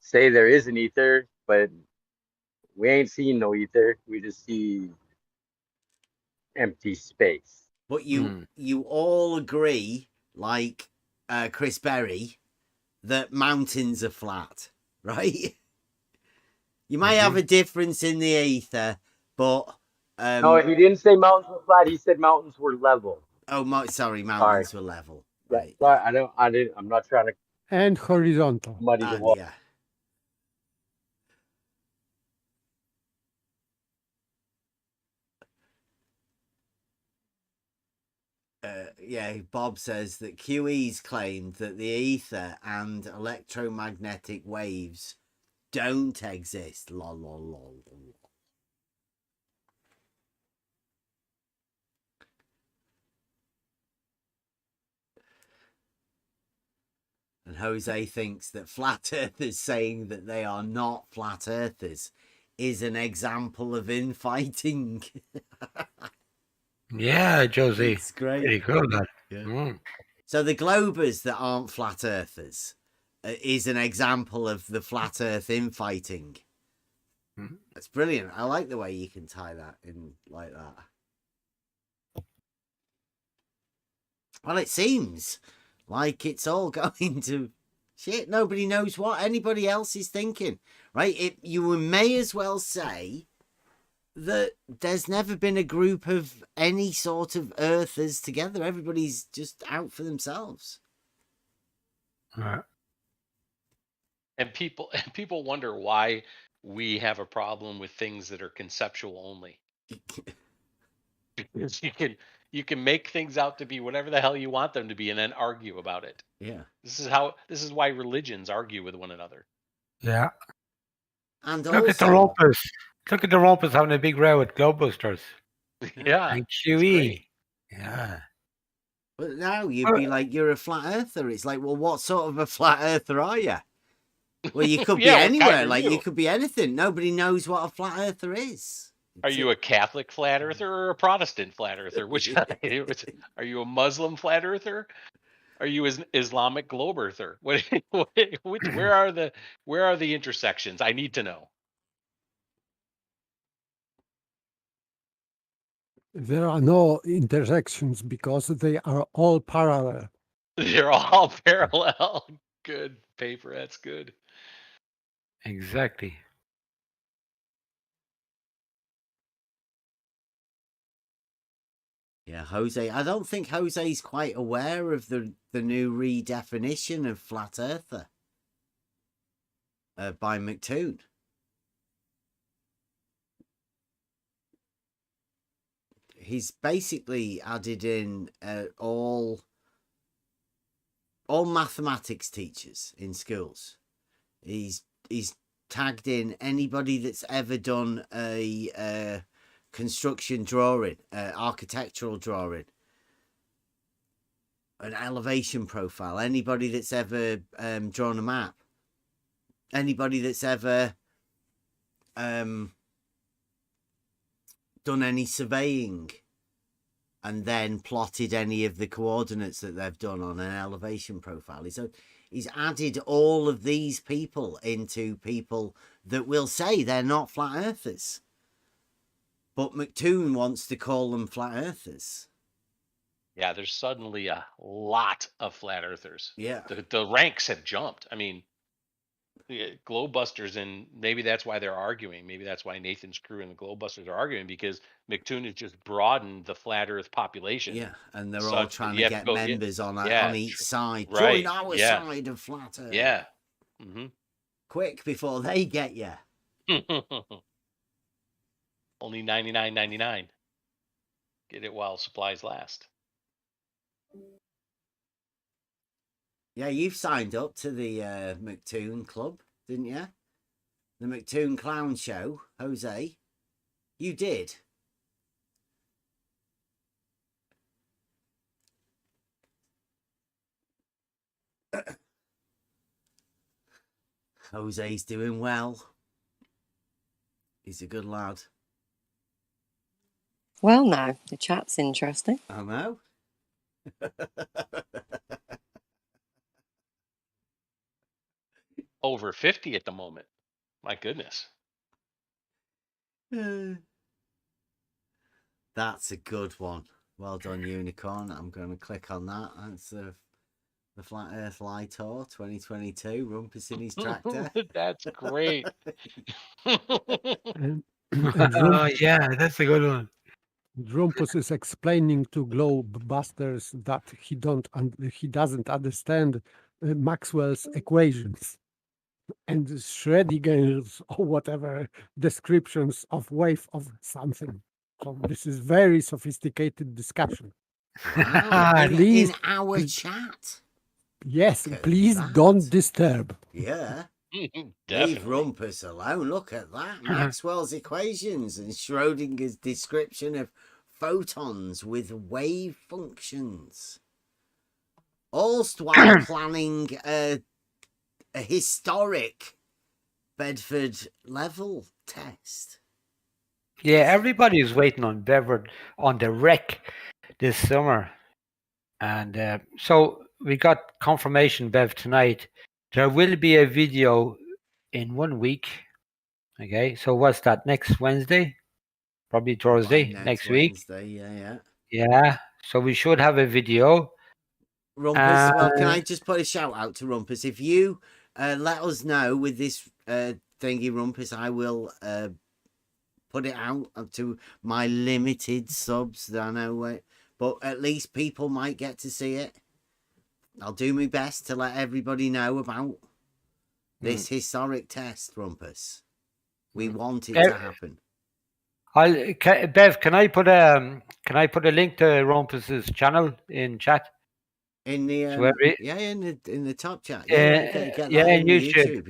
say there is an ether, but we ain't seen no ether. We just see empty space. But you all agree, like Chris Berry, that mountains are flat, right? You may have a difference in the ether, but no, he didn't say mountains were flat. He said mountains were level. Oh, sorry, mountains were level. Right. Yeah, I'm not trying to. And horizontal. Muddy the water. Yeah. Yeah, Bob says that QE's claimed that the ether and electromagnetic waves don't exist. Lol, lol, lol. And Jose thinks that flat earthers saying that they are not flat earthers is an example of infighting. Yeah, Josie. It's great. Pretty cool, that. Yeah. So the globers that aren't flat earthers is an example of the flat earth infighting. That's brilliant. I like the way you can tie that in like that. Well, it seems like it's all going to shit. Nobody knows what anybody else is thinking, right? You may as well say that there's never been a group of any sort of earthers together. Everybody's just out for themselves. Right. And people wonder why we have a problem with things that are conceptual only. Because you can make things out to be whatever the hell you want them to be and then argue about it. Yeah. This is why religions argue with one another. Yeah. And look at the Rompers. Look at the Rompers having a big row with Globebusters. Yeah. And QE. Yeah. But now you'd be like, you're a flat earther. It's like, well, what sort of a flat earther are you? Well, you could be anywhere. Like, you could be anything. Nobody knows what a flat earther is. Are you a Catholic flat earther or a Protestant flat earther? Which are you a Muslim flat earther? Are you an Islamic globe earther? Where are the intersections? I need to know. There are no intersections because they are all parallel. They're all parallel. Good paper. That's good. Exactly. Yeah, Jose. I don't think Jose's quite aware of the new redefinition of flat earther by McToon. He's basically added in all mathematics teachers in schools. He's tagged in anybody that's ever done a construction drawing, architectural drawing, an elevation profile, anybody that's ever drawn a map, anybody that's ever done any surveying and then plotted any of the coordinates that they've done on an elevation profile. He's added all of these people into people that will say they're not flat earthers. But McToon wants to call them flat earthers. Yeah, there's suddenly a lot of flat earthers. Yeah. The ranks have jumped. I mean, the Globebusters, and maybe that's why they're arguing. Maybe that's why Nathan's crew and the Globebusters are arguing, because McToon has just broadened the flat Earth population. Yeah, and they're all trying to get members on each side. Right. Join our side of flat Earth. Yeah. Quick before they get you. Only $99.99. Get it while supplies last. Yeah, you've signed up to the McToon Club, didn't you? The McToon Clown Show, Jose. You did. Jose's doing well. He's a good lad. Well, now the chat's interesting. I know. Over 50 at the moment. My goodness. That's a good one. Well done, Unicorn. I'm going to click on that. That's the Flat Earth Lie Tour 2022. Rumpus in his tractor. That's great. Yeah, that's a good one. Rumpus is explaining to Globebusters that he doesn't understand Maxwell's equations and Schrödinger's or whatever descriptions of wave of something. So this is very sophisticated discussion. Wow. Please, in our chat. Yes, please don't disturb. Yeah. Leave Rumpus alone. Look at that. Maxwell's equations and Schrödinger's description of photons with wave functions. All while planning a historic Bedford level test. Yeah, everybody is waiting on Bedford on the wreck this summer. And so we got confirmation, Bev, tonight. There will be a video in 1 week. Okay, so what's that? Next Wednesday? Probably Thursday next week. Wednesday, yeah. Yeah, so we should have a video. Rumpus, well, can I just put a shout out to Rumpus? If you let us know with this thingy, Rumpus, I will put it out to my limited subs that I know, but at least people might get to see it. I'll do my best to let everybody know about this historic test, Rumpus. We want it to happen. Bev, can I put a link to Rumpus's channel in chat? In the in the top chat. In YouTube.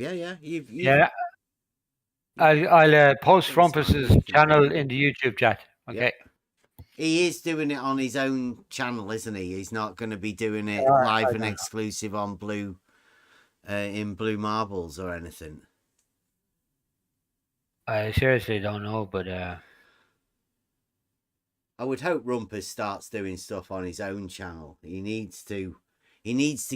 Yeah. I'll post Rumpus's channel in the YouTube chat. Okay. Yeah. He is doing it on his own channel, isn't he? He's not going to be doing it live and exclusive on Blue Marbles or anything. I seriously don't know, but I would hope Rumpus starts doing stuff on his own channel. He needs to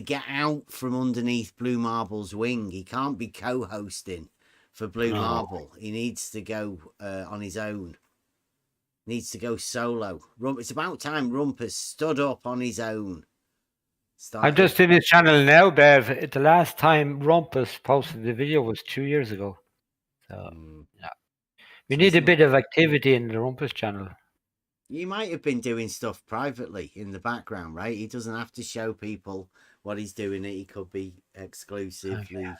get out from underneath Blue Marble's wing. He can't be co-hosting for Blue Marble. He needs to go on his own. Needs to go solo. It's about time Rumpus stood up on his own I'm just in his channel now, Bev. The last time Rumpus posted the video was 2 years ago. So, yeah. We So need he's a bit not- of activity in the Rumpus channel. You might have been doing stuff privately in the background, right? He doesn't have to show people what he's doing. He could be exclusively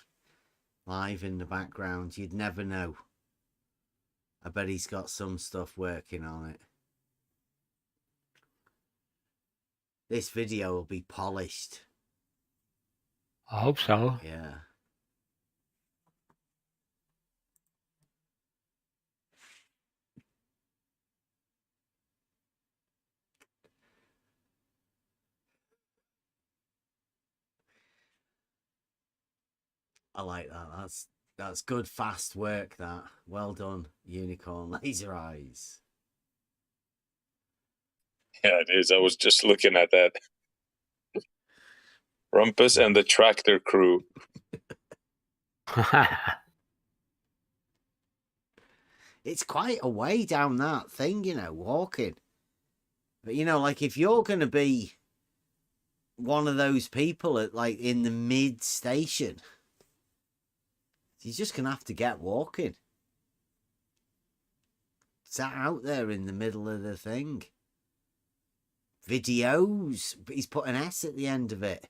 live in the background. You'd never know. I bet he's got some stuff working on it. This video will be polished. I hope so. Yeah. I like that. That's good, fast work. That well done, Unicorn Laser Eyes. Yeah, it is. I was just looking at that. Rumpus and the tractor crew. It's quite a way down that thing, you know, walking. But you know, like if you're going to be one of those people at like in the mid station, you're just going to have to get walking. Sat out there in the middle of the thing. Videos. He's put an S at the end of it.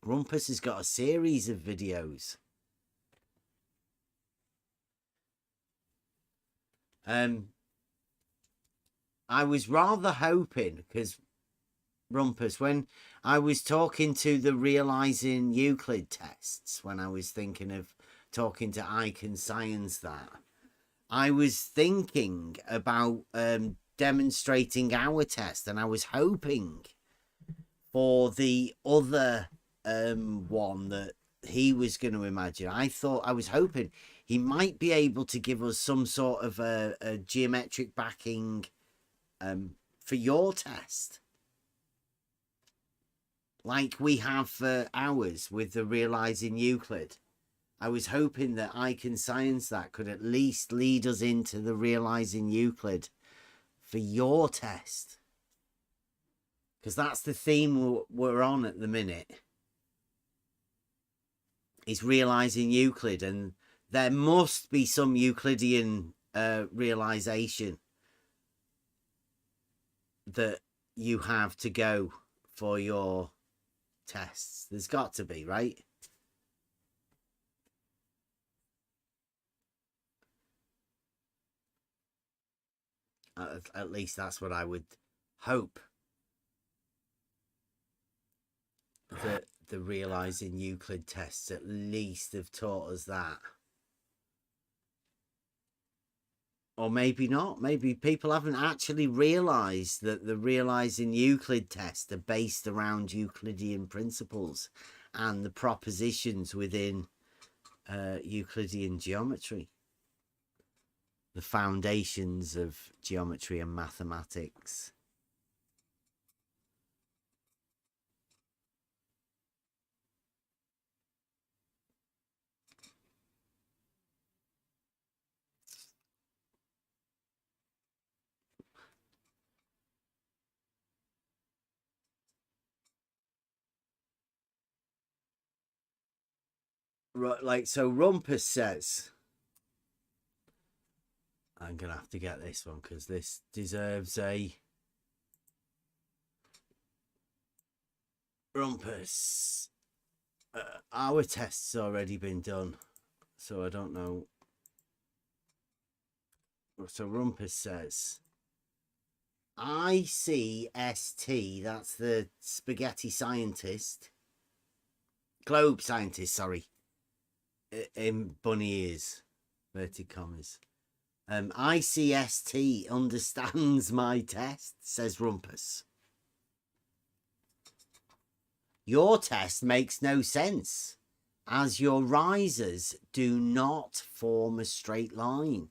Rumpus has got a series of videos. I was rather hoping, because Rumpus, when I was talking to the realizing Euclid tests, when I was thinking of talking to I Can Science that, I was thinking about demonstrating our test, and I was hoping for the other one that he was going to imagine. I was hoping he might be able to give us some sort of a geometric backing for your test, like we have for ours with the realizing Euclid. I was hoping that I Can Science that could at least lead us into the realizing Euclid for your test, because that's the theme we're on at the minute, is realizing Euclid, and there must be some Euclidean realization that you have to go for your tests. There's got to be, right? At least that's what I would hope. That the realizing Euclid tests at least have taught us that. Or maybe not. Maybe people haven't actually realized that the realizing Euclid tests are based around Euclidean principles and the propositions within Euclidean geometry. The foundations of geometry and mathematics. Right, like, so Rumpus says, I'm going to have to get this one because this deserves a Rumpus. Our test's already been done, so I don't know. So Rumpus says, ICST, that's the spaghetti scientist, globe scientist, sorry, in bunny ears, inverted commas. ICST understands my test, says Rumpus. Your test makes no sense, as your risers do not form a straight line,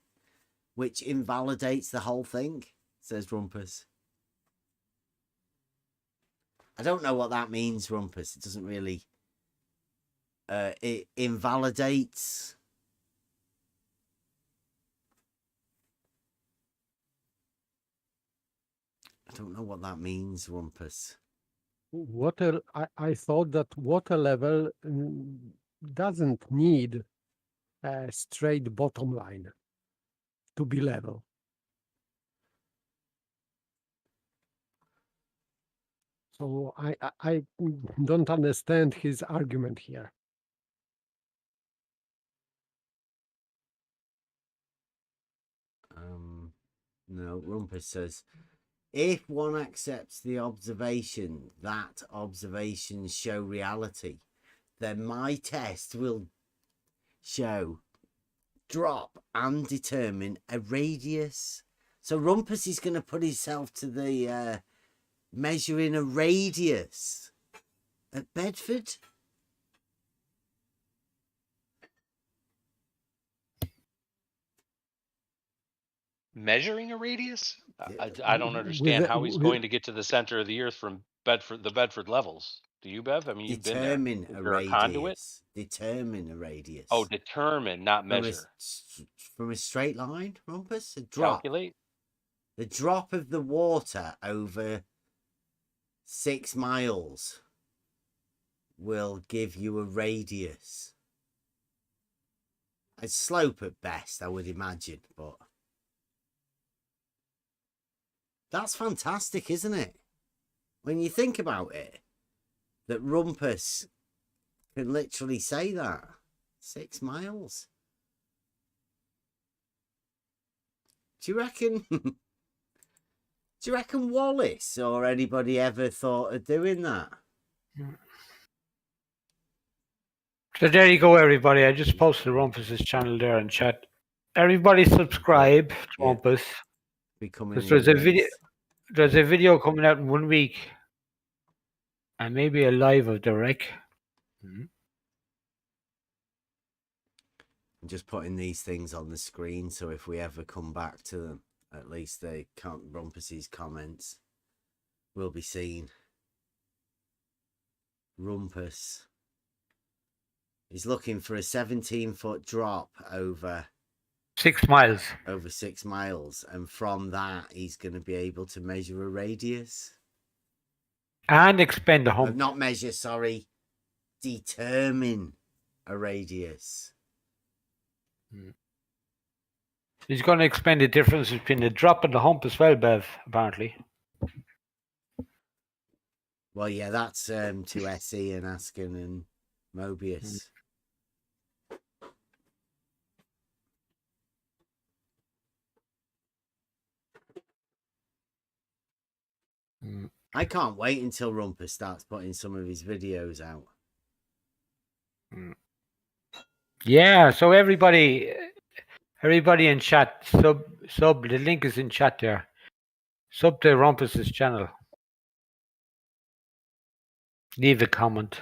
which invalidates the whole thing, says Rumpus. I don't know what that means, Rumpus. It doesn't really... it invalidates... I don't know what that means, Rumpus. water, I thought that water level doesn't need a straight bottom line to be level. So I don't understand his argument here. No, Rumpus says, if one accepts the observation that observations show reality, then my test will show, drop, and determine a radius. So Rumpus is going to put himself to the measuring a radius at Bedford. Measuring a radius? I don't understand how he's going to get to the center of the Earth from Bedford, the Bedford levels. Do you, Bev? I mean, you've been there. Determine Is a there a conduit? radius. Determine a radius. Oh, determine, not measure. From a straight line, Rumpus? A drop. Calculate? The drop of the water over 6 miles will give you a radius. A slope at best, I would imagine, but that's fantastic, isn't it? When you think about it, that Rumpus can literally say that. 6 miles. Do you reckon? Do you reckon Wallace or anybody ever thought of doing that? So there you go, everybody. I just posted Rumpus's channel there in chat. Everybody subscribe to Rumpus. Because there's a video coming out in 1 week. And maybe a live of the wreck. I'm just putting these things on the screen, so if we ever come back to them, at least they can't. Rumpus's comments will be seen. Rumpus is looking for a 17-foot drop over 6 miles. Over 6 miles, and from that he's going to be able to measure a radius and expend a hump. Not measure, sorry, determine a radius. He's going to explain the difference between the drop and the hump as well, Bev, apparently. Well, yeah, that's to SE and Askin and Mobius. I can't wait until Rumpus starts putting some of his videos out. Yeah, so everybody in chat, sub, the link is in chat there. Sub to Rumpus's channel. Leave a comment.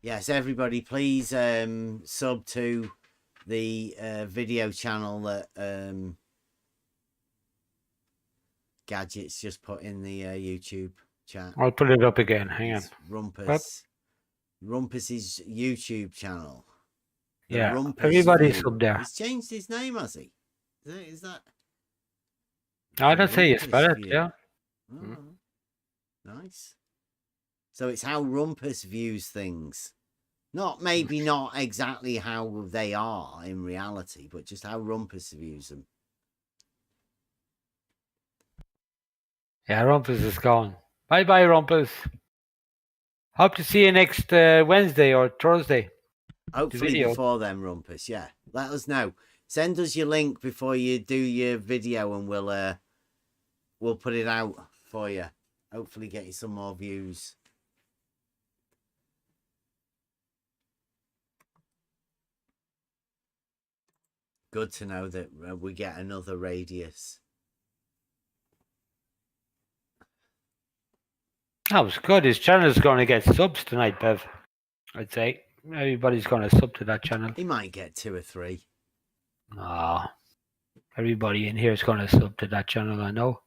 Yes, everybody, please sub to the video channel that Gadget's just put in the YouTube chat. I'll put it up again. Hang on. Rumpus's YouTube channel. Yeah, Rumpus everybody View. sub there. He's changed his name, has he? Is that? I don't say you spell it, yeah. Oh, nice. So it's how Rumpus views things. Maybe not exactly how they are in reality, but just how Rumpus views them. Yeah, Rumpus is gone. Bye-bye, Rumpus. Hope to see you next Wednesday or Thursday. Hopefully before then, Rumpus. Yeah, let us know. Send us your link before you do your video, and we'll put it out for you. Hopefully, get you some more views. Good to know that we get another radius. That was good. His channel is going to get subs tonight, Bev. I'd say everybody's going to sub to that channel. He might get 2 or 3. Ah, everybody in here is going to sub to that channel. I know.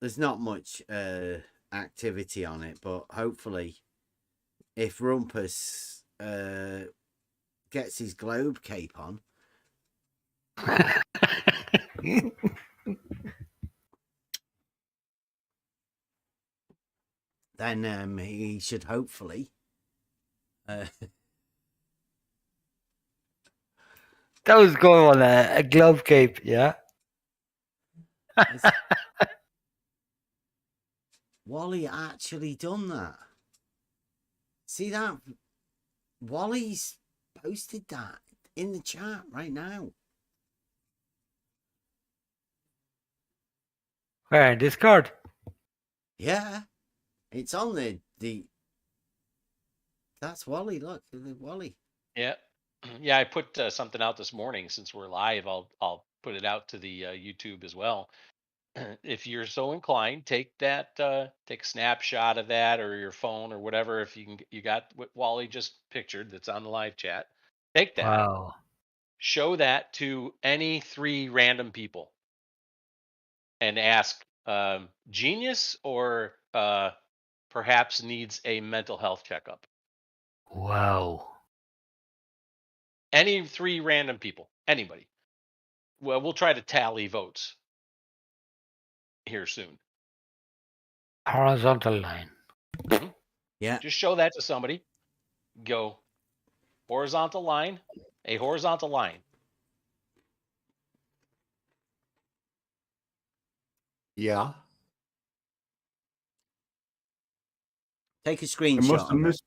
There's not much activity on it, but hopefully, if Rumpus gets his globe cape on, Then he should hopefully. That was good on a glove cape, yeah. Wally actually done that. See that? Wally's posted that in the chat right now. Where, in Discord? Yeah. It's on the that's Wally, look, Wally. Yeah, yeah. I put something out this morning. Since we're live, I'll put it out to the YouTube as well. If you're so inclined, take a snapshot of that or your phone or whatever. If you got what Wally just pictured that's on the live chat, take that. Wow. Show that to any 3 random people and ask genius or perhaps needs a mental health checkup. Wow. Any 3 random people, anybody. Well, we'll try to tally votes here soon. Horizontal line. Yeah. Just show that to somebody. Go horizontal line, a horizontal line. Yeah. Take a I screenshot. must have missed.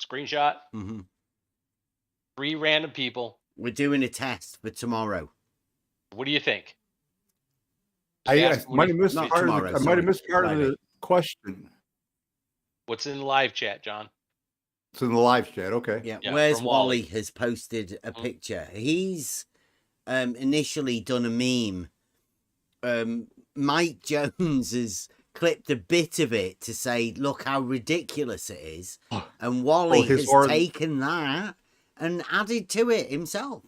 Screenshot. 3 random people. We're doing a test for tomorrow. What do you think? I might have missed Not part tomorrow, of the, I might have missed part of Friday. the question. What's in the live chat, John? It's in the live chat. Okay. Yeah. Yeah, Where's from Wally Wally. has posted a picture. He's initially done a meme. Mike Jones has clipped a bit of it to say, look how ridiculous it is. And Wally has taken that and added to it himself.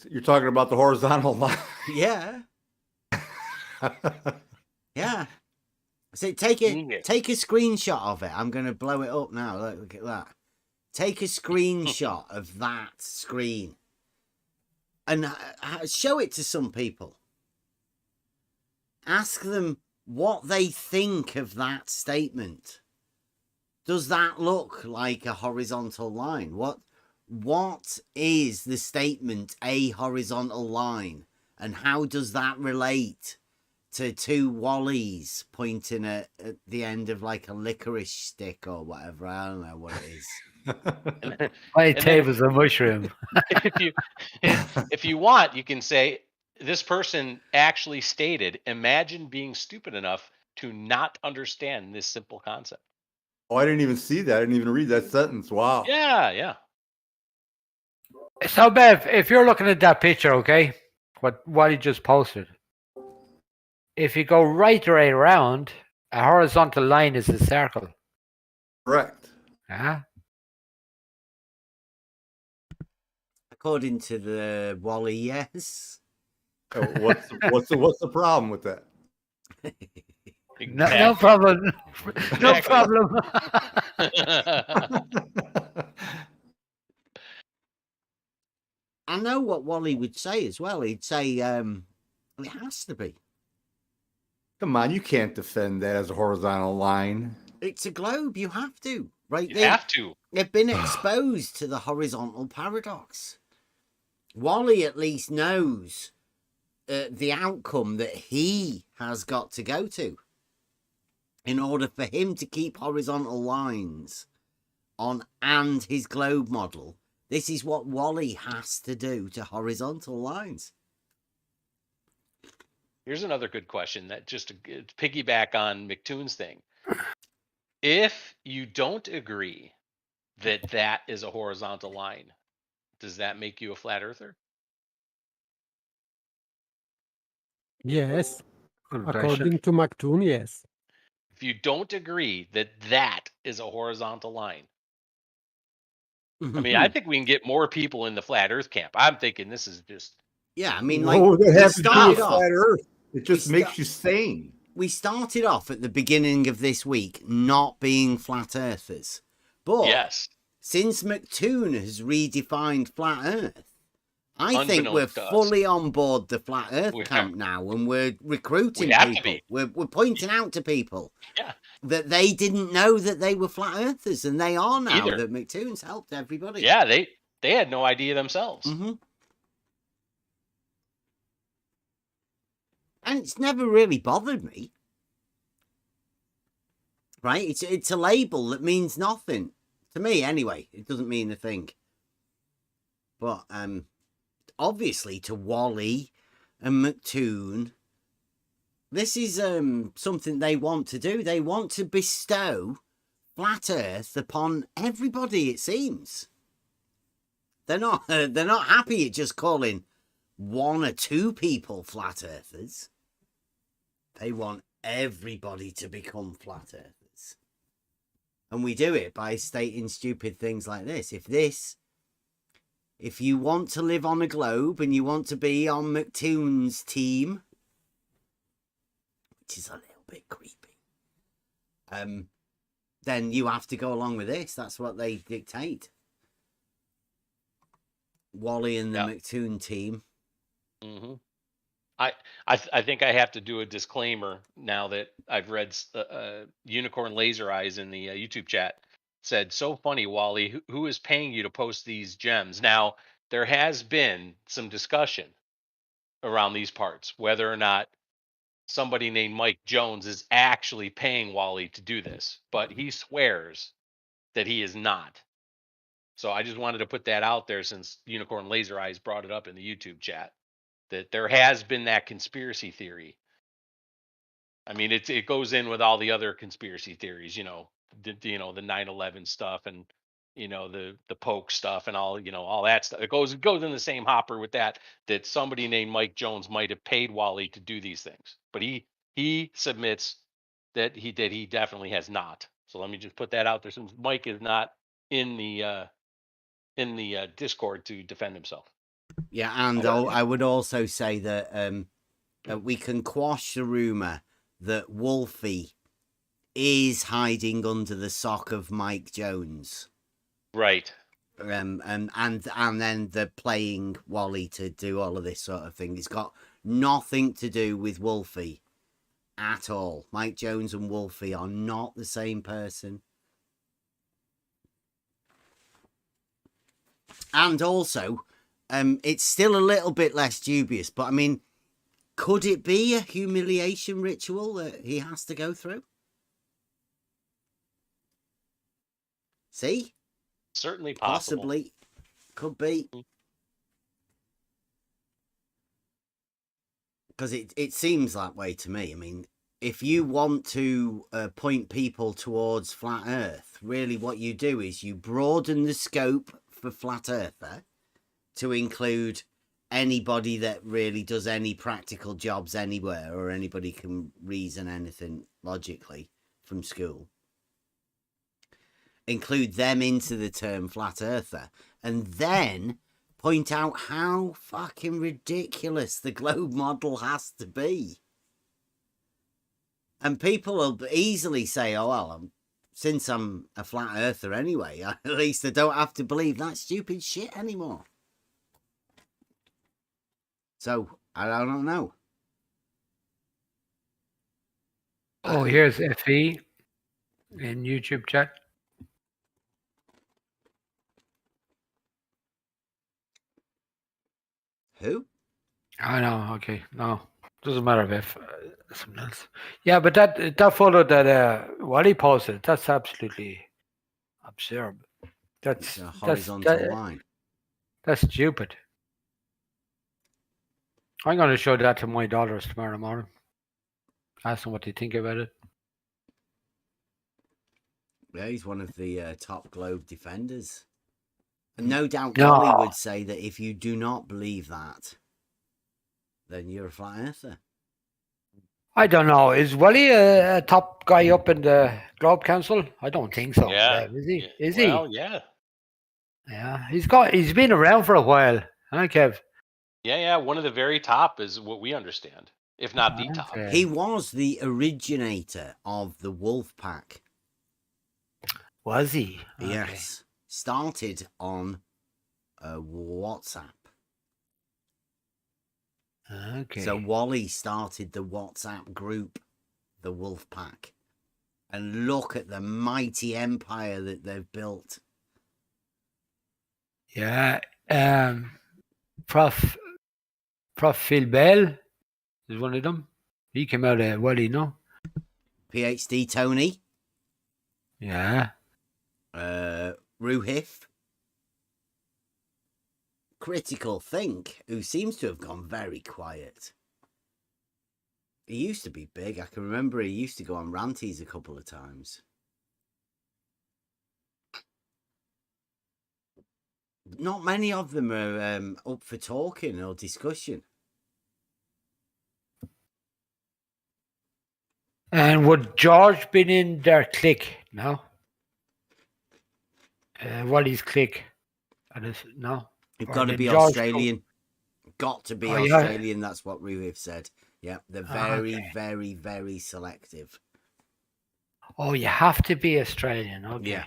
You're talking about the horizontal line. Yeah. Yeah. So take a screenshot of it. I'm going to blow it up now. Look at that. Take a screenshot of that screen and show it to some people. Ask them what they think of that statement. Does that look like a horizontal line? What is the statement a horizontal line? And how does that relate to 2 Wallies pointing at the end of like a licorice stick or whatever? I don't know what it is. My table's a mushroom. If you want, you can say, this person actually stated, imagine being stupid enough to not understand this simple concept. Oh, I didn't even see that. I didn't even read that sentence. Wow. Yeah. So, Bev, if you're looking at that picture, okay, what he just posted, if you go right around, a horizontal line is a circle. Correct. Yeah. According to the Wally, yes. So what's the problem with that? No problem. No problem. I know what Wally would say as well. He'd say, it has to be. Come on, you can't defend that as a horizontal line. It's a globe. You have to, right? You have to. They've been exposed to the horizontal paradox. Wally at least knows the outcome that he has got to go to in order for him to keep horizontal lines on and his globe model. This is what Wally has to do to horizontal lines. Here's another good question that just to piggyback on McToon's thing. If you don't agree that that is a horizontal line, does that make you a flat earther? Yes. According to McToon, yes. If you don't agree that that is a horizontal line, I mean, I think we can get more people in the flat earth camp. I'm thinking this is just... Yeah, I mean, like, what would that have to do with started off- flat Earth? It just makes you sane. We started off at the beginning of this week not being flat earthers. But yes, since McToon has redefined flat earth, I think we're unbeknownst to us. fully on board the flat Earth We camp now, and we're recruiting We have to people. be. We're pointing out to people Yeah. that they didn't know that they were flat Earthers, and they are now. Either. That McToon's helped everybody. Yeah, they had no idea themselves. Mm-hmm. And it's never really bothered me. Right? It's a label that means nothing. To me, anyway. It doesn't mean a thing. But obviously to Wally and McToon, this is something they want to do. They want to bestow flat Earth upon everybody, it seems. They're not happy at just calling one or two people flat earthers. They want everybody to become flat earthers. And we do it by stating stupid things like this. If you want to live on a globe and you want to be on McToon's team, which is a little bit creepy, then you have to go along with this. That's what they dictate. Wally and the McToon team. Mm-hmm. I think I have to do a disclaimer now that I've read Unicorn Laser Eyes in the YouTube chat said, "So funny, Wally. Who is paying you to post these gems?" Now, there has been some discussion around these parts, whether or not somebody named Mike Jones is actually paying Wally to do this, but he swears that he is not. So I just wanted to put that out there since Unicorn Laser Eyes brought it up in the YouTube chat, that there has been that conspiracy theory. I mean, it goes in with all the other conspiracy theories, the 9/11 stuff and the Polk stuff and all that stuff. It goes in the same hopper with that somebody named Mike Jones might have paid Wally to do these things, but he submits that he definitely has not. So let me just put that out there since Mike is not in the Discord to defend himself. Yeah, and I would also say that we can quash the rumor that Wolfie is hiding under the sock of Mike Jones. Right. And then they're playing Wally to do all of this sort of thing. It's got nothing to do with Wolfie at all. Mike Jones and Wolfie are not the same person. And also, it's still a little bit less dubious, but I mean, could it be a humiliation ritual that he has to go through? See? Certainly possible. Possibly. Could be. Because it seems that way to me. I mean, if you want to point people towards flat Earth, really what you do is you broaden the scope for flat earther to include anybody that really does any practical jobs anywhere, or anybody can reason anything logically from school. Include them into the term flat earther, and then point out how fucking ridiculous the globe model has to be. And people will easily say, oh, well, since I'm a flat earther anyway, at least I don't have to believe that stupid shit anymore. So, I don't know. Oh, here's FE in YouTube chat. Who? I know. Okay, no, doesn't matter if something else. Yeah, but that photo that Wally posted, that's absolutely absurd. That's a horizontal line. That's stupid. I'm going to show that to my daughters tomorrow morning. Ask them what they think about it. Yeah, he's one of the top globe defenders. And no doubt Wally would say that if you do not believe that, then you're a flat earther. I don't know. Is Wally a top guy up in the Globe Council? I don't think so. Yeah. Is he? Is well, he? yeah. Yeah. He's been around for a while. Huh, Kev? Yeah. One of the very top is what we understand, if not the top. He was the originator of the Wolf Pack. Was he? Yes. Started on WhatsApp. Okay. So Wally started the WhatsApp group, the Wolf Pack, and look at the mighty empire that they've built. Yeah. Prof Phil Bell is one of them. He came out of Wally, no? PhD Tony. Yeah. Ruhif. Critical Think, who seems to have gone very quiet. He used to be big. I can remember he used to go on ranties a couple of times. Not many of them are up for talking or discussion. And would George been in their clique? No. Wally's clique? No. You've Or got to did be George Australian. Got to be Oh, yeah. Australian. That's what Ruhif said. Yeah, they're very, Okay. very, very selective. Oh, you have to be Australian. Okay. Yeah.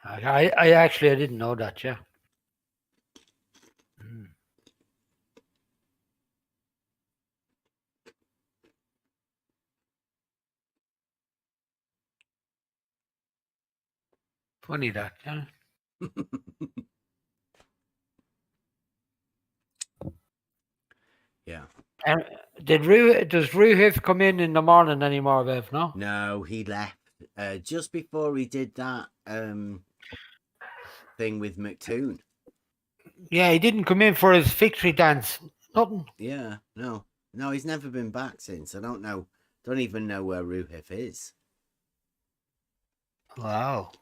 I actually didn't know that. Yeah. Funny that. Yeah. Yeah. And does Ruhif come in the morning anymore, Bev? No. No, he left just before he did that thing with McToon. Yeah, he didn't come in for his victory dance. Nothing. Yeah, no, he's never been back since. I don't know. Don't even know where Ruhif is. Wow.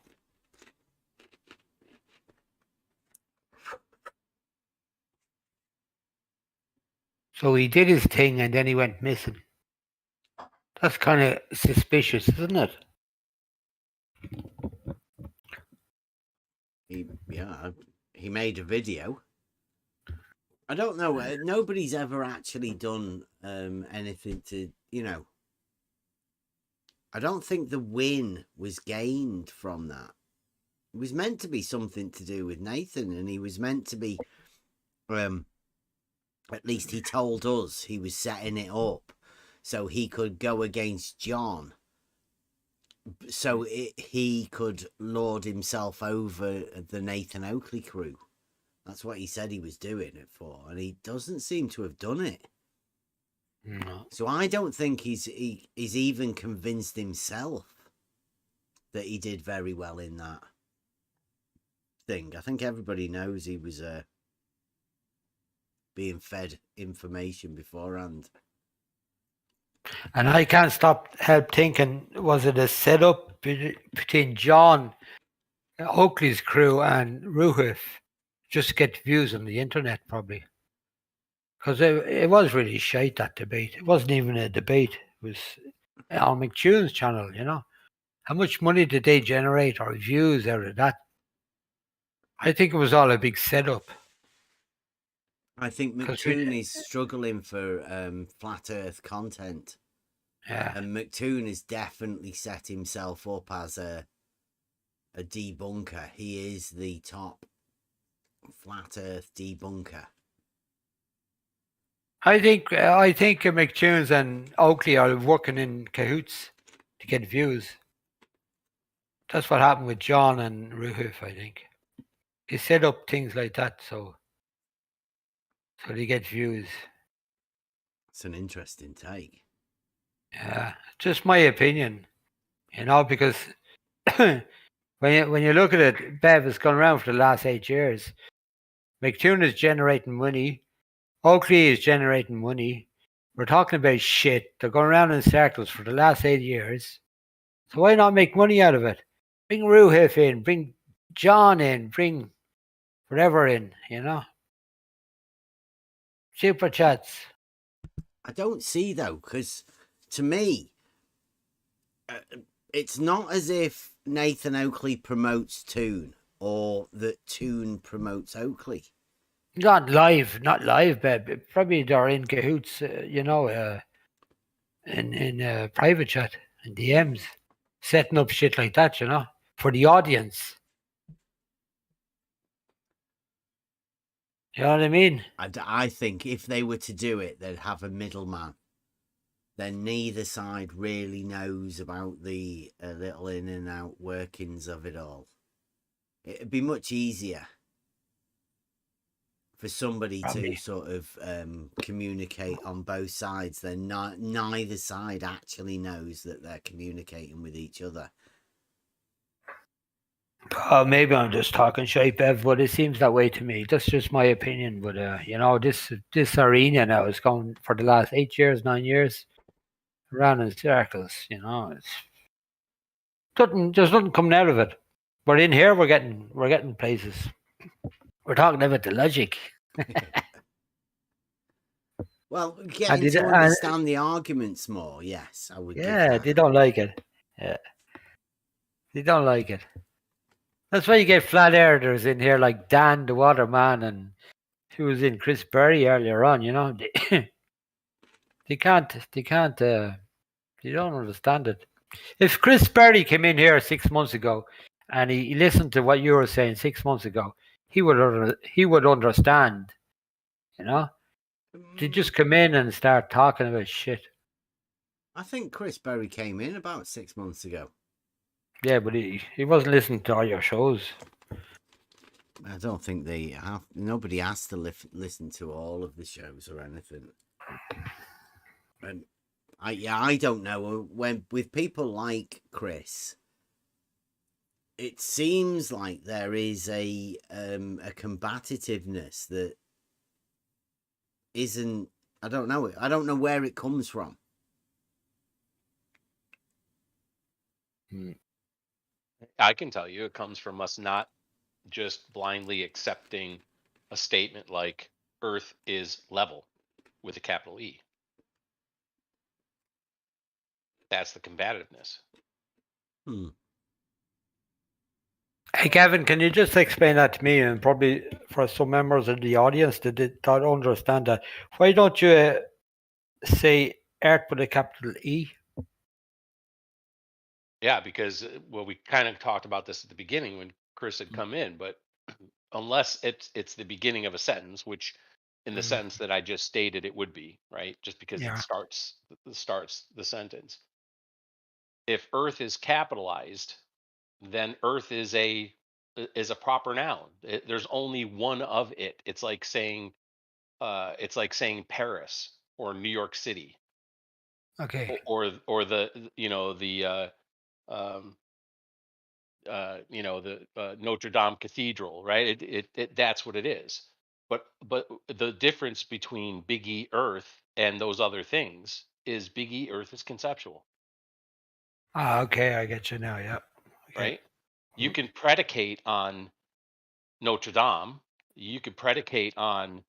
So he did his thing and then he went missing. That's kind of suspicious, isn't it? He made a video. I don't know. Nobody's ever actually done anything to, I don't think the win was gained from that. It was meant to be something to do with Nathan, and he was meant to be, at least he told us he was setting it up so he could go against John. So he could lord himself over the Nathan Oakley crew. That's what he said he was doing it for, and he doesn't seem to have done it. No. So I don't think he's even convinced himself that he did very well in that thing. I think everybody knows he was being fed information beforehand. And I can't help thinking, was it a setup between John Oakley's crew and Ruhif just to get views on the internet, probably? Because it was really shite, that debate. It wasn't even a debate. It was on McTune's channel, How much money did they generate or views out of that? I think it was all a big setup. I think McToon is struggling for flat Earth content. Yeah. And McToon has definitely set himself up as a debunker. He is the top flat Earth debunker. I think McTunes and Oakley are working in cahoots to get views. That's what happened with John and Ruhif, I think. They set up things like that so they get views. It's an interesting take. Yeah, just my opinion, because when you look at it, Bev has gone around for the last 8 years. McToon is generating money. Oakley is generating money. We're talking about shit. They're going around in circles for the last 8 years. So why not make money out of it? Bring Ruhif in, bring John in, bring whatever in, Super chats. I don't see, though, because to me, it's not as if Nathan Oakley promotes Toon or that Toon promotes Oakley. Not live, Bev. Probably they're in cahoots, in private chat and DMs, setting up shit like that, for the audience. You know what I mean? I think if they were to do it, they'd have a middleman. Then neither side really knows about the little in and out workings of it all. It'd be much easier for somebody to sort of communicate on both sides. Then neither side actually knows that they're communicating with each other. Maybe I'm just talking shite, Bev, but it seems that way to me. That's just my opinion. But you know, this arena now is going for the last 8 years, 9 years, around in circles. You know, it's there's nothing coming out of it. But in here, we're getting places. We're talking about the logic. Well, getting to understand the arguments more. Yes, I would. Yeah, they don't like it. Yeah, they don't like it. That's why you get flat earthers in here like Dan the Waterman and who was in Chris Berry earlier on. You know, they don't understand it. If Chris Berry came in here 6 months ago and he listened to what you were saying 6 months ago, he would understand. You know, they just come in and start talking about shit. I think Chris Berry came in about 6 months ago. Yeah, but he wasn't listening to all your shows. I don't think they have. Nobody has to listen to all of the shows or anything. And I don't know. When with people like Chris, it seems like there is a combativeness that isn't. I don't know. I don't know where it comes from. I can tell you it comes from us not just blindly accepting a statement like Earth is level with a capital E. That's the combativeness. Hey, Kevin, can you just explain that to me and probably for some members of the audience that don't understand that? Why don't you say Earth with a capital E? Yeah, because well, we kind of talked about this at the beginning when Chris had come in, but unless it's the beginning of a sentence, which in the sentence that I just stated it would be, right? Just because it starts the sentence. If Earth is capitalized, then Earth is a proper noun. There's only one of it. It's like saying Paris or New York City. Okay. Or the Notre Dame Cathedral, right? That's what it is. But the difference between Big E Earth and those other things is Big E Earth is conceptual. Okay, I get you now. Yeah. Okay. Right? You can predicate on Notre Dame. You could predicate on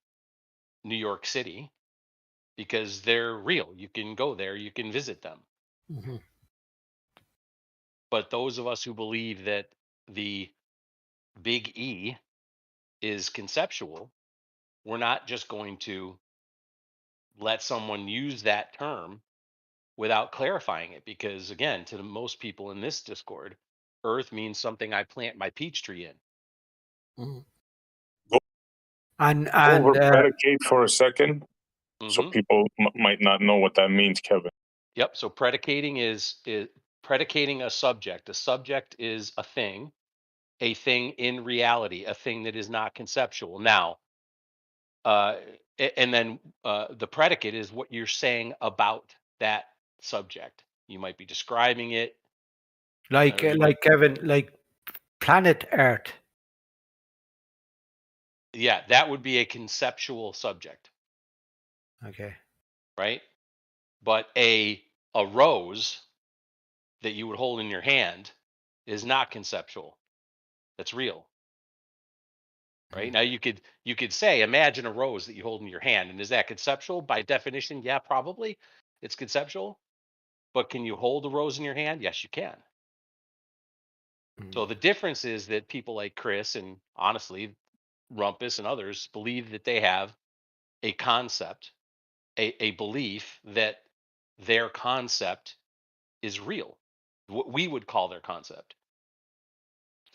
New York City because they're real. You can go there. You can visit them. Mm-hmm. But those of us who believe that the Big E is conceptual, we're not just going to let someone use that term without clarifying it, because again, to most people in this Discord, Earth means something I plant my peach tree in. Mm-hmm. And over predicate for a second, so people might not know what that means, Kevin. Yep. So predicating is predicating a subject. A subject is a thing in reality, a thing that is not conceptual. Now, and then the predicate is what you're saying about that subject. You might be describing it. Like Kevin, like planet Earth. Yeah, that would be a conceptual subject. Okay. Right? But a rose that you would hold in your hand is not conceptual. That's real. Right? Now you could say, imagine a rose that you hold in your hand, and is that conceptual? By definition, yeah, probably it's conceptual. But can you hold a rose in your hand? Yes, you can. So the difference is that people like Chris and honestly Rumpus and others believe that they have a concept, a belief that their concept is real. What we would call their concept.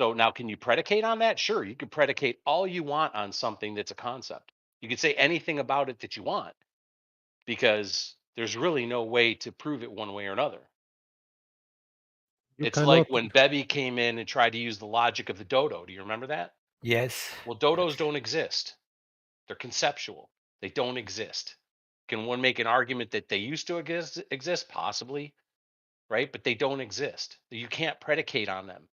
So now, can you predicate on that? Sure, you can predicate all you want on something that's a concept. You can say anything about it that you want, because there's really no way to prove it one way or another. You It's like cannot. when Bebby came in and tried to use the logic of the dodo. Do you remember that? Yes. Well, dodos don't exist. They're conceptual. They don't exist. Can one make an argument that they used to exist? Possibly, right? But they don't exist. You can't predicate on them.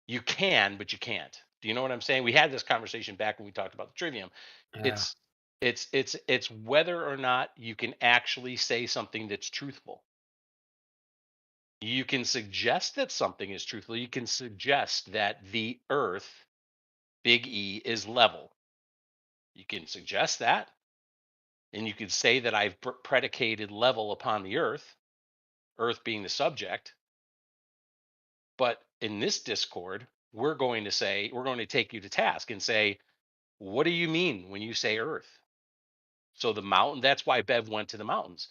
You can, but you can't. Do you know what I'm saying? We had this conversation back when we talked about the trivium. Yeah. It's whether or not you can actually say something that's truthful. You can suggest that something is truthful. You can suggest that the Earth, big E, is level. You can suggest that. And you could say that I've predicated level upon the Earth, Earth being the subject. But in this Discord, we're going to take you to task and say, what do you mean when you say Earth? So the mountain, that's why Bev went to the mountains.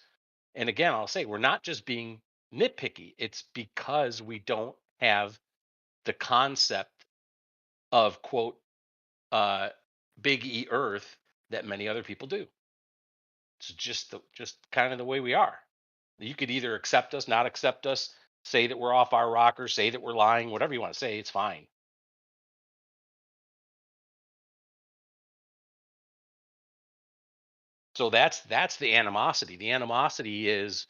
And again, I'll say, we're not just being nitpicky. It's because we don't have the concept of, quote, big E Earth that many other people do. It's just kind of the way we are. You could either accept us, not accept us, say that we're off our rocker, say that we're lying, whatever you want to say, it's fine. So that's the animosity. The animosity is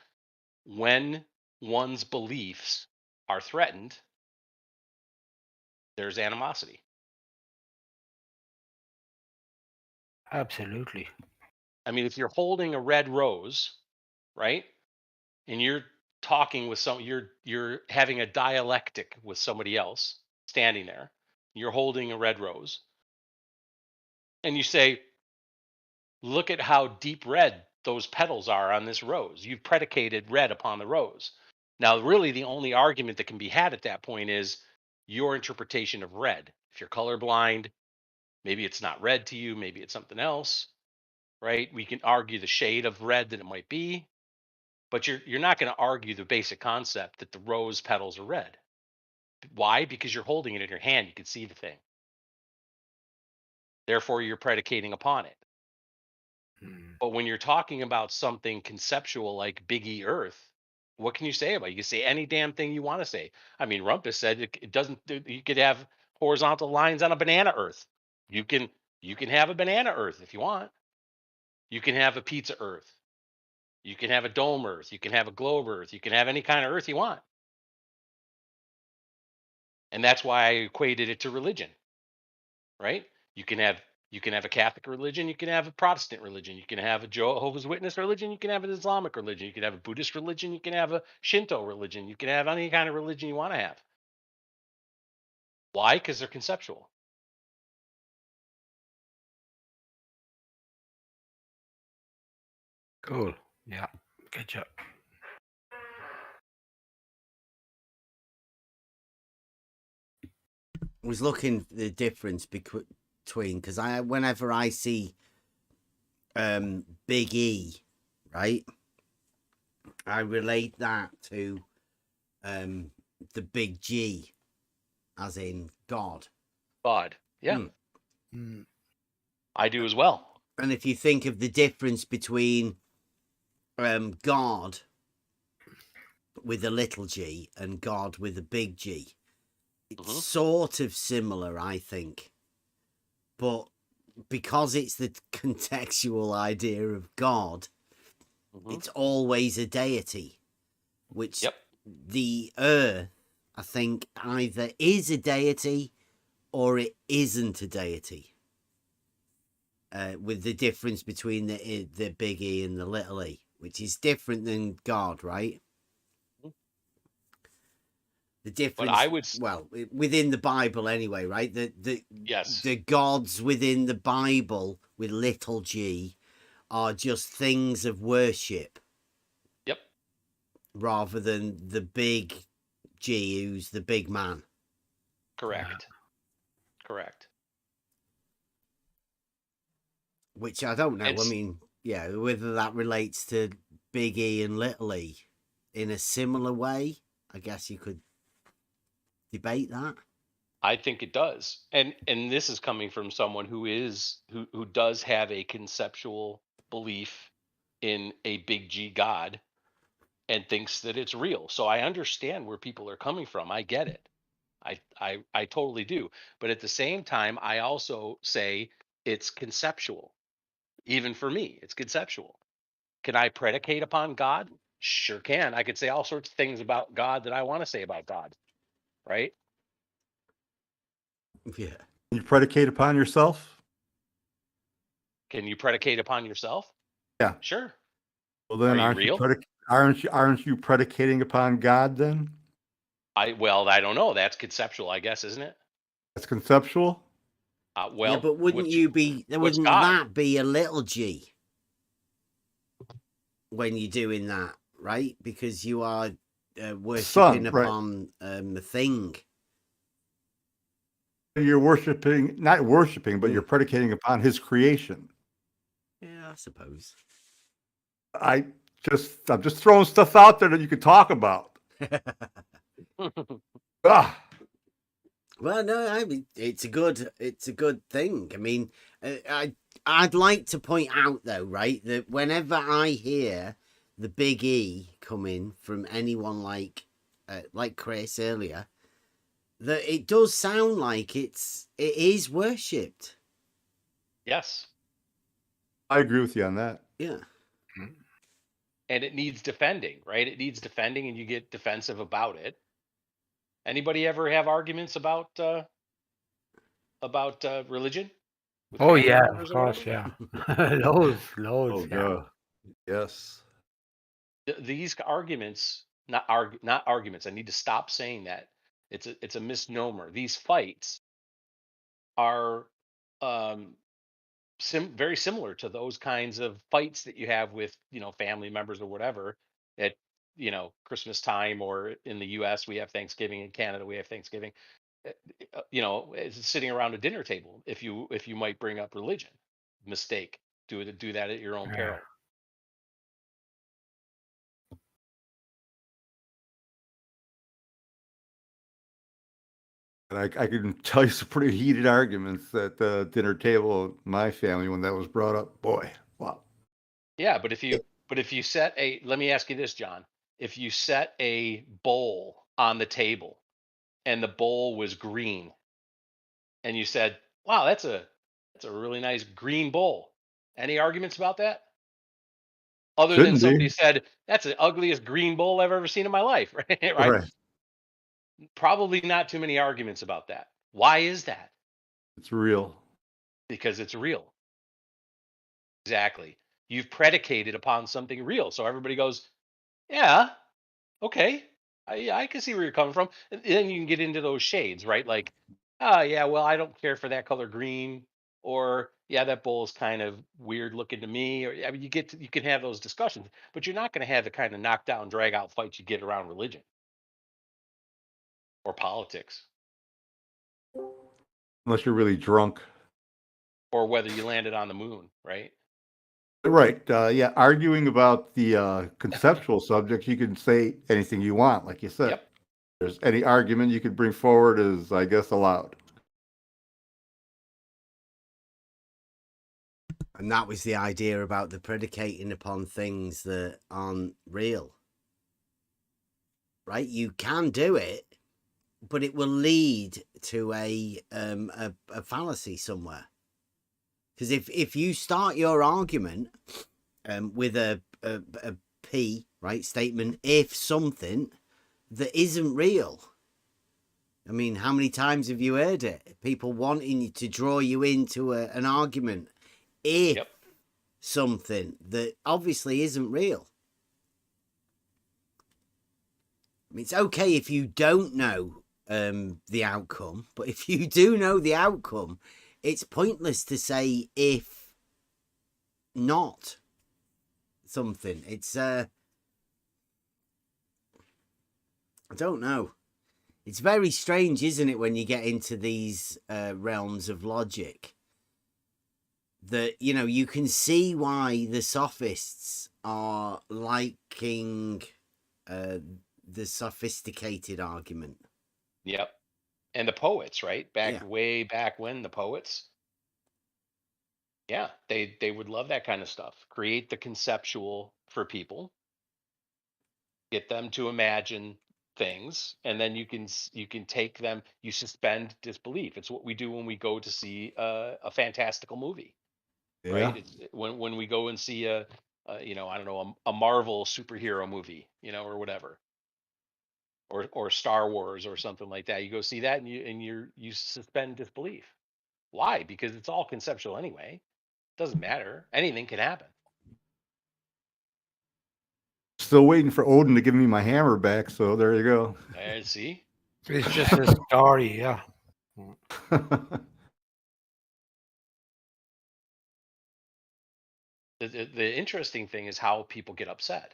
when one's beliefs are threatened, there's animosity. Absolutely. I mean, if you're holding a red rose, right? And you're talking with you're having a dialectic with somebody else standing there. You're holding a red rose. And you say, look at how deep red those petals are on this rose. You've predicated red upon the rose. Now, really, the only argument that can be had at that point is your interpretation of red. If you're colorblind, maybe it's not red to you, maybe it's something else, right? We can argue the shade of red that it might be, but you're not going to argue the basic concept that the rose petals are red. Why? Because you're holding it in your hand, you can see the thing. Therefore, you're predicating upon it. But when you're talking about something conceptual like Big E Earth, what can you say about it? You can say any damn thing you want to say. I mean, Rumpus said it doesn't. You could have horizontal lines on a banana Earth. You can have a banana Earth if you want. You can have a pizza Earth. You can have a dome Earth. You can have a globe Earth. You can have any kind of Earth you want. And that's why I equated it to religion, right? You can have a Catholic religion, you can have a Protestant religion, you can have a Jehovah's Witness religion, you can have an Islamic religion, you can have a Buddhist religion, you can have a Shinto religion, you can have any kind of religion you want to have. Why? Because they're conceptual. Cool. Yeah. Good job. Was looking for the difference between, because whenever I see big E, right, I relate that to the big G, as in God. God, yeah. I do as well. And if you think of the difference between God with a little g and God with a big G, it's sort of similar, I think. But because it's the contextual idea of God, it's always a deity, which the Earth, I think, either is a deity or it isn't a deity. With the difference between the big E and the little e, which is different than God, right? The difference, But I would, well, within the Bible anyway, right? Yes. The gods within the Bible with little g are just things of worship. Yep. Rather than the big G, who's the big man. Correct. Correct. Which I don't know. I mean, yeah, whether that relates to big E and little e in a similar way, I guess you could debate that. I think it does. And this is coming from someone who does have a conceptual belief in a big G God and thinks that it's real. So I understand where people are coming from. I get it. I totally do. But at the same time, I also say it's conceptual. Even for me, it's conceptual. Can I predicate upon God? Sure can. I could say all sorts of things about God that I want to say about God, right? Yeah. Can you predicate upon yourself? Can you predicate upon yourself? Yeah. Sure. Well, then Are you real? aren't you predicating upon God then? I don't know. That's conceptual, I guess, isn't it? That's conceptual. Well, yeah, but wouldn't what's wouldn't God? that be a little g when you're doing that, right? Because you are worshipping Sun, right. upon a thing. You're not worshiping, but you're predicating upon his creation. Yeah, I suppose. I'm just throwing stuff out there that you could talk about. Well, no, I mean it's a good thing. I mean, I'd like to point out though, right, that whenever I hear the big E coming from anyone like Chris earlier, that it does sound like it is worshipped. Yes. I agree with you on that. Yeah. And it needs defending, right? It needs defending, and you get defensive about it. Anybody ever have arguments about religion? With Oh family yeah, members of or course, whatever? yeah. loads, Oh yeah. God. Yes. These arguments, not arguments. I need to stop saying that. It's a misnomer. These fights are very similar to those kinds of fights that you have with family members or whatever at Christmas time, or in the US we have Thanksgiving, in Canada we have Thanksgiving. It's sitting around a dinner table. If you might bring up religion, mistake. Do that at your own peril. And I can tell you some pretty heated arguments at the dinner table of my family when that was brought up. Boy, wow. Yeah, but if you set let me ask you this, John. If you set a bowl on the table and the bowl was green, and you said, "Wow, that's a really nice green bowl." Any arguments about that? Other than Shouldn't somebody be. said, "That's the ugliest green bowl I've ever seen in my life," right? Right? Right. Probably not too many arguments about that. Why is that? It's real. Because it's real. Exactly. You've predicated upon something real. So everybody goes, "Yeah, okay. I can see where you're coming from." And then you can get into those shades, right? Like, "Oh, yeah, well, I don't care for that color green," or, "Yeah, that bowl is kind of weird looking to me." Or I mean, you can have those discussions, but you're not going to have the kind of knockdown, drag out fights you get around religion or politics, Unless you're really drunk. or whether you landed on the moon, right? Right. Yeah. Arguing about the conceptual subject, you can say anything you want, like you said. Yep. There's any argument you could bring forward is, I guess, allowed. And that was the idea about the predicating upon things that aren't real. Right? You can do it, but it will lead to a fallacy somewhere. Because if you start your argument with a P, right, statement, if something that isn't real. I mean, how many times have you heard it? People wanting you to draw you into an argument if something that obviously isn't real. I mean, it's okay if you don't know the outcome, but if you do know the outcome, it's pointless to say if not something. It's I don't know. It's very strange, isn't it, when you get into these realms of logic, that you can see why the sophists are liking the sophisticated argument. Yep. And the poets, right? Way back when, the poets. Yeah, they would love that kind of stuff. Create the conceptual for people, get them to imagine things, and then you can take them. You suspend disbelief. It's what we do when we go to see a fantastical movie, right? It's when we go and see a I don't know, a Marvel superhero movie, or whatever, or Star Wars or something like that. You go see that, and you suspend disbelief. Why? Because it's all conceptual anyway. Doesn't matter. Anything can happen. Still waiting for Odin to give me my hammer back, so there you go. See? It's just a story, yeah. The interesting thing is how people get upset.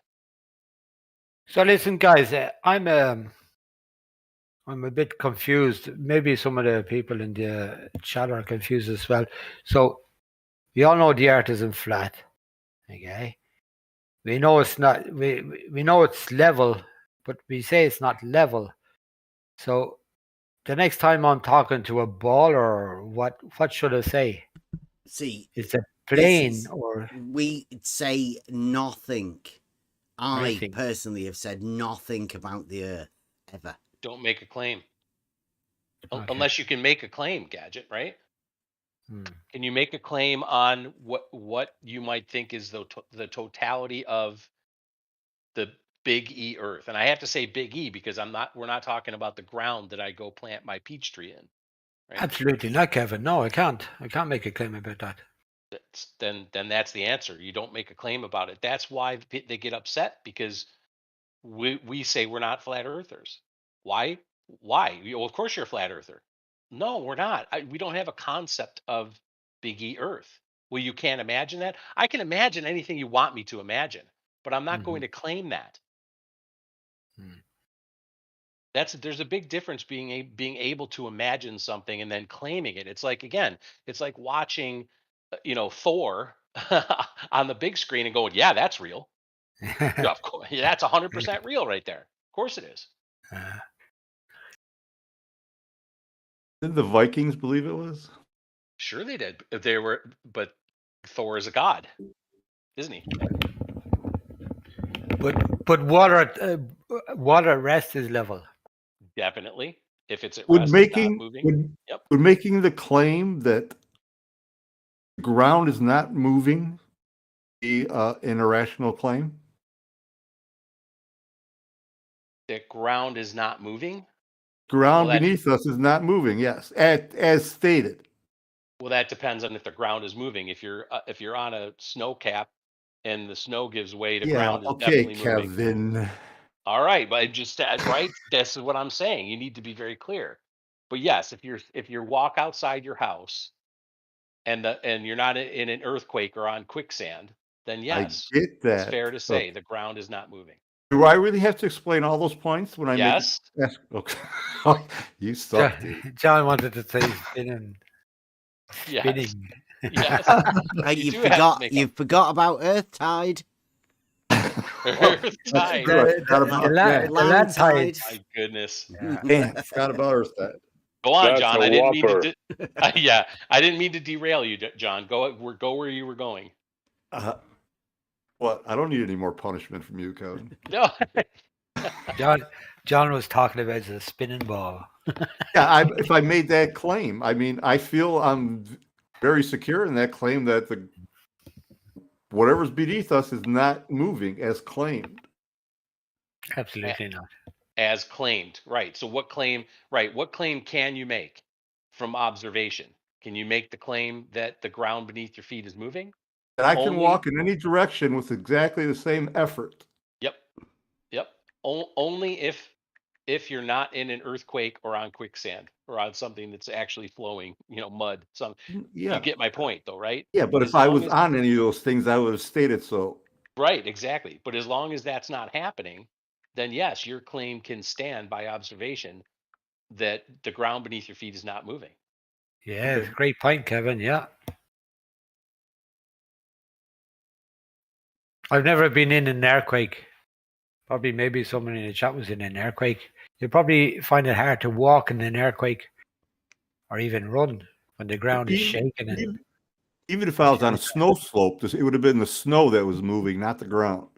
So listen, guys, I'm a bit confused. Maybe some of the people in the chat are confused as well. So we all know the Earth isn't flat. Okay. We know it's not. We know it's level, but we say it's not level. So the next time I'm talking to a baller, what should I say? See, it's a plane, or we say nothing. I Nothing. personally have said nothing about the Earth ever. Don't make a claim. Okay. Unless you can make a claim, Gadget, right? Hmm. Can you make a claim on what you might think is the totality of the big E Earth? And I have to say big E because we're not talking about the ground that I go plant my peach tree in. Right? Absolutely not, Kevin. No, I can't. I can't make a claim about that. Then that's the answer. You don't make a claim about it. That's why they get upset, because we say we're not flat earthers. Why? Well, of course you're a flat earther. No, we're not. We don't have a concept of big E Earth. Well, you can't imagine that. I can imagine anything you want me to imagine, but I'm not going to claim that. There's a big difference being able to imagine something and then claiming it. It's like, again, it's like watching Thor on the big screen and going, yeah, that's real. Yeah, of course, yeah, that's 100% real right there. Of course it is. Did the Vikings believe it was? Sure they did. But Thor is a god, isn't he? But water at rest is level. Definitely. If it's at Would rest, it's not making moving. would making the claim that the ground is not moving be an irrational claim? The ground is not moving. Ground beneath us is not moving. Yes, as stated. Well, that depends on if the ground is moving. If you're on a snow cap and the snow gives way, the ground is definitely moving. Kevin. All right, but I just right. This is what I'm saying. You need to be very clear. But yes, if you walk outside your house and you're not in an earthquake or on quicksand, then yes, I get that. It's fair to say the ground is not moving. Do I really have to explain all those points when I Yes. make it? Okay. You suck, dude. John wanted to say spinning. Yes. Yes. You forgot about Earth tide. Earth tide. The land tide. My goodness. Damn, forgot about Earth tide. Go on, That's John. a I didn't mean whopper. to. I didn't mean to derail you, John. Go where you were going. What? I don't need any more punishment from you, Kevin. No. John was talking about the spinning ball. Yeah, if I made that claim, I mean, I feel I'm very secure in that claim that whatever's beneath us is not moving as claimed. Absolutely not. As claimed, right? So what claim? Right? What claim can you make from observation? Can you make the claim that the ground beneath your feet is moving? And I can walk in any direction with exactly the same effort. Yep. Only if you're not in an earthquake or on quicksand or on something that's actually flowing, mud. Yeah. You get my point, though, right? Yeah, but if I was on any of those things, I would have stated so. Right, exactly. But as long as that's not happening, then yes, your claim can stand by observation that the ground beneath your feet is not moving. Yeah, great point, Kevin. Yeah. I've never been in an earthquake. Probably maybe someone in the chat was in an earthquake. You probably find it hard to walk in an earthquake. or even run when the ground is shaking. And Even if I was on a snow slope, it would have been the snow that was moving, not the ground.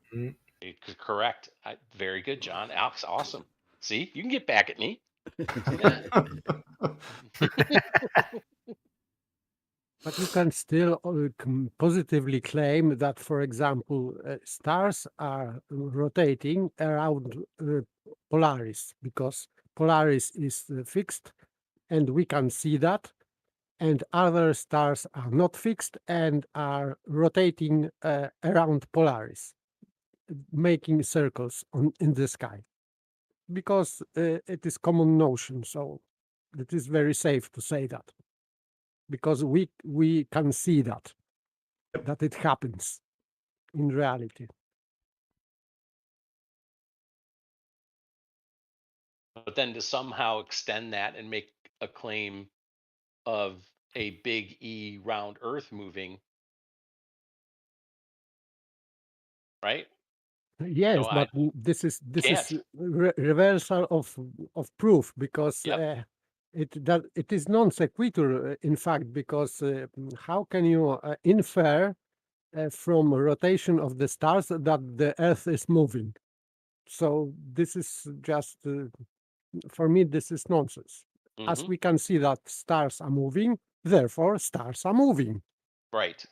Correct. Very good, John. Alex, awesome. See, you can get back at me. See that? But you can still positively claim that, for example, stars are rotating around Polaris, because Polaris is fixed and we can see that, and other stars are not fixed and are rotating around Polaris, making circles in the sky, because it is common notion. So it is very safe to say that, because we can see that it happens in reality. But then to somehow extend that and make a claim of a big E round Earth moving, right? Yes, No, but this is can't. reversal of proof, because it is non sequitur, in fact, because how can you infer from rotation of the stars that the Earth is moving? So this is just for me, this is nonsense. As we can see that stars are moving, therefore stars are moving. Right.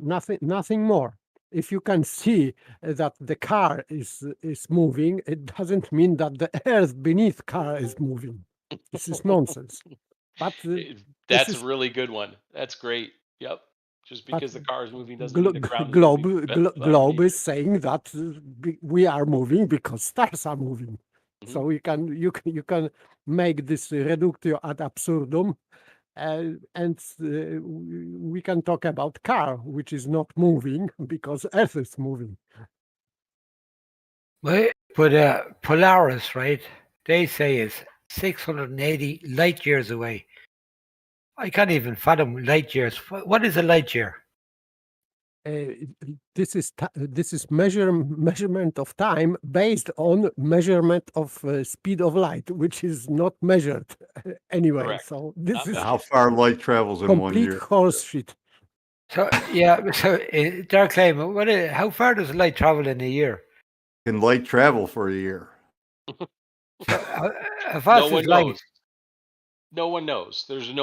Nothing more. If you can see that the car is moving, it doesn't mean that the earth beneath car is moving. This is nonsense. But That's a really good one. That's great. Yep. Just because the car is moving doesn't mean the ground is globe moving. globe is saying that we are moving because stars are moving. So you can make this reductio ad absurdum, and we can talk about car, which is not moving because Earth is moving. But Polaris, right? They say is 680 light years away. I can't even fathom light years. What is a light year? This is measurement of time based on measurement of speed of light, which is not measured anyway. Correct. So this is how far light travels in 1 year. complete horse shit. So yeah, so their claim. How far does light travel in a year? Can light travel for a year? How fast is light? Knows. No one knows. There's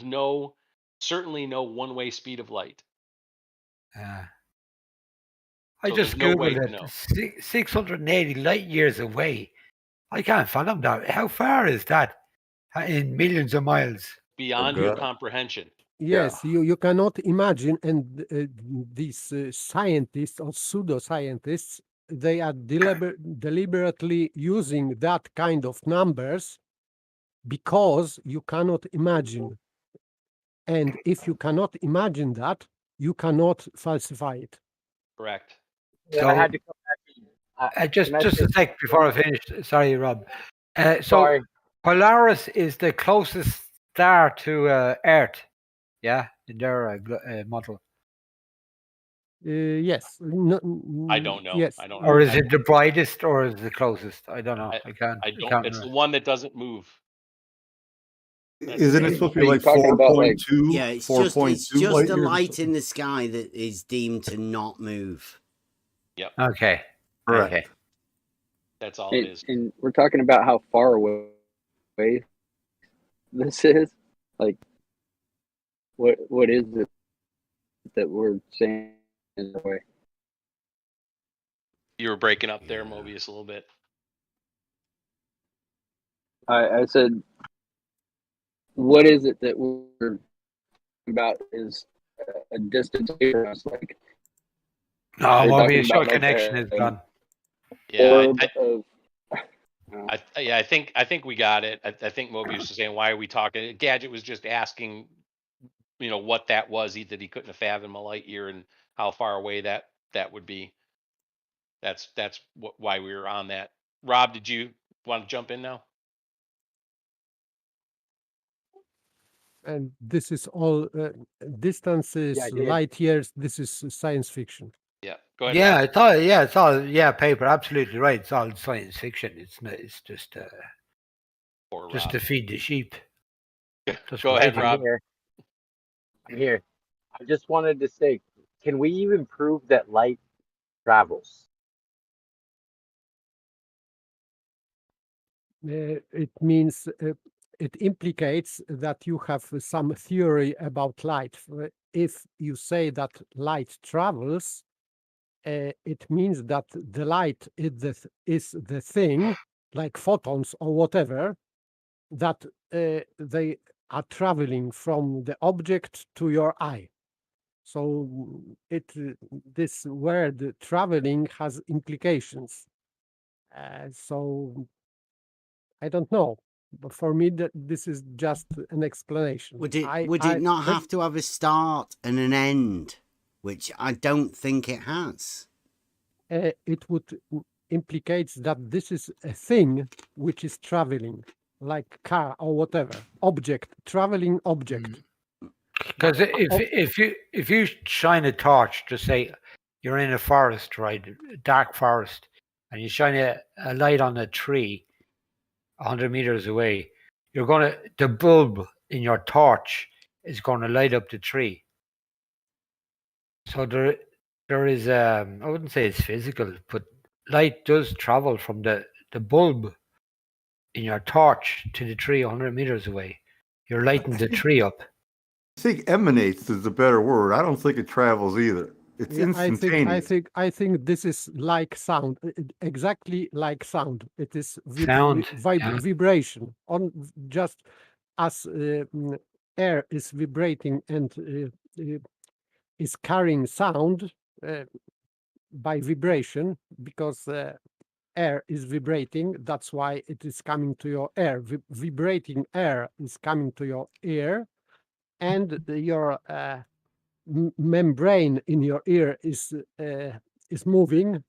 no certainly no one-way speed of light. I So just there's no way googled to it. know. 680 light years away. I can't fathom that. How far is that in millions of miles? Beyond your comprehension. Yes, you cannot imagine, and these scientists or pseudoscientists, they are deliberately using that kind of numbers because you cannot imagine. And if you cannot imagine that, you cannot falsify it. Correct. So, I had to come back. Just a sec before I finish. Sorry, Rob. So Sorry. Polaris is the closest star to Earth. Yeah, in their model. Yes. I don't know. Yes. I don't. Or is it the brightest, or is it the closest? I don't know. I can't. I don't. It's the one that doesn't move. Isn't it supposed to be like 4.2? Yeah, it's 4.2 just a light years? light in the sky that is deemed to not move. Yep. Okay. Correct. Okay. That's all it is. And we're talking about how far away this is. Like, what is it that we're saying is away? You were breaking up there, Mobius, a little bit. I said, what is it that we're about is a distance away from us? Like, no, Mobius, your connection is gone. Yeah, I think we got it. I think Mobius was saying, why are we talking? Gadget was just asking, what that was. That he couldn't fathom a light year and how far away that would be. That's why we were on that. Rob, did you want to jump in now? And this is all distances, light years. This is science fiction. Yeah, go ahead. Yeah, it's all paper. Absolutely right. It's all science fiction. It's just Poor Just Rob. to feed the sheep. Just Go ahead, waiting. Rob. I'm here. I just wanted to say, can we even prove that light travels? It means it implicates that you have some theory about light. If you say that light travels, it means that the light is the thing, like photons or whatever, that they are traveling from the object to your eye. So this word traveling has implications. So I don't know, but for me, this is just an explanation. Would it not have to have a start and an end, which I don't think it has? It would implicate that this is a thing which is traveling, like car or whatever, object, traveling object. Because if you shine a torch to say you're in a forest, right, a dark forest, and you shine a light on a tree 100 meters away, the bulb in your torch is going to light up the tree. So there is I wouldn't say it's physical, but light does travel from the bulb in your torch to the tree 100 meters away. You're lighting the tree up. I think emanates is the better word. I don't think it travels either. It's Yeah, instantaneous. I think this is like sound, exactly like sound. It is Sound, vibration. On just as air is vibrating and is carrying sound by vibration, because air is vibrating. That's why it is coming to your ear. Vibrating air is coming to your ear, and your membrane in your ear is moving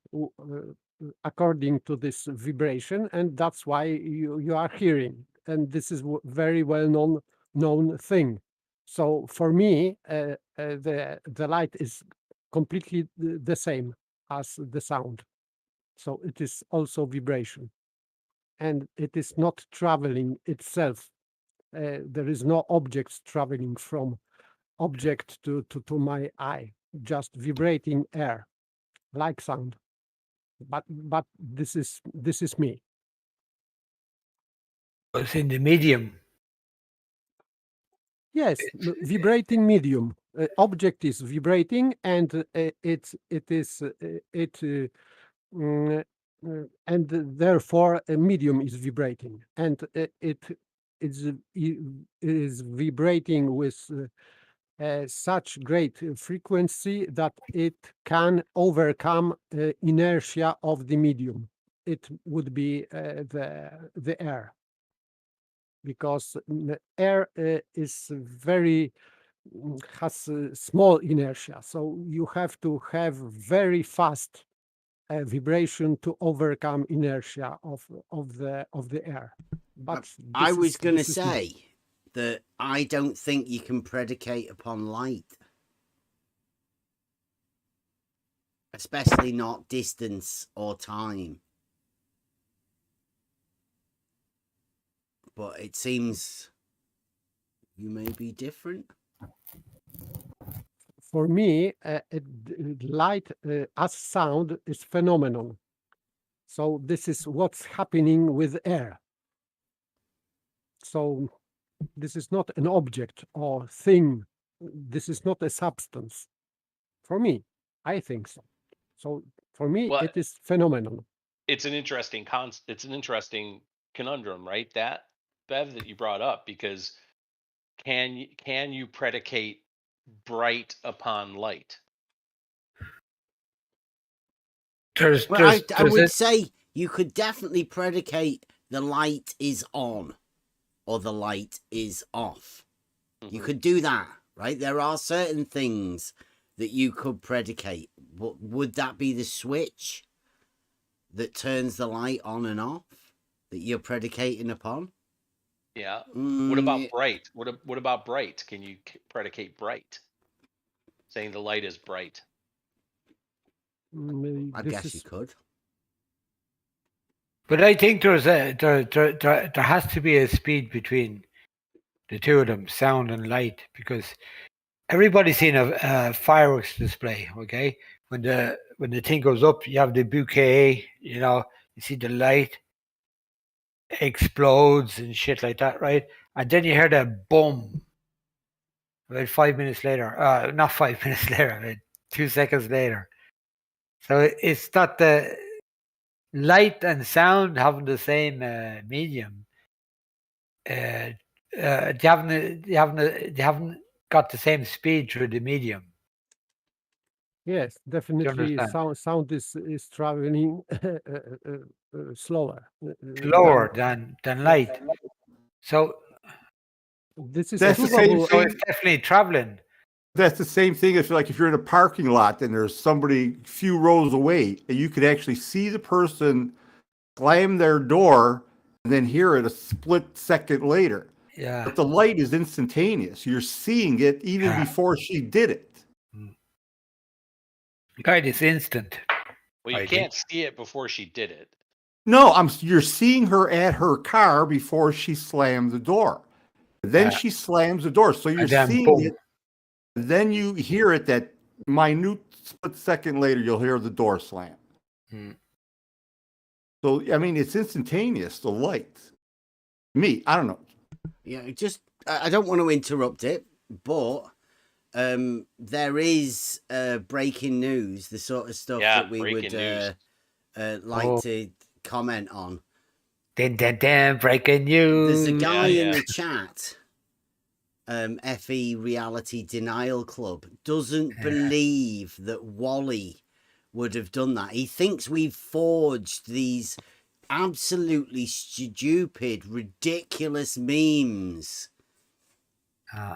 according to this vibration, and that's why you are hearing. And this is very well known thing. So for me, the light is completely the same as the sound. So it is also vibration, and it is not traveling itself. There is no objects traveling from object to my eye, just vibrating air, like sound. But this is me. It's in the medium. Yes, vibrating medium. Object is vibrating, and and therefore a medium is vibrating, and it is vibrating with such great frequency that it can overcome inertia of the medium. It would be the air, because air is very has small inertia, so you have to have very fast vibration to overcome inertia of the air. But I was going to say that I don't think you can predicate upon light, especially not distance or time. But it seems you may be different. For me, light as sound is phenomenon. So this is what's happening with air. So this is not an object or thing. This is not a substance. For me, I think so. So for me, Well, it is phenomenon. it's an interesting it's an interesting conundrum, right? That Bev that you brought up, because can you predicate bright upon light? I would say you could definitely predicate the light is on or the light is off. You could do that, right? There are certain things that you could predicate. But would that be the switch that turns the light on and off that you're predicating upon? Yeah. What about bright? What about bright? Can you predicate bright? Saying the light is bright. I guess you could. But I think there has to be a speed between the two of them, sound and light, because everybody's seen a fireworks display. Okay, when the thing goes up, you have the bouquet. You know, you see the light explodes and shit like that, right? And then you hear that boom. About 5 minutes later, not 5 minutes later, about 2 seconds later. So it's not the light and sound having the same medium. They haven't got the same speed through the medium. Yes, definitely. understand? Sound is traveling slower. Slower than light. So This is That's the same provable. so thing. it's definitely traveling. That's the same thing if, like, if you're in a parking lot and there's somebody a few rows away, and you could actually see the person slam their door and then hear it a split second later. Yeah. But the light is instantaneous. You're seeing it even before she did it. Right, it's instant. Well, you can't see it before she did it. No, you're seeing her at her car before she slammed the door. Then she slams the door. So you're And then seeing boom. it. Then you hear it that minute split second later, you'll hear the door slam. So, I mean, it's instantaneous, the light. I don't know. Yeah, I don't want to interrupt it, but there is breaking news, the sort of stuff that we would like to comment on. Breaking news. There's a guy in the chat, FE Reality Denial Club, doesn't believe that Wally would have done that. He thinks we've forged these absolutely stupid, ridiculous memes.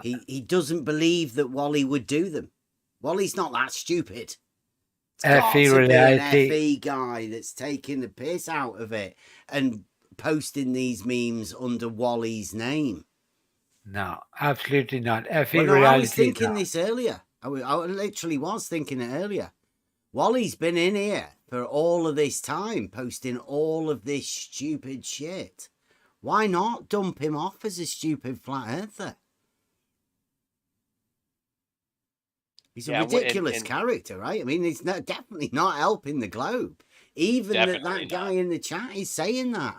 He doesn't believe that Wally would do them. Wally's not that stupid. It's got FE to be Reality. an FE guy that's taking the piss out of it and posting these memes under Wally's name. No, absolutely not. FE Well, no, Reality. I was thinking this earlier. I literally was thinking it earlier. Wally's been in here for all of this time, posting all of this stupid shit. Why not dump him off as a stupid flat earther? He's a ridiculous character, right? I mean, he's definitely not helping the globe. Even that guy in the chat is saying that.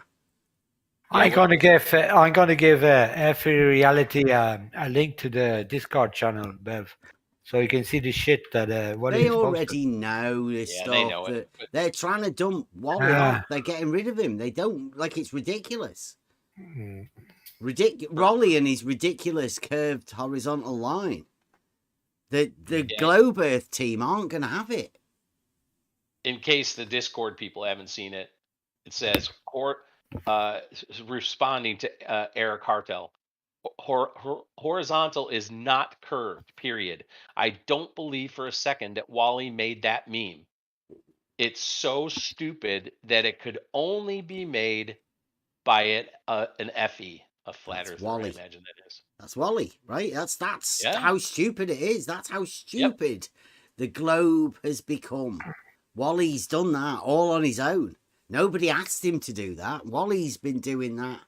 I'm going to give FE Reality a link to the Discord channel, Bev, so you can see the shit that They already know this stuff. They know it. They're trying to dump Wally off. They're getting rid of him. They don't it's ridiculous. Rolly and his ridiculous curved horizontal line. The Globe Earth team aren't going to have it. In case the Discord people haven't seen it, it says responding to Eric Hartel. Horizontal is not curved, period. I don't believe for a second that Wally made that meme. It's so stupid that it could only be made by an FE, a flat earther, I imagine that is. That's Wally, right? That's how stupid it is. That's how stupid the globe has become. Wally's done that all on his own. Nobody asked him to do that. Wally's been doing that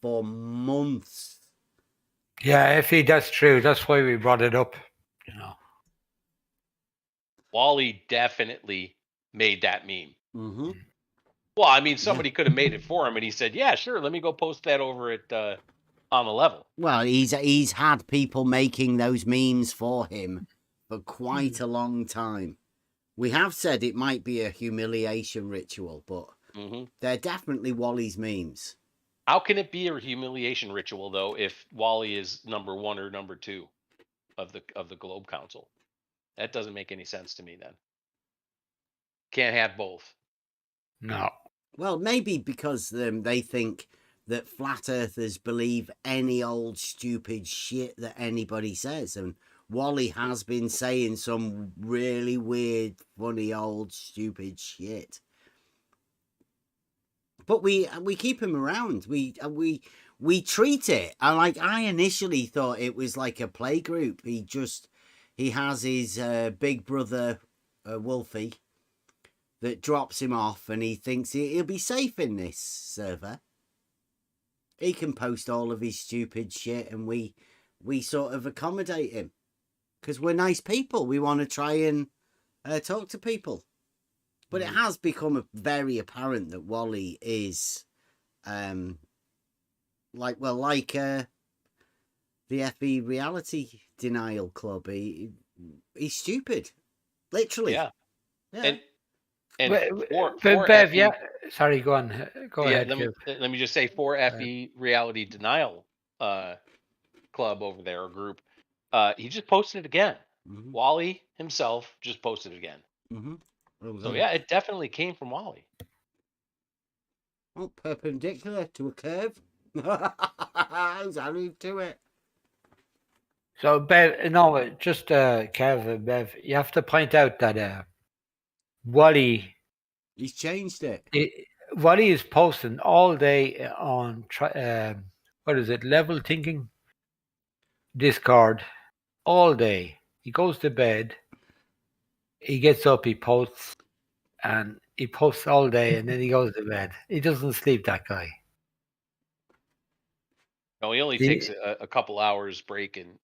for months. Yeah, FE, that's true. That's why we brought it up. Wally definitely made that meme. Mm-hmm. Well, I mean, somebody could have made it for him, and he said, "Yeah, sure. Let me go post that over at on the level." Well, he's had people making those memes for him for quite a long time. We have said it might be a humiliation ritual, but they're definitely Wally's memes. How can it be a humiliation ritual though if Wally is number 1 or number 2 of the Globe Council? That doesn't make any sense to me then. Can't have both. No. Well, maybe because they think that flat earthers believe any old stupid shit that anybody says, and Wally has been saying some really weird, funny, old, stupid shit. But we keep him around. We treat it. I initially thought it was like a play group. He has his big brother Wolfie, that drops him off, and he thinks he'll be safe in this server. He can post all of his stupid shit, and we sort of accommodate him because we're nice people. We want to try and talk to people. But it has become very apparent that Wally is like the FE Reality Denial Club. He's stupid, literally. Yeah. Yeah. And But for Bev, FE, yeah. Sorry, go on. Go ahead. let me just say, for FE Reality Denial club over there, or group, he just posted it again. Wally himself just posted it again. So yeah, it definitely came from Wally. Oh, perpendicular to a curve. How's added to it? So Bev, no, just Kev and Bev, you have to point out that Wally. He's changed it. Wally is posting all day on what is it? Level Thinking Discord all day. He goes to bed. He gets up. He posts, and he posts all day, and then he goes to bed. He doesn't sleep. That guy. No, he only takes a couple hours break in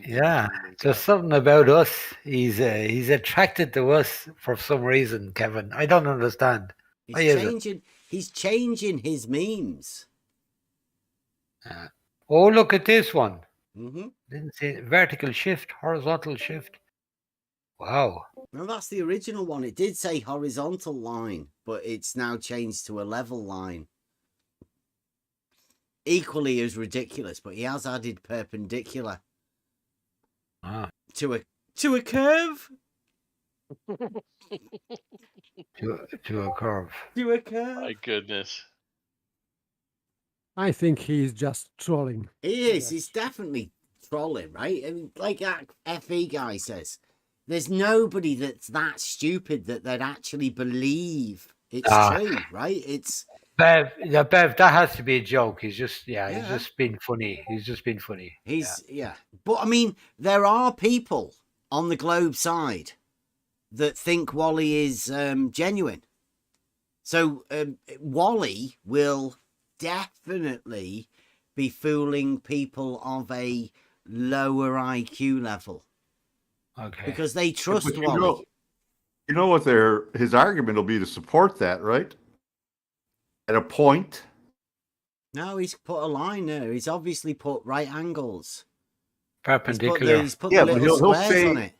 Yeah, between there's something about us. He's attracted to us for some reason, Kevin. I don't understand. Why is it? He's changing his memes. Oh, look at this one. Mm-hmm. Didn't see it. Vertical shift, horizontal shift. Wow. No, that's the original one. It did say horizontal line, but it's now changed to a level line. Equally as ridiculous, but he has added perpendicular to a curve. to a curve. To a curve. My goodness. I think he's just trolling. He is. He's definitely trolling, right? And like that FE guy says, there's nobody that's that stupid that they'd actually believe it's true, right? It's Bev, that has to be a joke. He's just he's just been funny. He's just been funny. But I mean, there are people on the globe side that think Wally is genuine. So Wally will definitely be fooling people of a lower IQ level. Okay. Because they trust But Wally. You know what his argument will be to support that, right? At a point. No, he's put a line there. He's obviously put right angles. Perpendicular. He's put the little he'll squares say on it.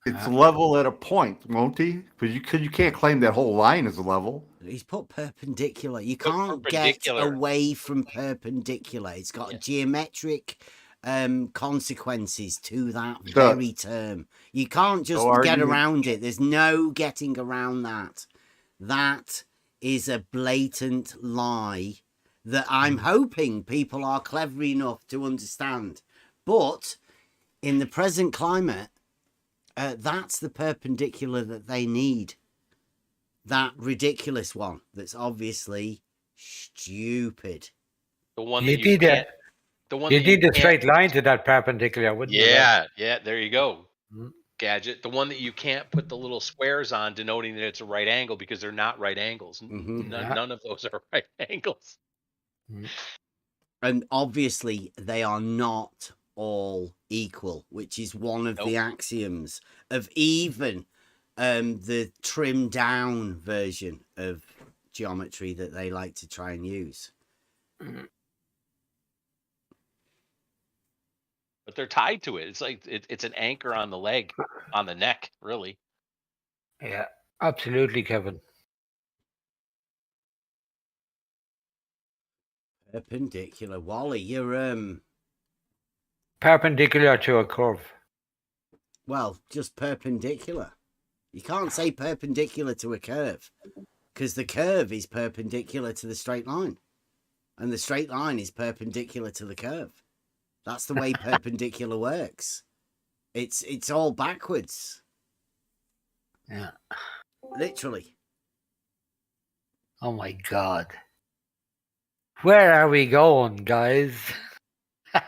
it's level at a point, won't he? Because you can't claim that whole line is a level. He's put perpendicular. You can't get away from perpendicular. It's got geometric consequences to that very term. You can't just get around it. There's no getting around that. That is a blatant lie that I'm hoping people are clever enough to understand. But in the present climate, that's the perpendicular that they need. That ridiculous one that's obviously stupid. The one you that you can't. The one you that need you a straight line to that perpendicular, wouldn't you? Yeah, there you go. Gadget. The one that you can't put the little squares on denoting that it's a right angle because they're not right angles. None of those are right angles. And obviously they are not all equal, which is one of the axioms of even the trimmed down version of geometry that they like to try and use. But they're tied to it. It's like it's an anchor on the leg, on the neck, really. Yeah, absolutely, Kevin. Perpendicular. Wally, you're perpendicular to a curve. Well, just perpendicular. You can't say perpendicular to a curve because the curve is perpendicular to the straight line. And the straight line is perpendicular to the curve. That's the way perpendicular works. It's all backwards. Yeah. Literally. Oh my God. Where are we going, guys? I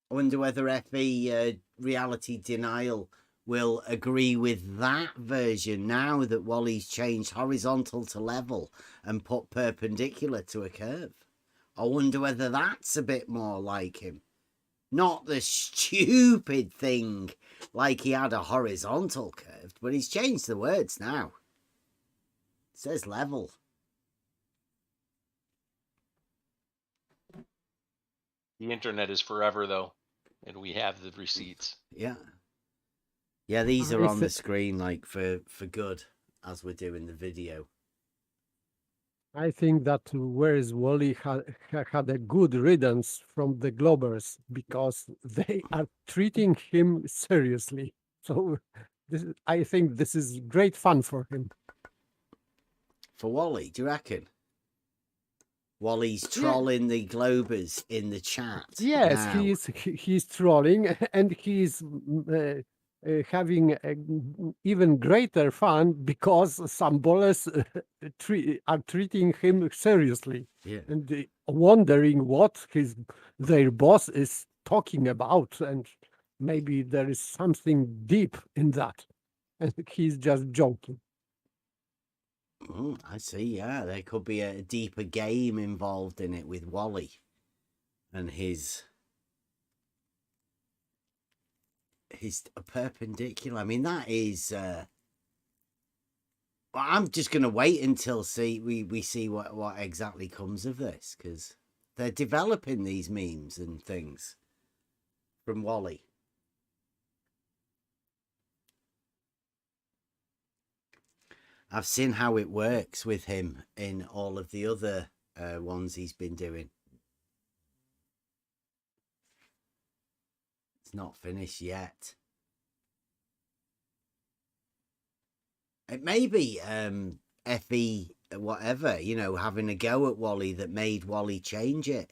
wonder whether FE Reality Denial will agree with that version now that Wally's changed horizontal to level and put perpendicular to a curve. I wonder whether that's a bit more like him. Not the stupid thing like he had a horizontal curve, but he's changed the words now. It says level. The internet is forever, though, and we have the receipts. Yeah. Yeah, these are on the screen, like, for good, as we're doing the video. I think that Where's Wally had a good riddance from the Globbers because they are treating him seriously. So I think this is great fun for him. For Wally, do you reckon? Wally's trolling the Globers in the chat. Yes, now. he's trolling and he's having even greater fun because some ballers are treating him seriously and wondering what their boss is talking about, and maybe there is something deep in that, and he's just joking. I see, yeah. There could be a deeper game involved in it with Wally and his perpendicular. I mean, that is... well, I'm just going to wait until we see what exactly comes of this, because they're developing these memes and things from Wally. I've seen how it works with him in all of the other ones he's been doing. It's not finished yet. It may be FE whatever, you know, having a go at Wally that made Wally change it.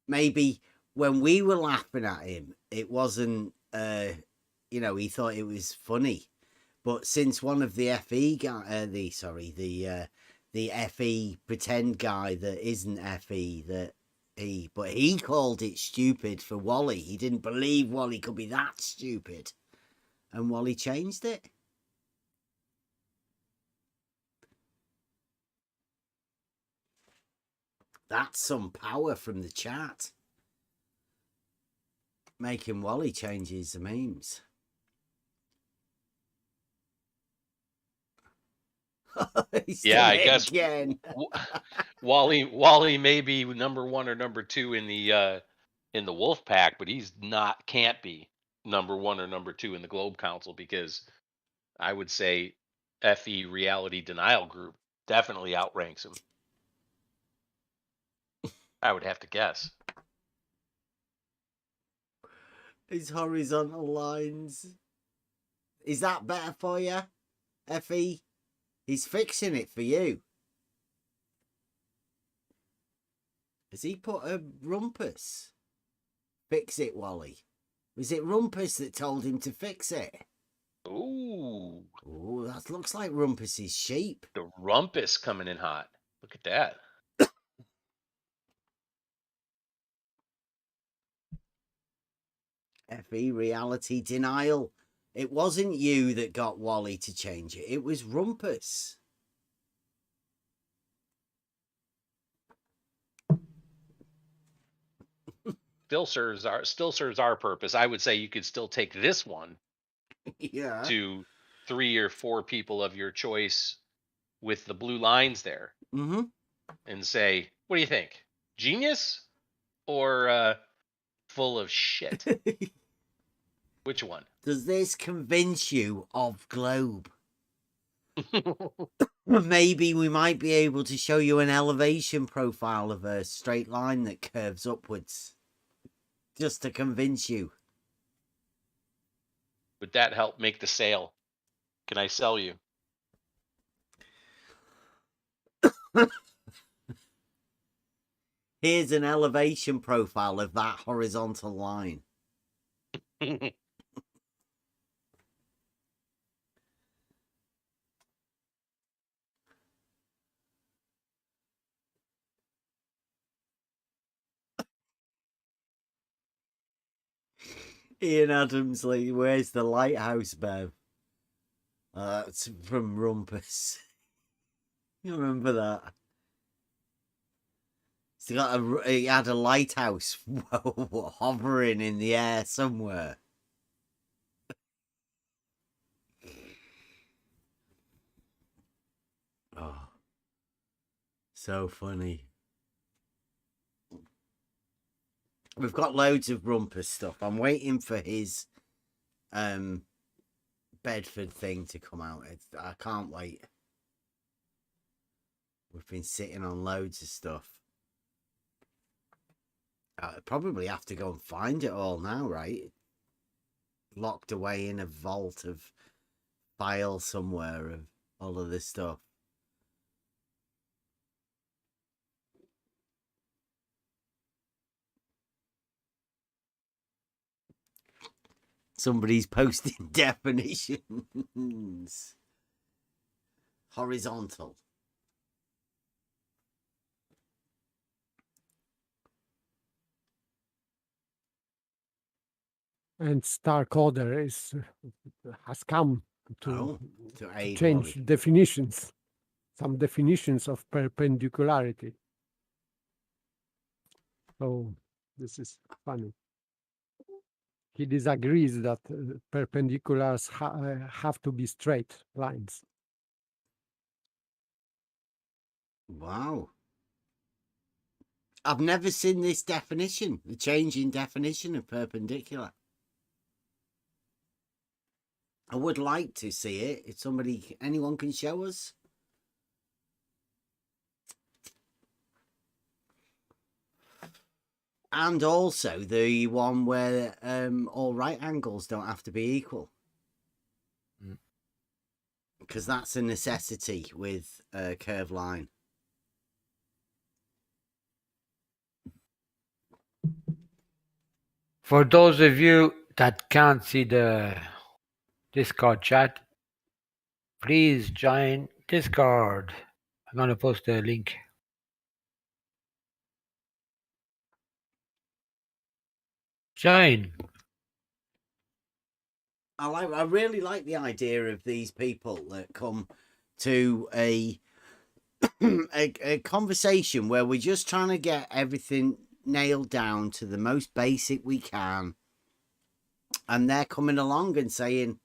Maybe when we were laughing at him, it wasn't, you know, he thought it was funny. But since one of the FE guy, the FE pretend guy that isn't FE, but he called it stupid for Wally. He didn't believe Wally could be that stupid, and Wally changed it. That's some power from the chat, making Wally change his memes. Yeah, I guess again. Wally may be number 1 or number 2 in the Wolf Pack, but can't be number 1 or number 2 in the Globe Council, because I would say FE Reality Denial Group definitely outranks him. I would have to guess. His horizontal lines. Is that better for you, FE? He's fixing it for you. Has he put a rumpus? Fix it, Wally. Was it Rumpus that told him to fix it? Ooh. Ooh, that looks like Rumpus's sheep. The rumpus coming in hot. Look at that. FE Reality Denial. It wasn't you that got Wally to change it. It was Rumpus. Still serves our purpose. I would say you could still take this one to 3 or 4 people of your choice with the blue lines there, and say, what do you think? Genius or full of shit? Which one? Does this convince you of Globe? Maybe we might be able to show you an elevation profile of a straight line that curves upwards, just to convince you. Would that help make the sale? Can I sell you? Here's an elevation profile of that horizontal line. Ian Adamsley, where's the lighthouse, Bev? It's from Rumpus. You remember that? He had a lighthouse hovering in the air somewhere. Oh, so funny. We've got loads of Rumpus stuff. I'm waiting for his Bedford thing to come out. I can't wait. We've been sitting on loads of stuff. I probably have to go and find it all now, right? Locked away in a vault of file somewhere of all of this stuff. Somebody's posting definitions. Horizontal. And Star Coder has come to aid change Wally. definitions, some definitions of perpendicularity. So this is funny. He disagrees that perpendiculars have to be straight lines. Wow. I've never seen this definition, the changing definition of perpendicular. I would like to see it. If anyone can show us. And also the one where all right angles don't have to be equal. Because that's a necessity with a curved line. For those of you that can't see the Discord chat, please join Discord. I'm going to post the link. Join. I really like the idea of these people that come to a conversation where we're just trying to get everything nailed down to the most basic we can, and they're coming along and saying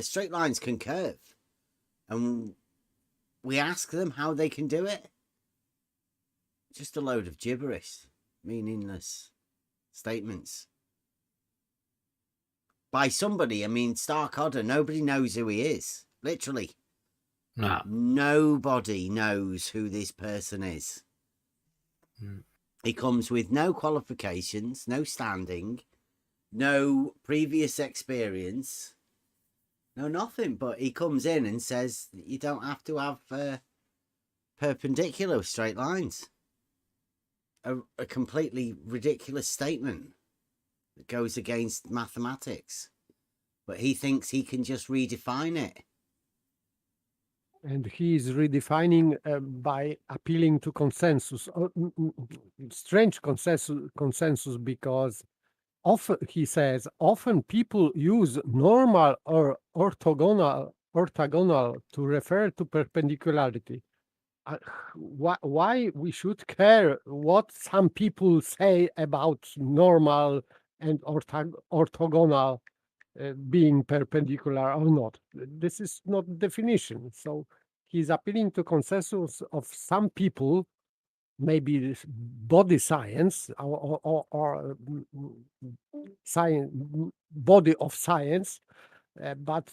straight lines can curve, and we ask them how they can do it. Just a load of gibberish, meaningless statements by somebody. I mean, Starkadder, nobody knows who he is, literally. No. Nobody knows who this person is. He comes with no qualifications, no standing, no previous experience, no nothing. But he comes in and says you don't have to have perpendicular straight lines. A completely ridiculous statement that goes against mathematics. But he thinks he can just redefine it. And he is redefining by appealing to consensus, strange consensus, because often, he says, often people use normal or orthogonal to refer to perpendicularity. Why we should care what some people say about normal and orthogonal being perpendicular or not? This is not definition. So he's appealing to consensus of some people, maybe body science or science, body of science, but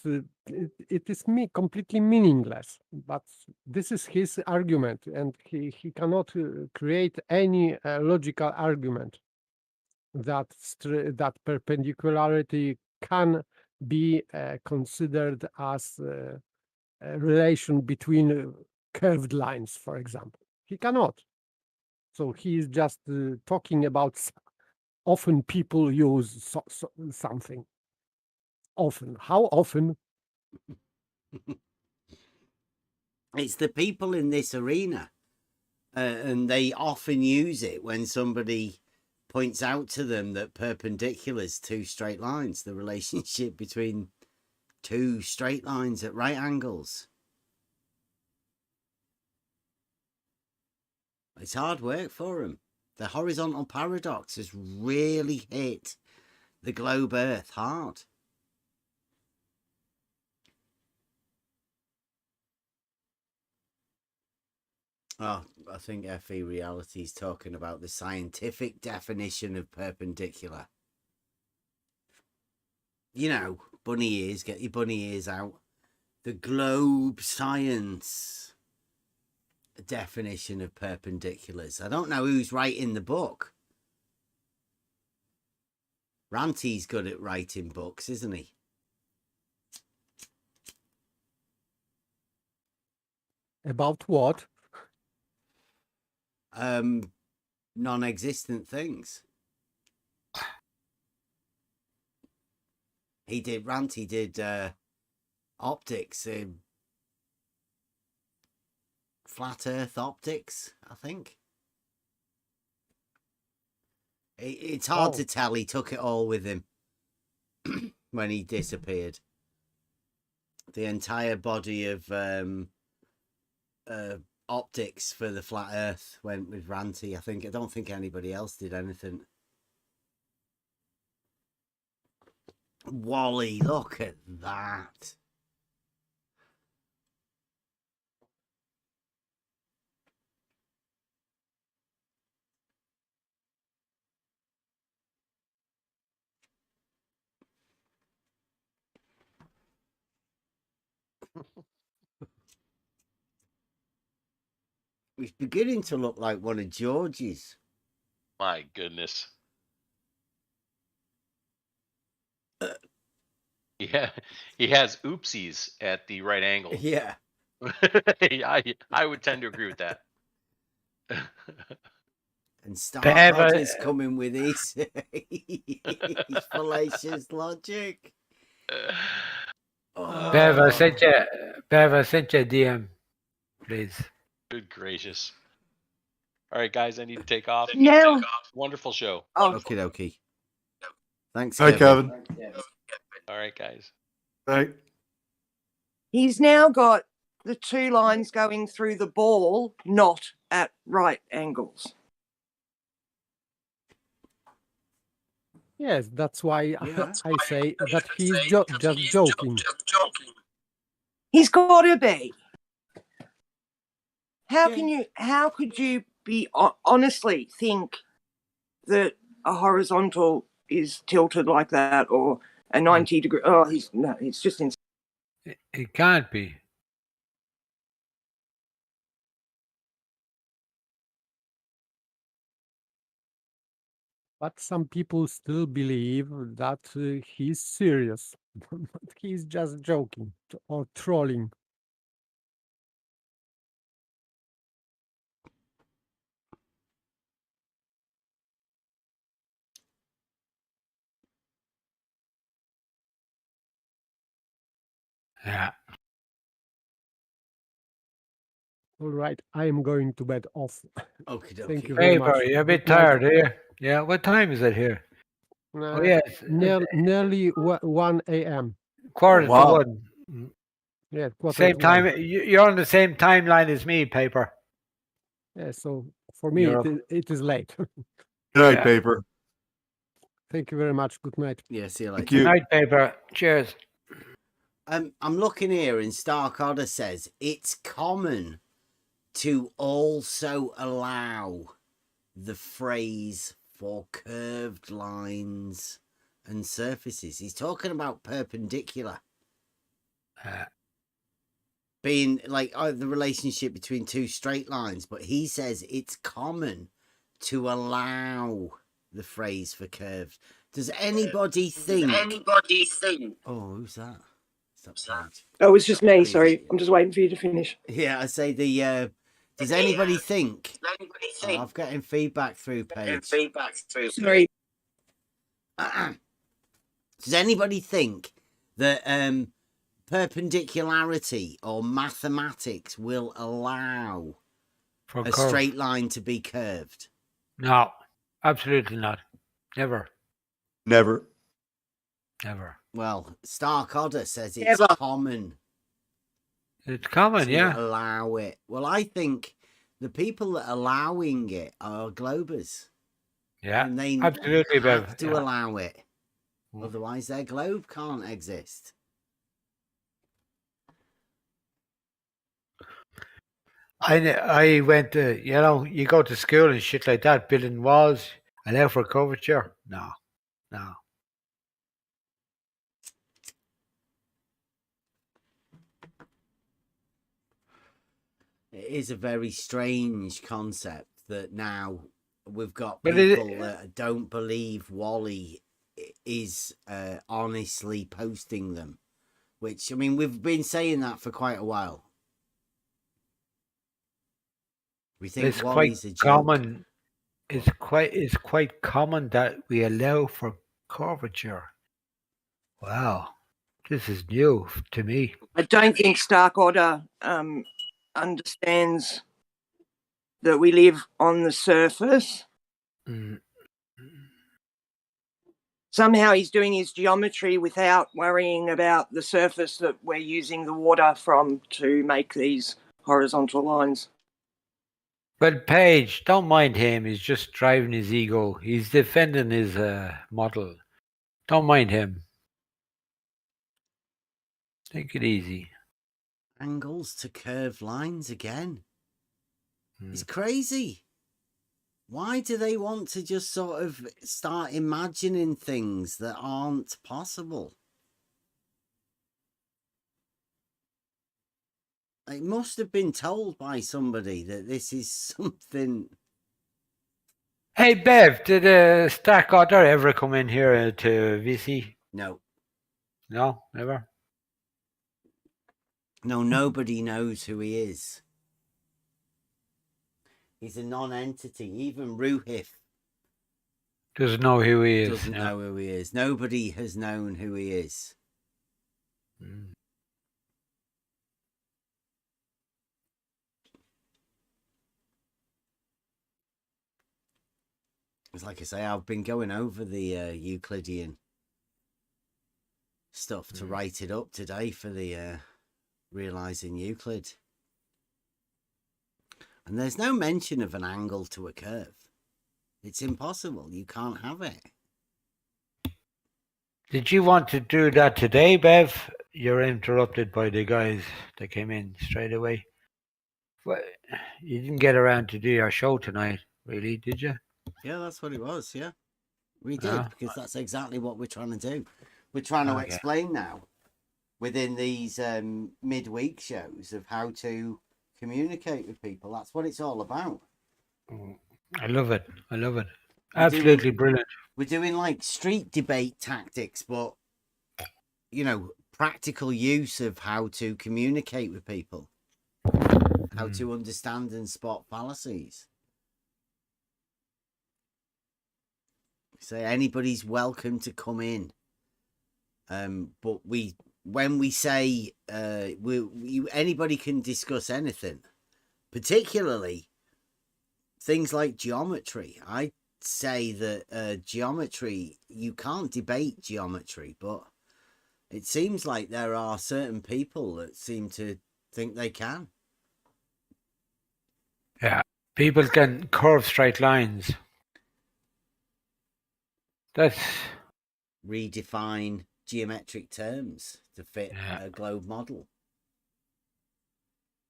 it is completely meaningless. But this is his argument, and he cannot create any logical argument that perpendicularity can be considered as a relation between curved lines, for example. He cannot. So he is just talking about often people use something. Often. How often? It's the people in this arena, and they often use it when somebody points out to them that perpendiculars, two straight lines, the relationship between two straight lines at right angles. It's hard work for them. The horizontal paradox has really hit the globe Earth hard. Oh, I think FE Reality is talking about the scientific definition of perpendicular. You know, bunny ears, get your bunny ears out. The globe science definition of perpendiculars. I don't know who's writing the book. Ranty's good at writing books, isn't he? About what? Non-existent things. Ranty did optics, flat Earth optics, I think. It's hard to tell. He took it all with him when he disappeared. The entire body of optics for the flat Earth went with Ranty. I don't think anybody else did anything. Wally, look at that. He's beginning to look like one of George's. My goodness. Yeah, he has oopsies at the right angle. Yeah. I would tend to agree with that. And Starrod is coming with his fallacious logic. Bev, I sent you a DM, please. Good gracious. All right, guys, I need to take off. No. Wonderful show. Okie dokie. Thanks, Hi, Kevin. All right, guys. Right. He's now got the two lines going through the ball, not at right angles. Yes, that's why I say that he's just joking. He's got to be. How could you be honestly think that a horizontal is tilted like that or a 90 degree? Oh, it's just insane. It can't be. But some people still believe that he's serious. He's just joking or trolling. Yeah. All right, I am going to bed off. Okay, Thank you very much. You're a bit Good night. tired, are you? Yeah. What time is it here? Oh yes, nearly 1 a.m. Quarter to one. Yeah, quarter Same to time. 1. You're on the same timeline as me, Paper. Yeah, so for me it is late. Good night, Paper. Thank you very much. Good night. Yeah, see you later. Good night, Paper. Cheers. I'm looking here, and Stark Otter says it's common to also allow the phrase for curved lines and surfaces. He's talking about perpendicular. Being like the relationship between two straight lines, but he says it's common to allow the phrase for curved. Does anybody think? Oh, who's that? Oh, it's just me. Sorry, I'm just waiting for you to finish. Yeah, I say the. Does anybody think? Oh, I'm getting feedback through, Paige. Sorry. Does anybody think that perpendicularity or mathematics will allow a straight line to be curved? No. Absolutely not. Never. Never. Never. Well, Stark Otter says it's Never. common It's common, to yeah. allow it. Well, I think the people that are allowing it are globers. Yeah. And they Absolutely, have Bev. to Yeah. allow it. Otherwise, their globe can't exist. I went to, you go to school and shit like that, building walls, allow for curvature. No. It is a very strange concept that now we've got But people that don't believe Wally is honestly posting them. Which, I mean, we've been saying that for quite a while. We think it's Wally's quite a joke. common. It's quite common that we allow for curvature. Wow. This is new to me. I don't think Stark Otter understands that we live on the surface. Somehow he's doing his geometry without worrying about the surface that we're using the water from to make these horizontal lines. But Page, don't mind him. He's just driving his ego. He's defending his model. Don't mind him. Take it easy. Angles to curved lines again. It's crazy. Why do they want to just sort of start imagining things that aren't possible? It must have been told by somebody that this is something. Hey, Bev, did Stark Otter ever come in here to VC? No. No, never? No, nobody knows who he is. He's a non-entity. Even Ruhif Doesn't know who he is. doesn't know who he is. Nobody has known who he is. It's like I say, I've been going over the Euclidean stuff to write it up today for the Realizing Euclid. And there's no mention of an angle to a curve. It's impossible. You can't have it. Did you want to do that today, Bev? You're interrupted by the guys that came in straight away. Well, you didn't get around to do your show tonight, really, did you? Yeah, that's what it was. Yeah, we did, because that's exactly what we're trying to do. We're trying to explain now within these midweek shows of how to communicate with people. That's what it's all about. I love it. I love it. Absolutely brilliant. We're doing like street debate tactics, but, you know, practical use of how to communicate with people, how to understand and spot fallacies. So anybody's welcome to come in. But when we say anybody can discuss anything, particularly things like geometry. I say that geometry, you can't debate geometry, but it seems like there are certain people that seem to think they can. Yeah, people can curve straight lines. That's redefine geometric terms to fit a globe model.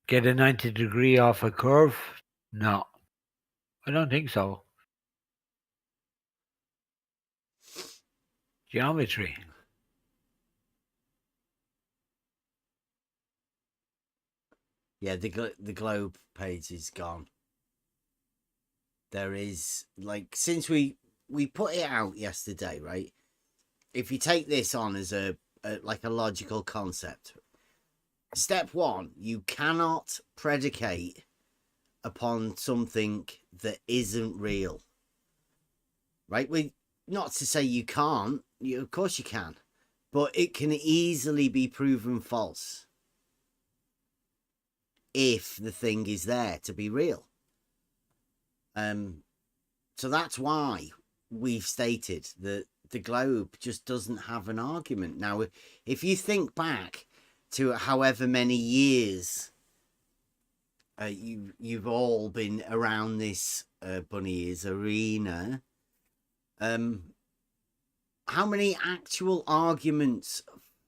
Get a 90-degree off a curve? No, I don't think so. Geometry. Yeah, the globe page is gone. There is, like, since we put it out yesterday, right? If you take this on as a logical concept, step one, you cannot predicate upon something that isn't real, right? Not to say you can't, of course you can, but it can easily be proven false if the thing is there to be real. So that's why we've stated that the globe just doesn't have an argument. Now, if you think back to however many years you've all been around this bunny ears arena, how many actual arguments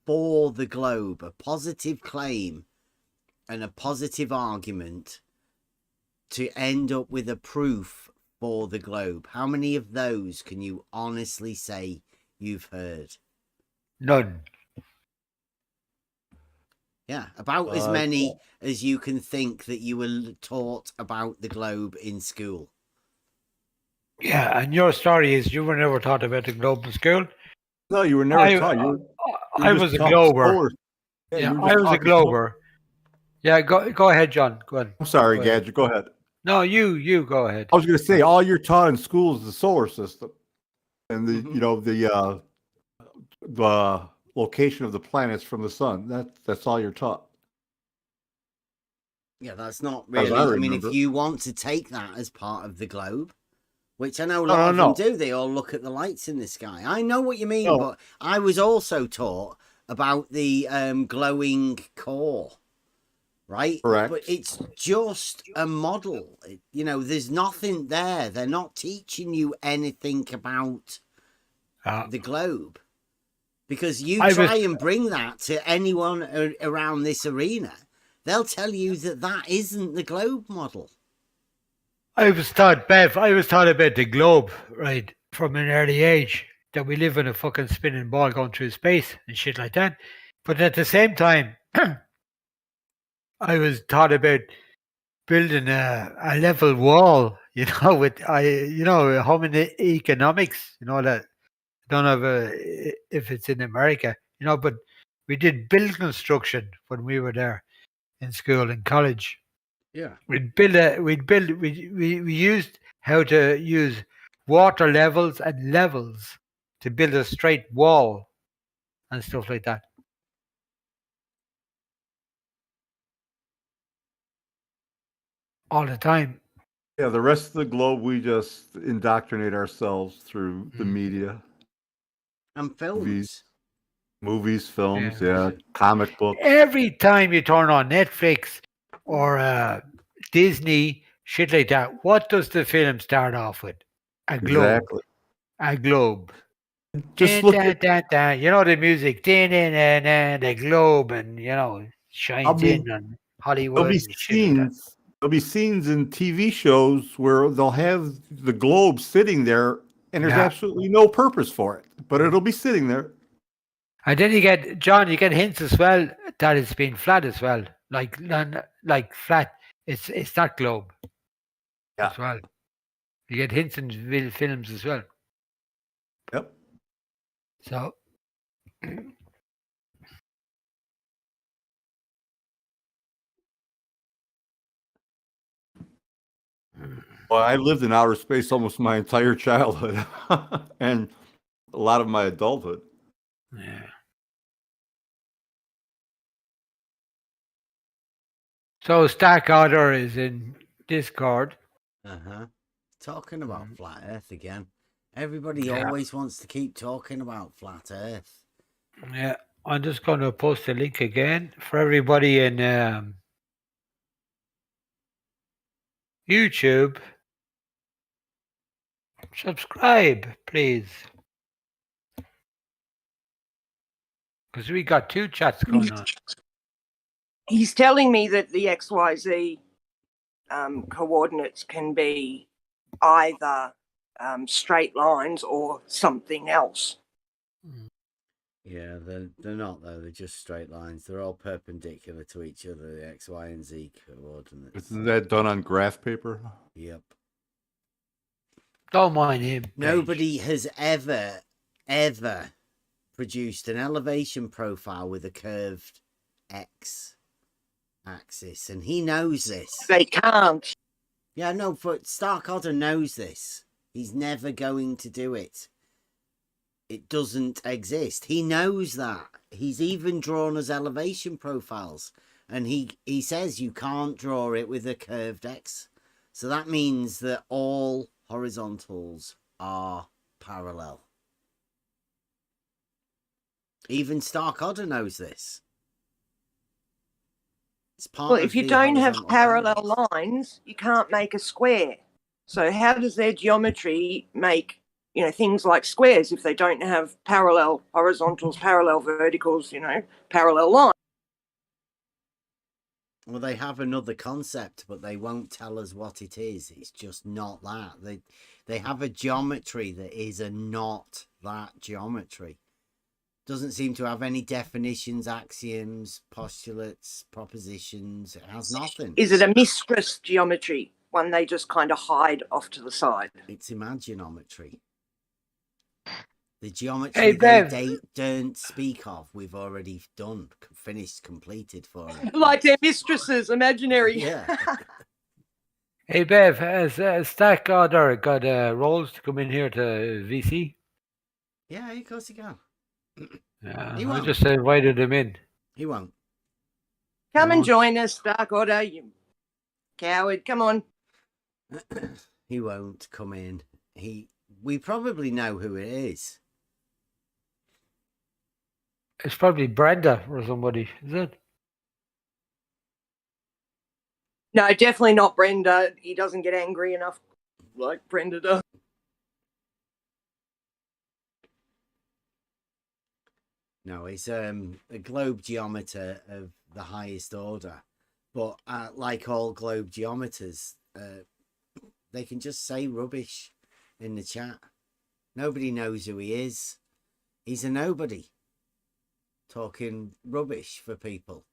for the globe, a positive claim and a positive argument to end up with a proof for the globe, how many of those can you honestly say you've heard? None. Yeah, about as many as you can think that you were taught about the globe in school. Yeah, and your story is you were never taught about the globe in school. No, you were never taught. I was a glober. Yeah, I was a glober. Yeah, go ahead, John. Go ahead. I'm sorry, Go ahead. Gadget. Go ahead. No, you go ahead. I was going to say all you're taught in school is the solar system, and the the location of the planets from the sun. That's all you're taught. Yeah, that's not As really. I I mean, if remember. you want to take that as part of the globe, which I know a lot of them do, they all look at the lights in the sky. I know what you mean, but I was also taught about the glowing core, right? Correct. But it's just a model. There's nothing there. They're not teaching you anything about the globe. Because you try and bring that to anyone around this arena, they'll tell you that isn't the globe model. I was taught, Bev, about the globe, right, from an early age, that we live in a fucking spinning ball going through space and shit like that. But at the same time, I was taught about building a level wall, with home economics, that. I don't know if it's in America, but we did build construction when we were there in school and college. Yeah. We used how to use water levels and levels to build a straight wall and stuff like that. All the time. Yeah, the rest of the globe, we just indoctrinate ourselves through the media. And films. Movies, films, comic books. Every time you turn on Netflix or Disney, shit like that, what does the film start off with? A globe. Exactly. A globe. Just look at the music, the globe, and shines in on Hollywood. There'll be scenes in TV shows where they'll have the globe sitting there, and there's absolutely no purpose for it, but it'll be sitting there. And then you get hints as well that it's been flat as well, like flat. It's not globe. As well. You get hints in films as well. Yep. So. Well, I lived in outer space almost my entire childhood and a lot of my adulthood. Yeah. So Stack Otter is in Discord. Talking about flat Earth again. Everybody always wants to keep talking about flat Earth. Yeah, I'm just going to post a link again for everybody in YouTube. Subscribe, please. Because we got 2 chats going on. He's telling me that the XYZ coordinates can be either straight lines or something else. Yeah, they're not though. They're just straight lines. They're all perpendicular to each other. The X, Y, and Z coordinates. Isn't that done on graph paper? Yep. Don't mind him. Nobody has ever produced an elevation profile with a curved X axis, and he knows this. They can't. Yeah, no, but Stark Otter knows this. He's never going to do it. It doesn't exist. He knows that. He's even drawn us elevation profiles, and he says you can't draw it with a curved X. So that means that all horizontals are parallel. Even Stark-Odder knows this. It's part Well, of if you the don't have horizontal parallel paradox. lines, you can't make a square. So how does their geometry make, things like squares if they don't have parallel horizontals, parallel verticals, parallel lines? Well, they have another concept, but they won't tell us what it is. It's just not that. They have a geometry that is not that geometry. Doesn't seem to have any definitions, axioms, postulates, propositions. It has nothing. Is it a mistress geometry, one they just kind of hide off to the side? It's imaginometry. The geometry they don't speak of, we've already done, finished, completed for them. Like their mistresses, imaginary. Yeah. Hey, Bev, has Stark-Odder got roles to come in here to VC? Yeah, of course he can. I just invited him in. He won't. Come and join us, Stark-Odder, you coward. Come on. He won't come in. We probably know who it is. It's probably Brenda or somebody, is it? No, definitely not Brenda. He doesn't get angry enough like Brenda does. No, he's a globe geometer of the highest order. But like all globe geometers, they can just say rubbish in the chat. Nobody knows who he is. He's a nobody talking rubbish for people.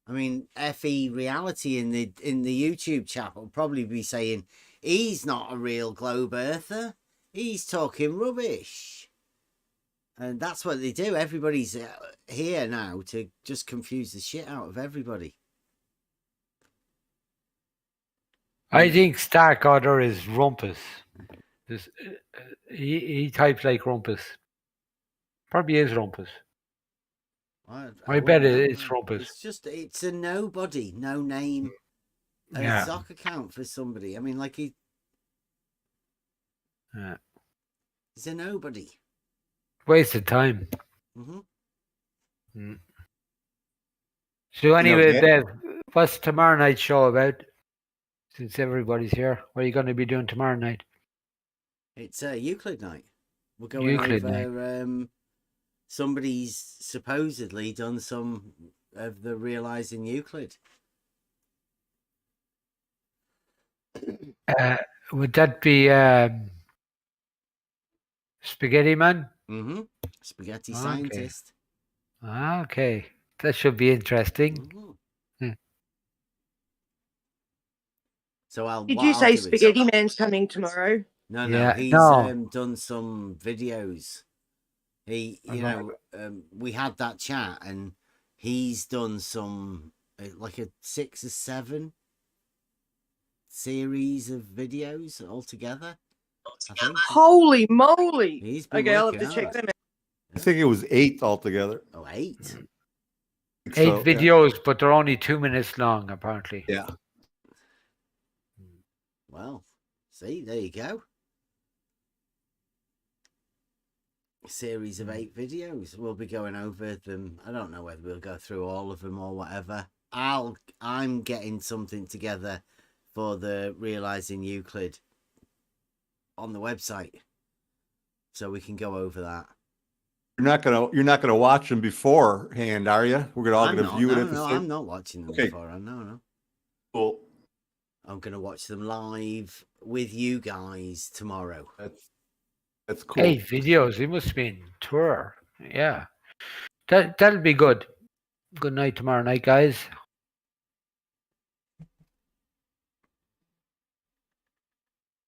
I mean, FE Reality in the YouTube chat will probably be saying he's not a real globe earther. He's talking rubbish. And that's what they do. Everybody's here now to just confuse the shit out of everybody. I think Stark-Odder is Rumpus. He types like Rumpus. Probably is Rumpus. I bet it's Rumpus. It's a nobody, no name. A Zoc account for somebody. I mean, like he's a nobody. Waste of time. Mm-hmm. So anyway, Bev, what's tomorrow night's show about? Since everybody's here, what are you going to be doing tomorrow night? It's Euclid night. We're going Euclid over. Somebody's supposedly done some of the realizing Euclid. Would that be Spaghetti Man? Mm-hmm. Spaghetti scientist. Okay. That should be interesting. Mm-hmm. So Did you say Spaghetti Man's coming tomorrow? No. He's done some videos. We had that chat, and he's done some like a 6 or 7 series of videos altogether. I think. Holy moly! He's been Okay, I'll have to check them out. I think it was 8 altogether. Oh, 8? 8 videos, but they're only 2 minutes long, apparently. Yeah. Well, see, there you go. A series of 8 videos. We'll be going over them. I don't know whether we'll go through all of them or whatever. I'm getting something together for the Realizing Euclid on the website, so we can go over that. You're not gonna watch them beforehand, are you? We're gonna view it at the same. I'm not watching them beforehand. No. Cool. I'm gonna watch them live with you guys tomorrow. That's cool. 8 videos. He must be in tour. Yeah. That'll be good. Good night tomorrow night, guys.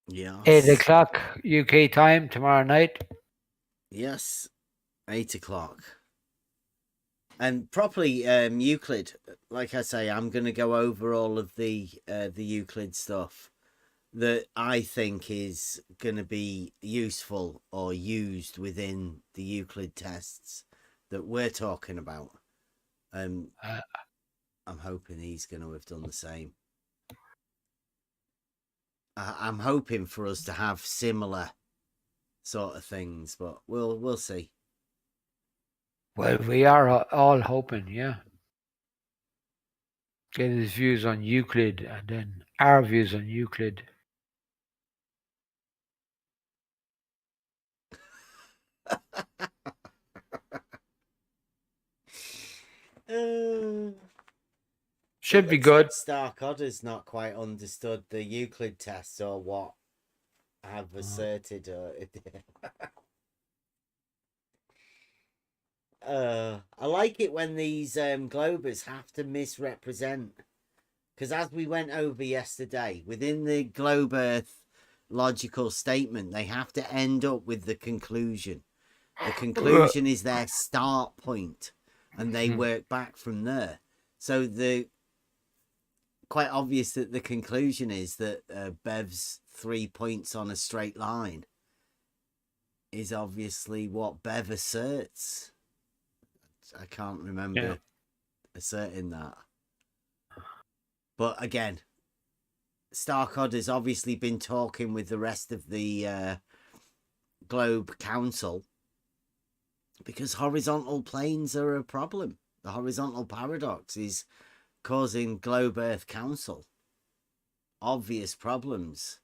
Yeah. 8 o'clock UK time tomorrow night. Yes. 8 o'clock. And properly, Euclid, like I say, I'm going to go over all of the Euclid stuff that I think is going to be useful or used within the Euclid tests that we're talking about. I'm hoping he's going to have done the same. I'm hoping for us to have similar sort of things, but we'll see. Well, we are all hoping, yeah. Get his views on Euclid and then our views on Euclid. Should be good. Stark Odder's not quite understood the Euclid tests or what I've asserted. I like it when these globers have to misrepresent, because as we went over yesterday, within the globe Earth logical statement, they have to end up with the conclusion. The conclusion is their start point, and they work back from there. So the quite obvious that the conclusion is that Bev's 3 points on a straight line is obviously what Bev asserts. I can't remember asserting that. But again, Starkod has obviously been talking with the rest of the Globe Council, because horizontal planes are a problem. The horizontal paradox is causing Globe Earth Council obvious problems.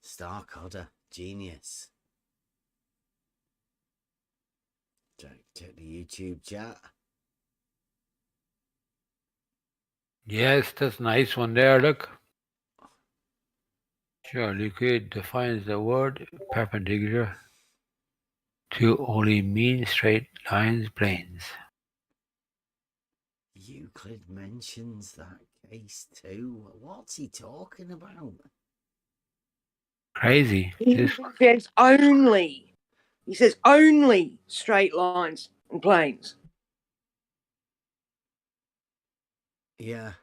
Starkadder, genius. Check the YouTube chat. Yes, that's a nice one there, look. Sure, Euclid defines the word perpendicular to only mean straight lines planes. Euclid mentions that case too. What's he talking about? Crazy. He says only. He says only straight lines and planes. Yeah.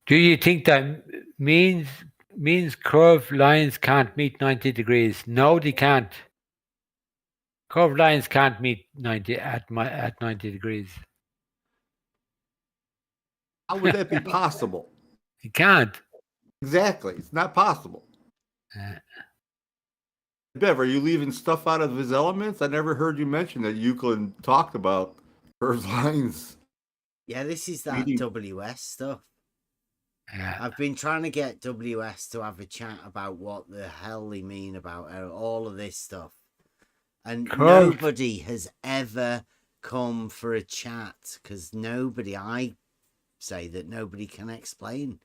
Do you think that means curved lines can't meet 90 degrees? No, they can't. Curved lines can't meet 90 at 90 degrees. How would that be possible? You can't. Exactly. It's not possible. Bev, are you leaving stuff out of his elements? I never heard you mention that Euclid talked about curved lines. Yeah, this is that WS stuff. Yeah. I've been trying to get WS to have a chat about what the hell they mean about all of this stuff. And nobody has ever come for a chat, because I say that nobody can explain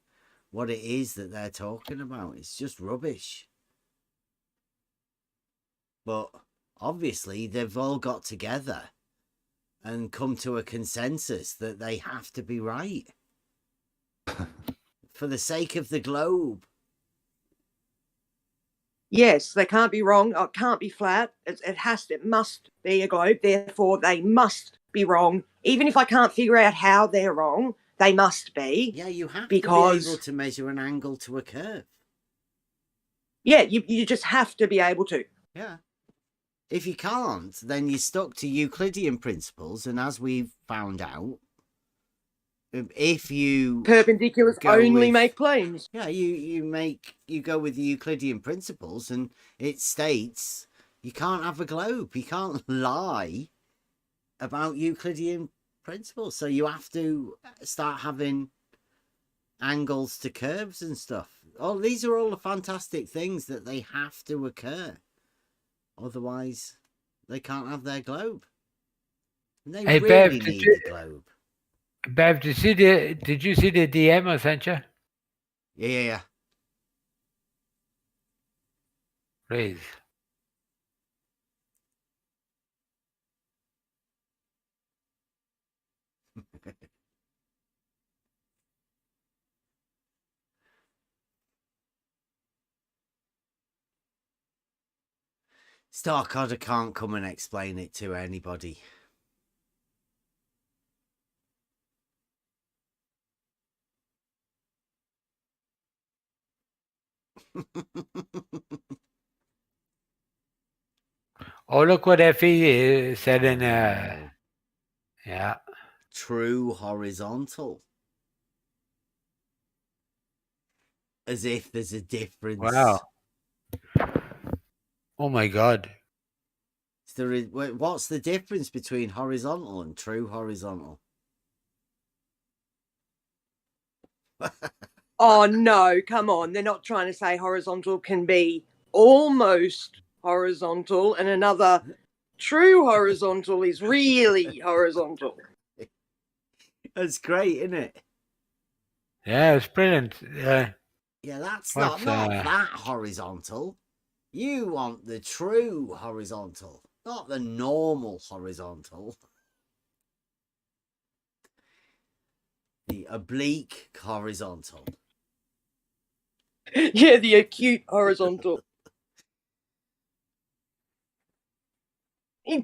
what it is that they're talking about. It's just rubbish. But obviously they've all got together and come to a consensus that they have to be right. For the sake of the globe. Yes, they can't be wrong. It can't be flat. It must be a globe. Therefore, they must be wrong. Even if I can't figure out how they're wrong, they must be. Yeah, you have to be able to measure an angle to a curve. Yeah, you just have to be able to. Yeah. If you can't, then you're stuck to Euclidean principles, and as we've found out, if you perpendiculars only make planes. Yeah, you go with the Euclidean principles, and it states you can't have a globe. You can't lie about Euclidean principles. So you have to start having angles to curves and stuff. Oh, these are all the fantastic things that they have to occur. Otherwise, they can't have their globe. And they really need the globe. Bev, did you see the DM I sent you? Yeah. Please. Starkadder can't come and explain it to anybody. Oh, look what Effie said in Yeah. True horizontal. As if there's a difference. Wow. Oh my God. What's the difference between horizontal and true horizontal? Oh no, come on. They're not trying to say horizontal can be almost horizontal and another true horizontal is really horizontal. That's great, isn't it? Yeah, it's brilliant. Yeah. Yeah, that's What's, not that horizontal. You want the true horizontal, not the normal horizontal. The oblique horizontal. Yeah, the acute horizontal.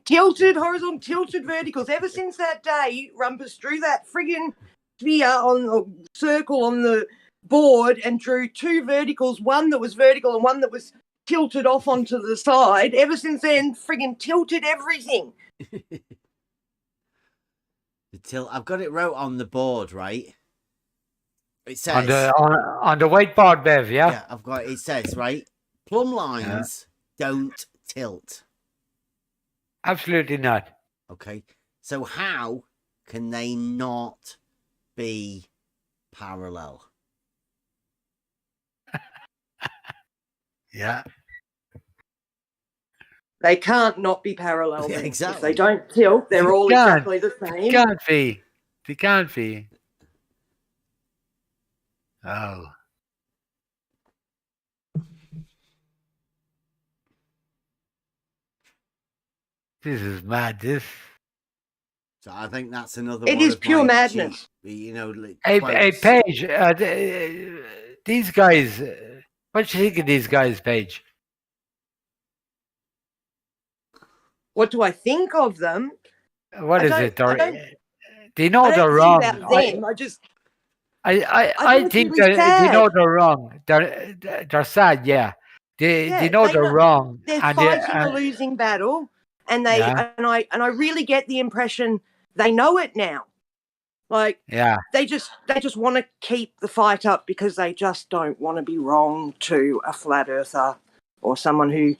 Tilted horizontal, tilted verticals. Ever since that day, Rumpus drew that friggin' sphere on a circle on the board and drew two verticals, one that was vertical and one that was tilted off onto the side. Ever since then, friggin' tilted everything. I've got it wrote on the board, right? It says on the whiteboard, Bev. Yeah. Yeah, I've got it. Says right. Plumb lines don't tilt. Absolutely not. Okay. So how can they not be parallel? Yeah. They can't not be parallel. Yeah, Then. exactly. If they don't tilt, they're all exactly the same. They can't be. They can't be. Oh. This is mad. This. So I think that's another It one is of pure my madness. cheap, you know, Hey, quotes. Paige, these guys, what do you think of these guys, Paige? What do I think of them? What is it? They know I they're don't wrong. think about them. I think it's really that they know sad. they're wrong. They're sad, yeah. They know they're wrong. They're and fighting a losing battle, and I really get the impression they know it now. Like they just want to keep the fight up because they just don't want to be wrong to a flat earther or someone who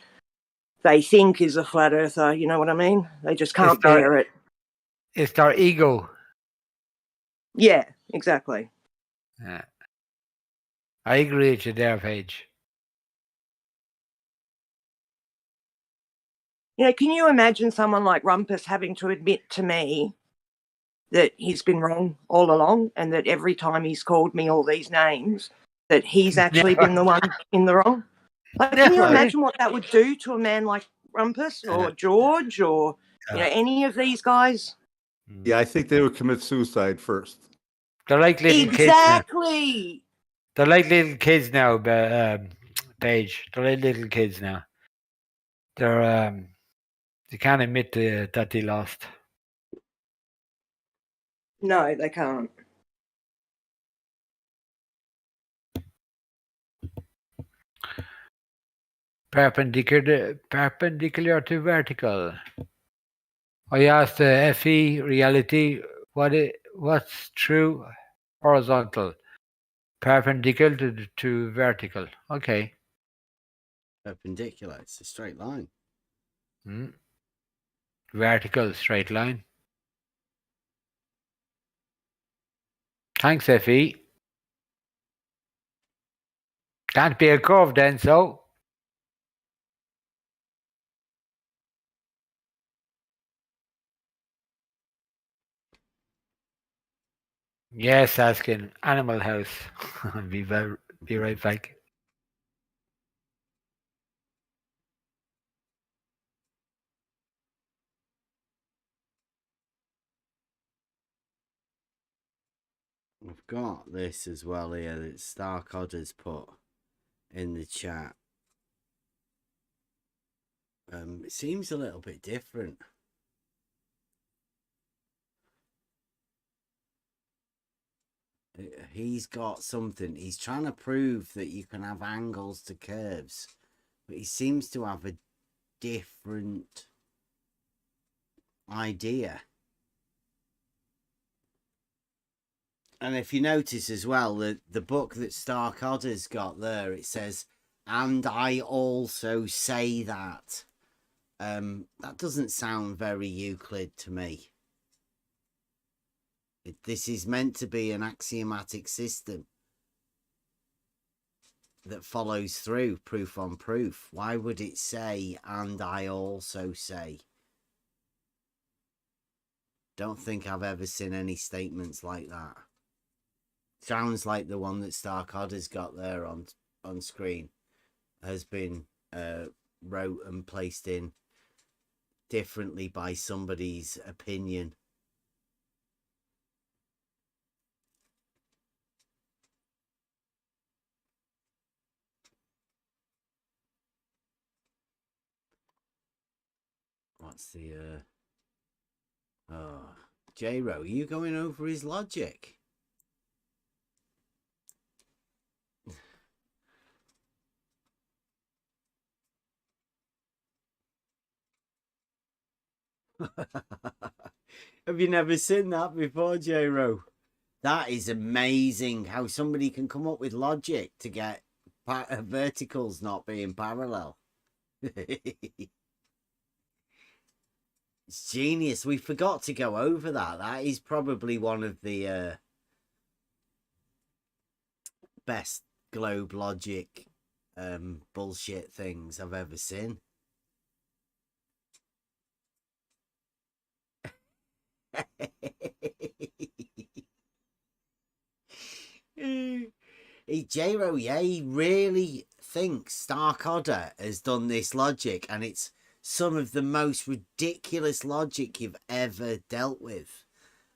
they think is a flat earther. You know what I mean? They just can't bear it. It's their ego. Yeah, exactly. Yeah. I agree with you there, Paige. You know, can you imagine someone like Rumpus having to admit to me that he's been wrong all along and that every time he's called me all these names, that he's actually been the one in the wrong? Like, can you imagine what that would do to a man like Rumpus or George or, you know, any of these guys? Yeah, I think they would commit suicide first. They're like little kids now. Exactly. They're like little kids now, Paige. They're like little kids now. They're they can't admit that they lost. No, they can't. Perpendicular to vertical. I asked the FE reality what's true horizontal. Perpendicular to vertical. Okay. Perpendicular. It's a straight line. Vertical straight line. Thanks, FE. Can't be a curve then, so. Yes, asking Animal House. be right back. I've got this as well here that Stark Odder's put in the chat. It seems a little bit different. He's got something. He's trying to prove that you can have angles to curves, but he seems to have a different idea. And if you notice as well, the book that Stark Odder's got there, it says, "And I also say that." That doesn't sound very Euclid to me. This is meant to be an axiomatic system that follows through proof on proof. Why would it say, "And I also say"? Don't think I've ever seen any statements like that. Sounds like the one that Stark Odder's got there on screen has been wrote and placed in differently by somebody's opinion. What's the J-Ro, are you going over his logic? Have you never seen that before, J-Ro? That is amazing how somebody can come up with logic to get verticals not being parallel. It's genius. We forgot to go over that. That is probably one of the best globe logic bullshit things I've ever seen. J-Ro, yeah, he really thinks Stark Odder has done this logic, and it's some of the most ridiculous logic you've ever dealt with.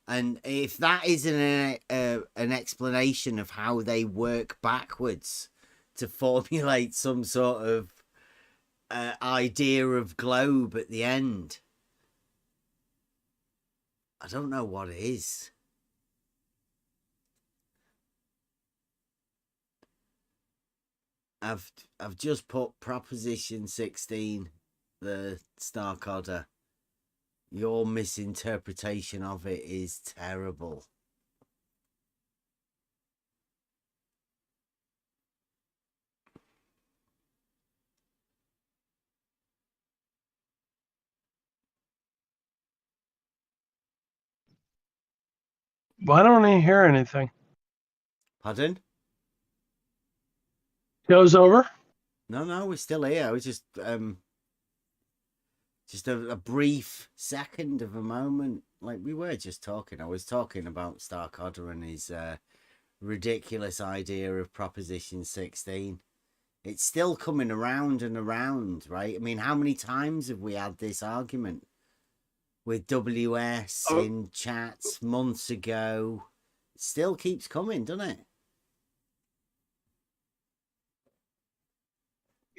And if that isn't an explanation of how they work backwards to formulate some sort of idea of globe at the end, I don't know what it is. I've just put Proposition 16, the Stark Odder. Your misinterpretation of it is terrible. Why don't I hear anything? Pardon? Show's over? No, we're still here. I was just a brief second of a moment. Like we were just talking. I was talking about Stark Odder and his ridiculous idea of Proposition 16. It's still coming around and around, right? I mean, how many times have we had this argument with WS in chats months ago? It still keeps coming, doesn't it?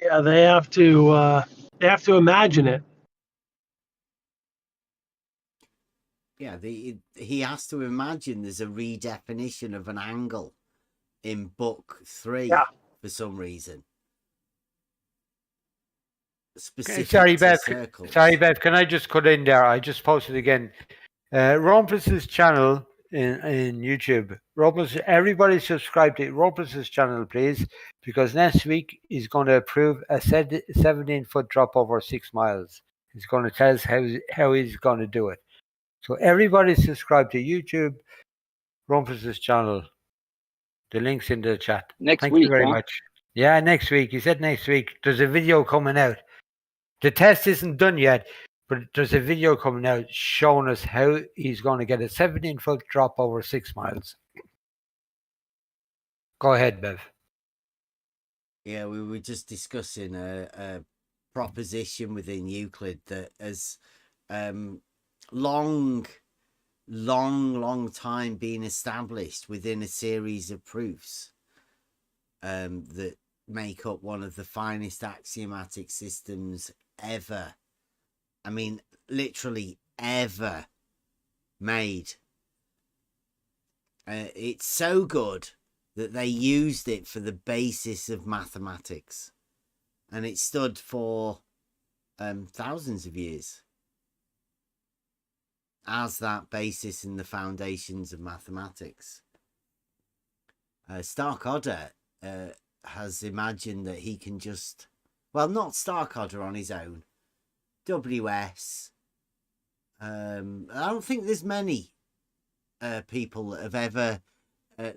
Yeah, they have to imagine it. Yeah, he has to imagine there's a redefinition of an angle in book 3 for some reason. Specific Sorry, to Bev. circles. Sorry, Bev. Can I just cut in there? I just posted again. Rumpus's channel in YouTube. Rumpus, everybody subscribe to Rumpus's channel, please, because next week he's going to approve a 17-foot drop over 6 miles. He's going to tell us how he's going to do it. So everybody subscribe to YouTube, Rumpus's channel. The link's in the chat. Thank you very much. Yeah, next week. He said next week. There's a video coming out. The test isn't done yet, but there's a video coming out showing us how he's going to get a 17-foot drop over 6 miles. Go ahead, Bev. Yeah, we were just discussing a proposition within Euclid that has long time been established within a series of proofs that make up one of the finest axiomatic systems ever. I mean, literally ever made. It's so good that they used it for the basis of mathematics, and it stood for thousands of years as that basis in the foundations of mathematics. Starkadder has imagined that he can just, well, not Starkadder on his own, WS. I don't think there's many people that have ever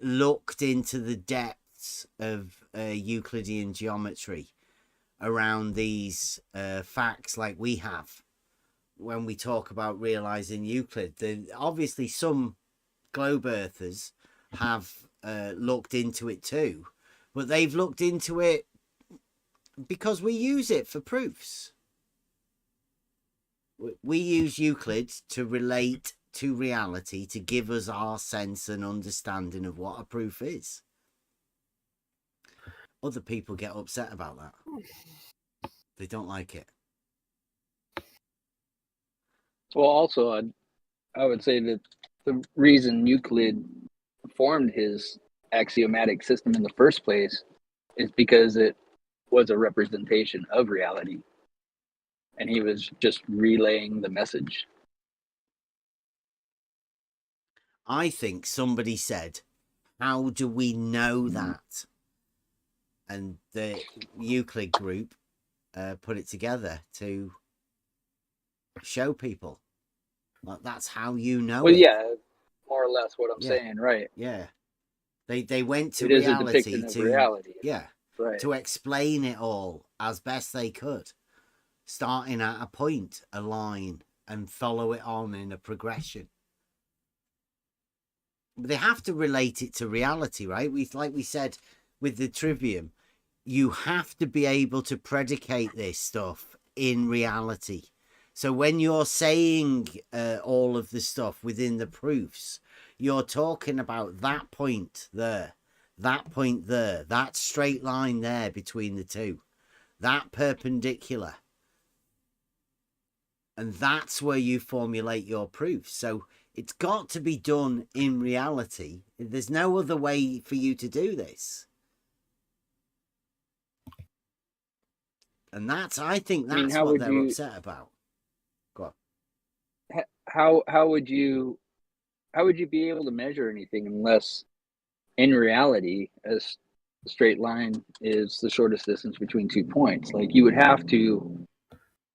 looked into the depths of Euclidean geometry around these facts like we have when we talk about realizing Euclid. Obviously, some globe earthers have looked into it too, but they've looked into it because we use it for proofs. We use Euclid to relate to reality, to give us our sense and understanding of what a proof is. Other people get upset about that. They don't like it. Well, also, I would say that the reason Euclid formed his axiomatic system in the first place is because it was a representation of reality. And he was just relaying the message. I think somebody said, how do we know that? And the Euclid group put it together to show people. Like, that's how you know Well, it. yeah, more or less what I'm saying, right? Yeah. They went to It is a reality depiction of to reality. Yeah. Right. To explain it all as best they could. Starting at a point, a line, and follow it on in a progression. But they have to relate it to reality, right? Like we said with the trivium, you have to be able to predicate this stuff in reality. So when you're saying all of the stuff within the proofs, you're talking about that point there, that point there, that straight line there between the two, that perpendicular. And that's where you formulate your proofs. So it's got to be done in reality. There's no other way for you to do this. And I think that's what they're upset about. Go on. How would you be able to measure anything unless in reality a straight line is the shortest distance between 2 points? Like, you would have to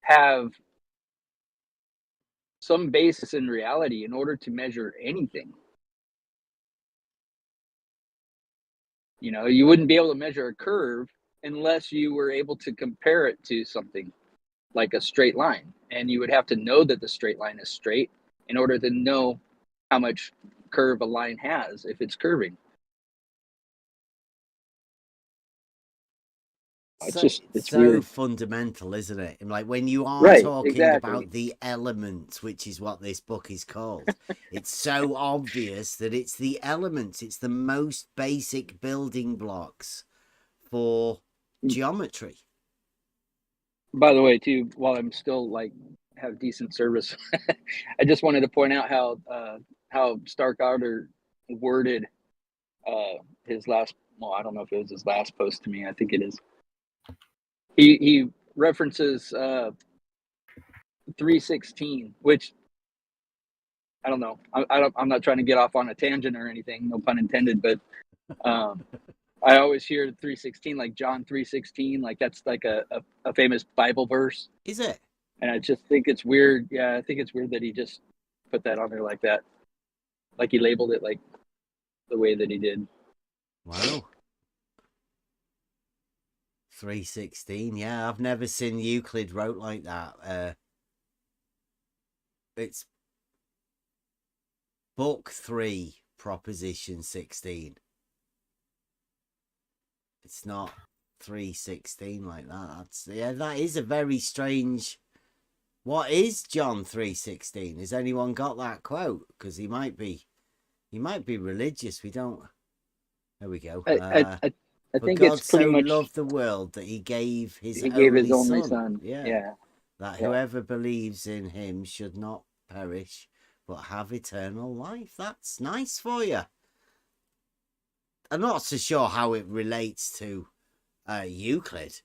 have some basis in reality in order to measure anything. You know, you wouldn't be able to measure a curve unless you were able to compare it to something like a straight line. And you would have to know that the straight line is straight in order to know how much curve a line has if it's curving. It's so weird. Fundamental, isn't it? Like when you are talking about the elements, which is what this book is called, it's so obvious that it's the elements. It's the most basic building blocks for geometry. By the way, too, while I'm still have decent service, I just wanted to point out how Starkadder worded his last. Well, I don't know if it was his last post to me. I think it is. He references 316, which I don't know. I'm not trying to get off on a tangent or anything, no pun intended, but I always hear 316 like John 3:16, like that's like a famous Bible verse. Is it? And I just think it's weird. Yeah, I think it's weird that he just put that on there like that. Like he labeled it like the way that he did. Wow. 3:16. Yeah, I've never seen Euclid wrote like that. It's book 3, proposition 16. It's not 3:16 like that. That is a very strange. What is John 3:16? Has anyone got that quote? Because he might be religious. We don't. There we go. I think God it's pretty so much loved the world that he gave his only son. Yeah. That whoever believes in him should not perish, but have eternal life. That's nice for you. I'm not so sure how it relates to Euclid.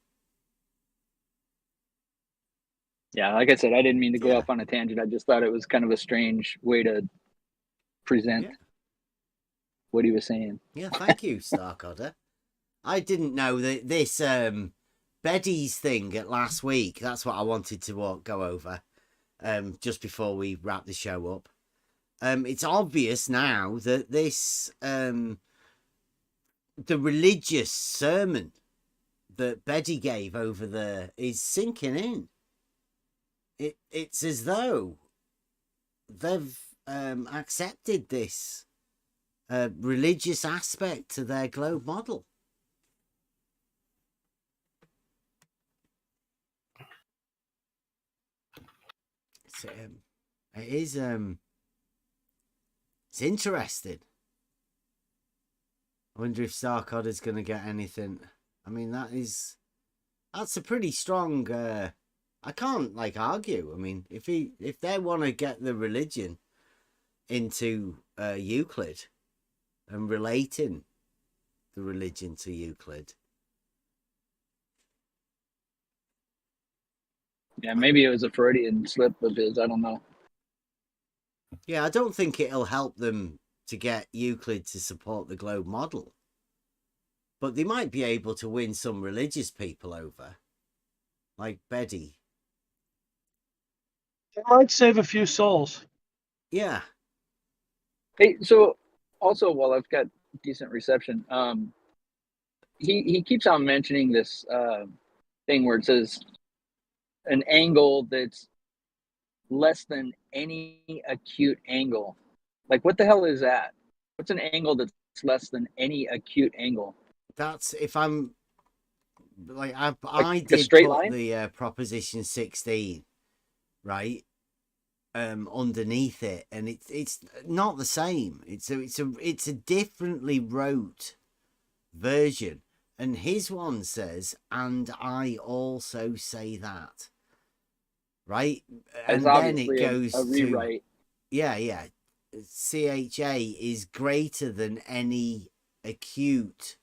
Yeah, like I said, I didn't mean to go off on a tangent. I just thought it was kind of a strange way to present what he was saying. Yeah, thank you, Starkadder. I didn't know that this Beddy's thing at last week. That's what I wanted to go over just before we wrap the show up. It's obvious now that this the religious sermon that Beddy gave over there is sinking in. It's as though they've accepted this religious aspect to their globe model. So, it is it's interesting. I wonder if Starkadder's going to get anything. I mean, that's a pretty strong. I can't argue. I mean, if they want to get the religion into Euclid and relating the religion to Euclid. Yeah, maybe it was a Freudian slip of his. I don't know. Yeah, I don't think it'll help them to get Euclid to support the globe model. But they might be able to win some religious people over, like Beddy. It might save a few souls. Yeah. Hey, so also while I've got decent reception, he keeps on mentioning this thing where it says an angle that's less than any acute angle. Like, what the hell is that? What's an angle that's less than any acute angle? That's if I'm like I Like did a straight put line? the proposition 16 right underneath it, and it's not the same. It's a differently wrote version, and his one says, and I also say that. Right, and then it goes a rewrite. Yeah. CHA is greater than any acute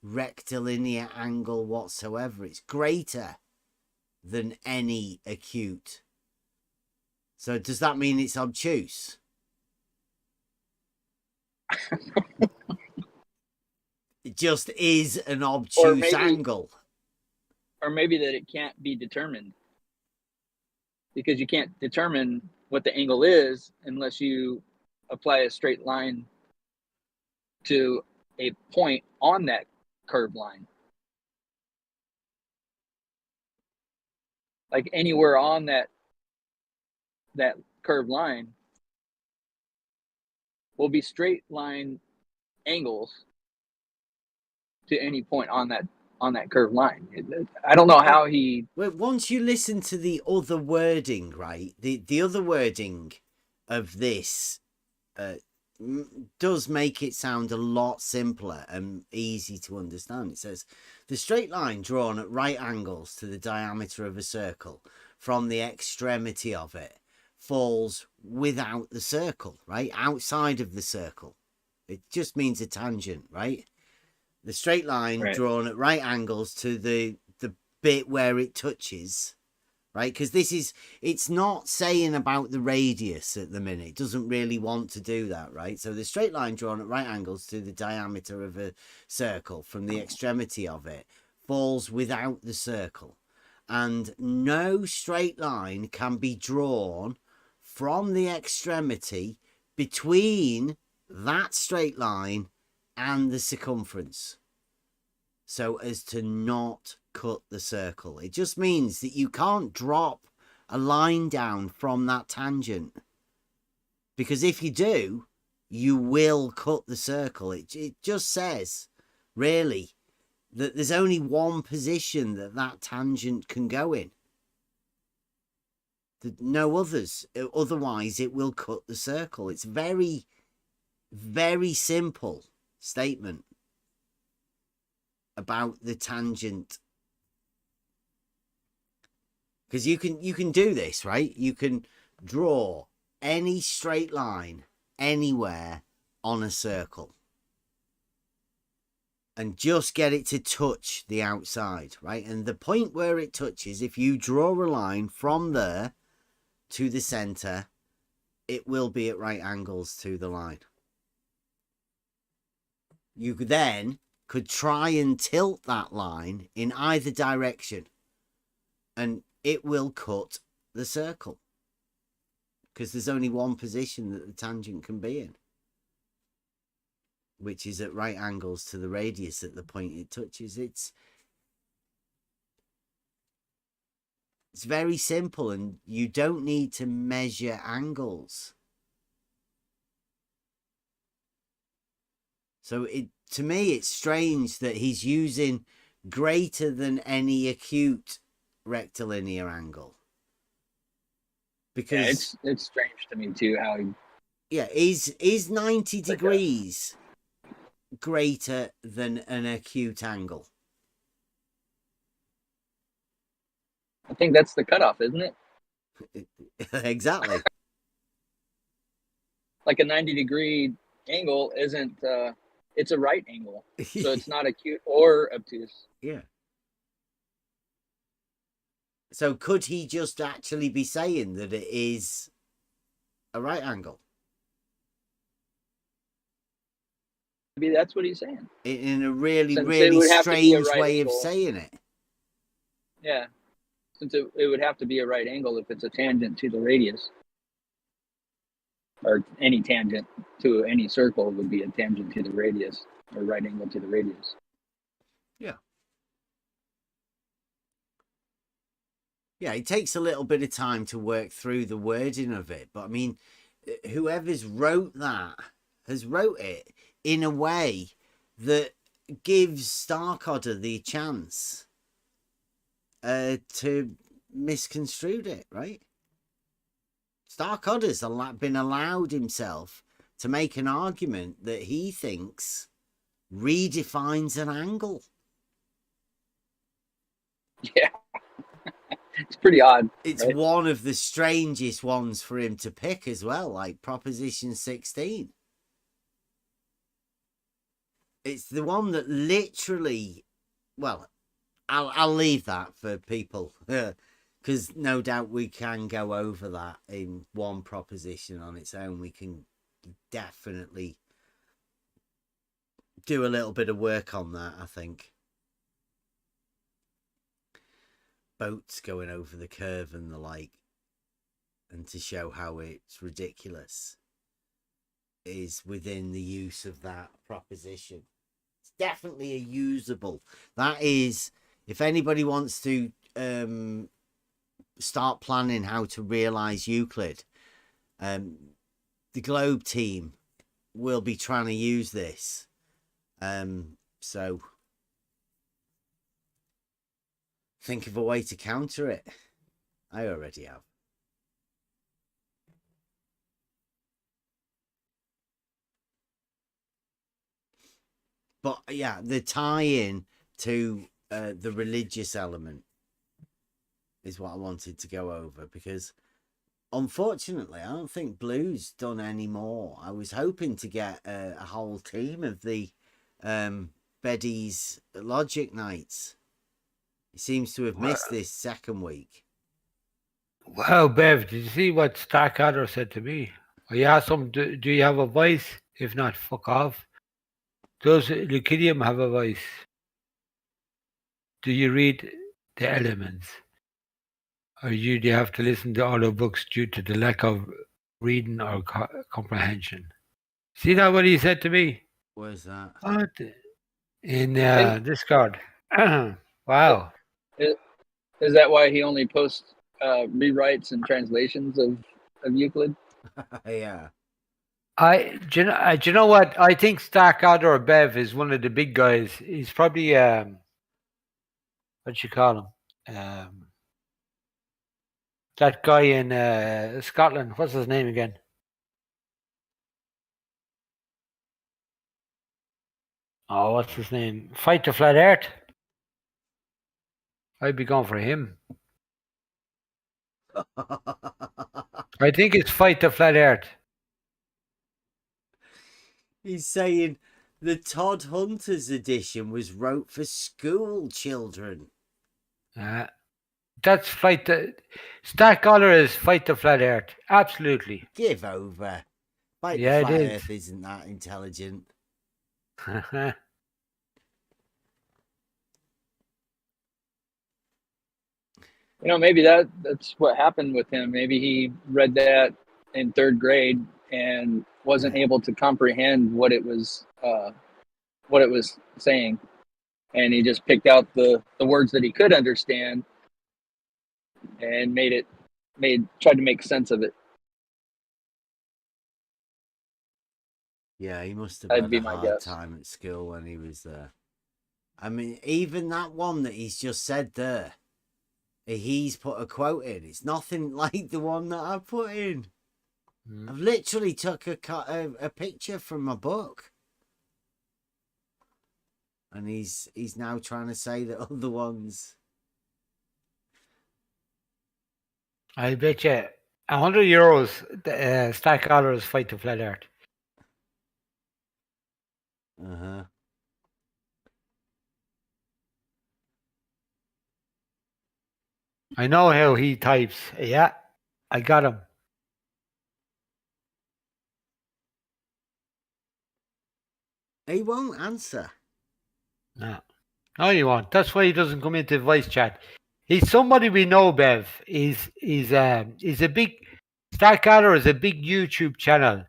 rectilinear angle whatsoever. It's greater than any acute. So does that mean it's obtuse? It just is an obtuse angle. Or maybe that it can't be determined. Because you can't determine what the angle is unless you apply a straight line to a point on that curved line. Like anywhere on that curved line will be straight line angles to any point on that curved line. I don't know how he. Well, once you listen to the other wording, right? The other wording of this does make it sound a lot simpler and easy to understand. It says the straight line drawn at right angles to the diameter of a circle from the extremity of it falls without the circle, right? Outside of the circle. It just means a tangent, right? The straight line drawn at right angles to the bit where it touches, right? Because it's not saying about the radius at the minute. It doesn't really want to do that, right? So the straight line drawn at right angles to the diameter of a circle from the extremity of it falls without the circle. And no straight line can be drawn from the extremity between that straight line and the circumference, so as to not cut the circle. It just means that you can't drop a line down from that tangent, because if you do, you will cut the circle. It just says, really, that there's only one position that tangent can go in. No others. Otherwise, it will cut the circle. It's very, very simple statement about the tangent, because you can do this, right? You can draw any straight line anywhere on a circle and just get it to touch the outside, right? And the point where it touches, if you draw a line from there to the center, it will be at right angles to the line. you then could try and tilt that line in either direction, and it will cut the circle, because there's only one position that the tangent can be in, which is at right angles to the radius at the point it touches. It's very simple, and you don't need to measure angles. So to me, it's strange that he's using greater than any acute rectilinear angle. Because it's strange to me too how he... is 90 degrees greater than an acute angle? I think that's the cutoff, isn't it? Exactly. Like a 90-degree angle isn't it's a right angle, so it's not acute or obtuse. Yeah. So could he just actually be saying that it is a right angle? Maybe that's what he's saying. In a really, Since really strange way of saying it. Yeah. Since it would have to be a right angle if it's a tangent to the radius. Or any tangent to any circle would be a tangent to the radius, or right angle to the radius. Yeah. Yeah, it takes a little bit of time to work through the wording of it. But I mean, whoever's wrote that has wrote it in a way that gives Starkodder the chance to misconstrued it, right? Starkodder's been allowed himself to make an argument that he thinks redefines an angle. Yeah. It's pretty odd. It's right? one of the strangest ones for him to pick as well, like Proposition 16. It's the one that literally, well, I'll leave that for people, because no doubt we can go over that in one proposition on its own. We can definitely do a little bit of work on that, I think. Boats going over the curve and the like, and to show how it's ridiculous, is within the use of that proposition. It's definitely a usable. That is, if anybody wants to start planning how to realize Euclid, the Globe team will be trying to use this. So think of a way to counter it. I already have. But yeah, the tie-in to the religious element is what I wanted to go over, because unfortunately I don't think Blue's done any more. I was hoping to get a whole team of the Beddy's Logic Nights. He seems to have missed this second week. Wow, Bev, did you see what Starkodder said to me? I asked him, do you have a voice? If not, fuck off. Does Euclidean have a voice? Do you read the elements? Or do you have to listen to all the books due to the lack of reading or comprehension? See that what he said to me? Where's that? In Discord. Wow. Is that why he only posts rewrites and translations of Euclid? Yeah. Do you know what? I think Starkodder or Bev is one of the big guys. He's probably what you call him? That guy in Scotland. What's his name again? Oh, what's his name? Fight the Flat Earth. I'd be going for him. I think it's Fight the Flat Earth. He's saying the Todd Hunter's edition was wrote for school children. That's Starkodder is Fight the Flat Earth. Absolutely. Give over. Fight the Flat Earth isn't that intelligent. Maybe that's what happened with him. Maybe he read that in third grade and wasn't able to comprehend what it was saying, and he just picked out the words that he could understand and tried to make sense of it. Yeah, he must have That'd had be a my hard guess. time at school when he was there. I mean, even that one that he's just said there, he's put a quote in. It's nothing like the one that I put in. I've literally took a picture from my book. And he's now trying to say that other ones. I bet you €100 Starkadder's Fight to Flat Earth. Uh-huh. I know how he types. Yeah, I got him. He won't answer. No, he won't. That's why he doesn't come into voice chat. He's somebody we know, Bev. He's a big Starkadder is a big YouTube channel.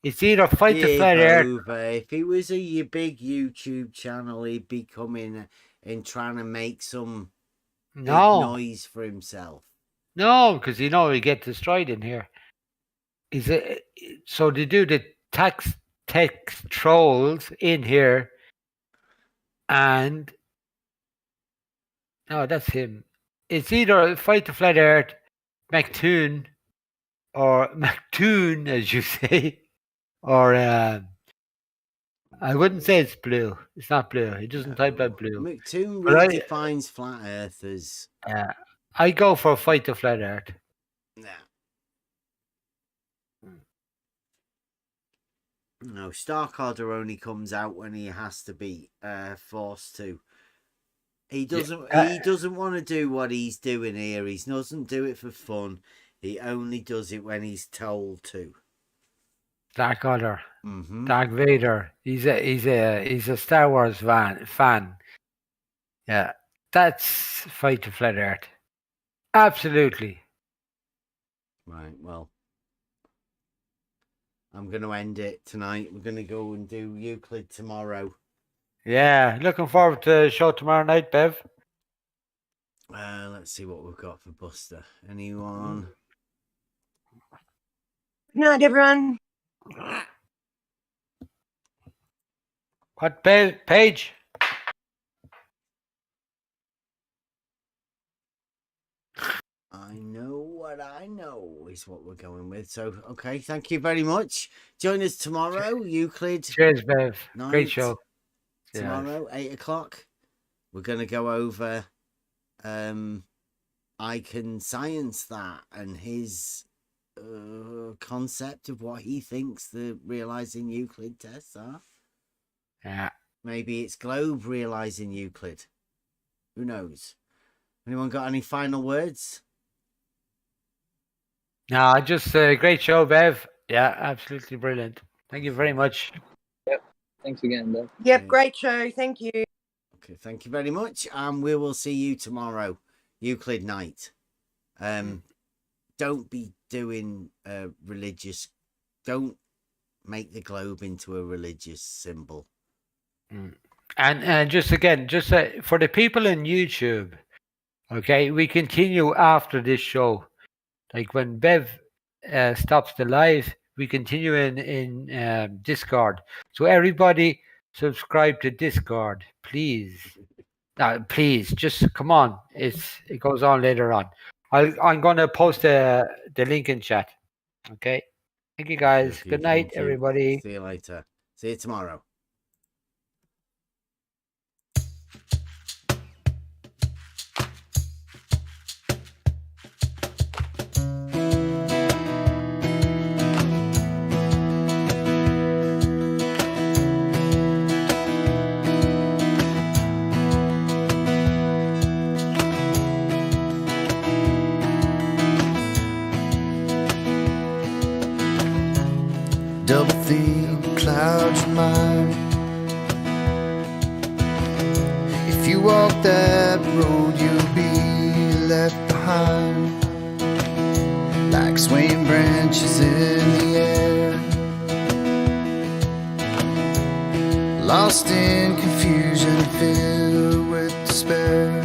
It's either Fight to Flat Earth. If he was a big YouTube channel, he'd be coming and trying to make some big noise for himself. No, because he get destroyed in here. So they do the text trolls in here, and no, that's him. It's either Fight to Flat Earth, McToon, or McToon, as you say, or I wouldn't say it's blue. It's not blue. He doesn't type like blue. McToon redefines flat Earth as. I go for Fight to Flat Earth. Yeah. No, Starkadder only comes out when he has to be forced to. He doesn't. He doesn't want to do what he's doing here. He doesn't do it for fun. He only does it when he's told to. Starkadder, Darth Vader. He's a Star Wars fan. Yeah, that's Fight to Flat Earth. Absolutely. Right. Well, I'm going to end it tonight. We're going to go and do Euclid tomorrow. Yeah, looking forward to the show tomorrow night, Bev. Let's see what we've got for Buster. Anyone? Good night, everyone. What page? I know what I know is what we're going with. So, okay, thank you very much. Join us tomorrow, Euclid. Cheers, Bev. Night. Great show. Tomorrow, 8:00. We're going to go over I Can Science That and his concept of what he thinks the realizing Euclid tests are. Yeah. Maybe it's globe realizing Euclid. Who knows? Anyone got any final words? No, just a great show, Bev. Yeah, absolutely brilliant. Thank you very much. Yep. Thanks again, Bev. Yep, great show. Thank you. Okay, thank you very much. And we will see you tomorrow, Euclid night. Don't be doing religious. Don't make the globe into a religious symbol. And just again, for the people in YouTube, okay, we continue after this show. Like when Bev stops the live, we continue in Discord. So everybody subscribe to Discord, please. Please, just come on. It goes on later on. I'm going to post the link in chat. Okay. Thank you, guys. Good night, everybody. See you later. See you tomorrow. Double the clouds of mine walk that road, you'll be left behind, like swaying branches in the air, lost in confusion, filled with despair.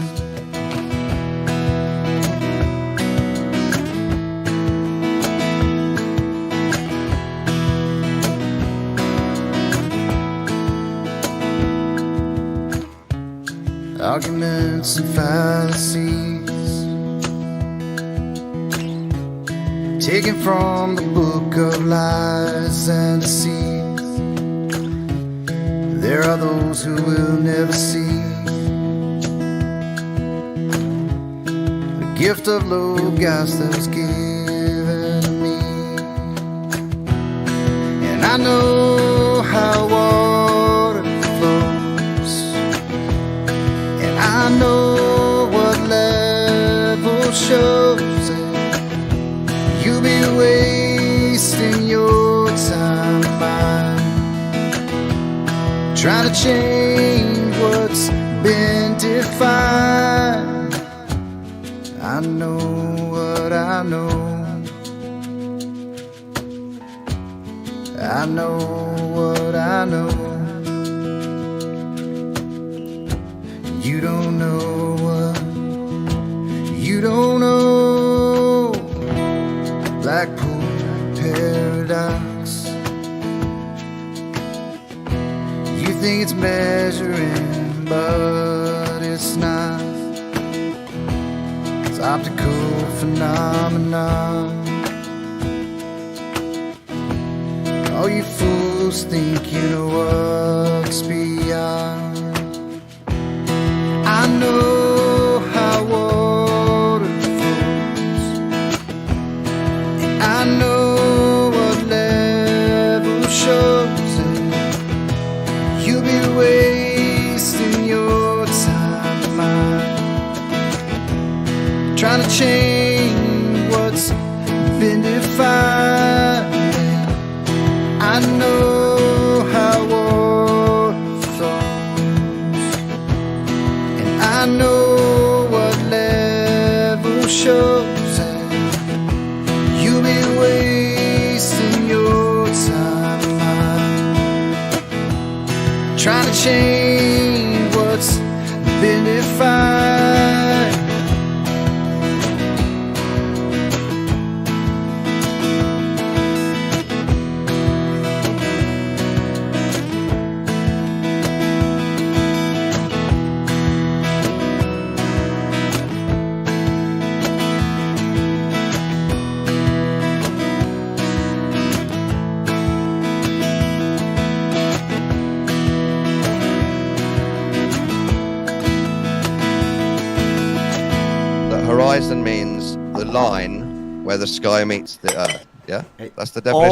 Arguments and fallacies taken from the book of lies and deceit. There are those who will never see the gift of Logos that was given to me. And I know how water flows, and I know what level shows. You'll be wasting your time, mine, trying to change what's been defined. I know what I know. I know what I know. You don't know what you don't know. Blackpool paradox. You think it's measuring, but it's not. It's optical phenomenon. All you fools think you know what's beyond. I know how water flows, and I know what level shows, and you'll be wasting your time, mine, trying to change what's been defined. I know how water flows, and I know what level shows, and you'll be wasting your time, mine, trying to change what's been defined. Horizon means the line where the sky meets the earth. Yeah, that's the definition.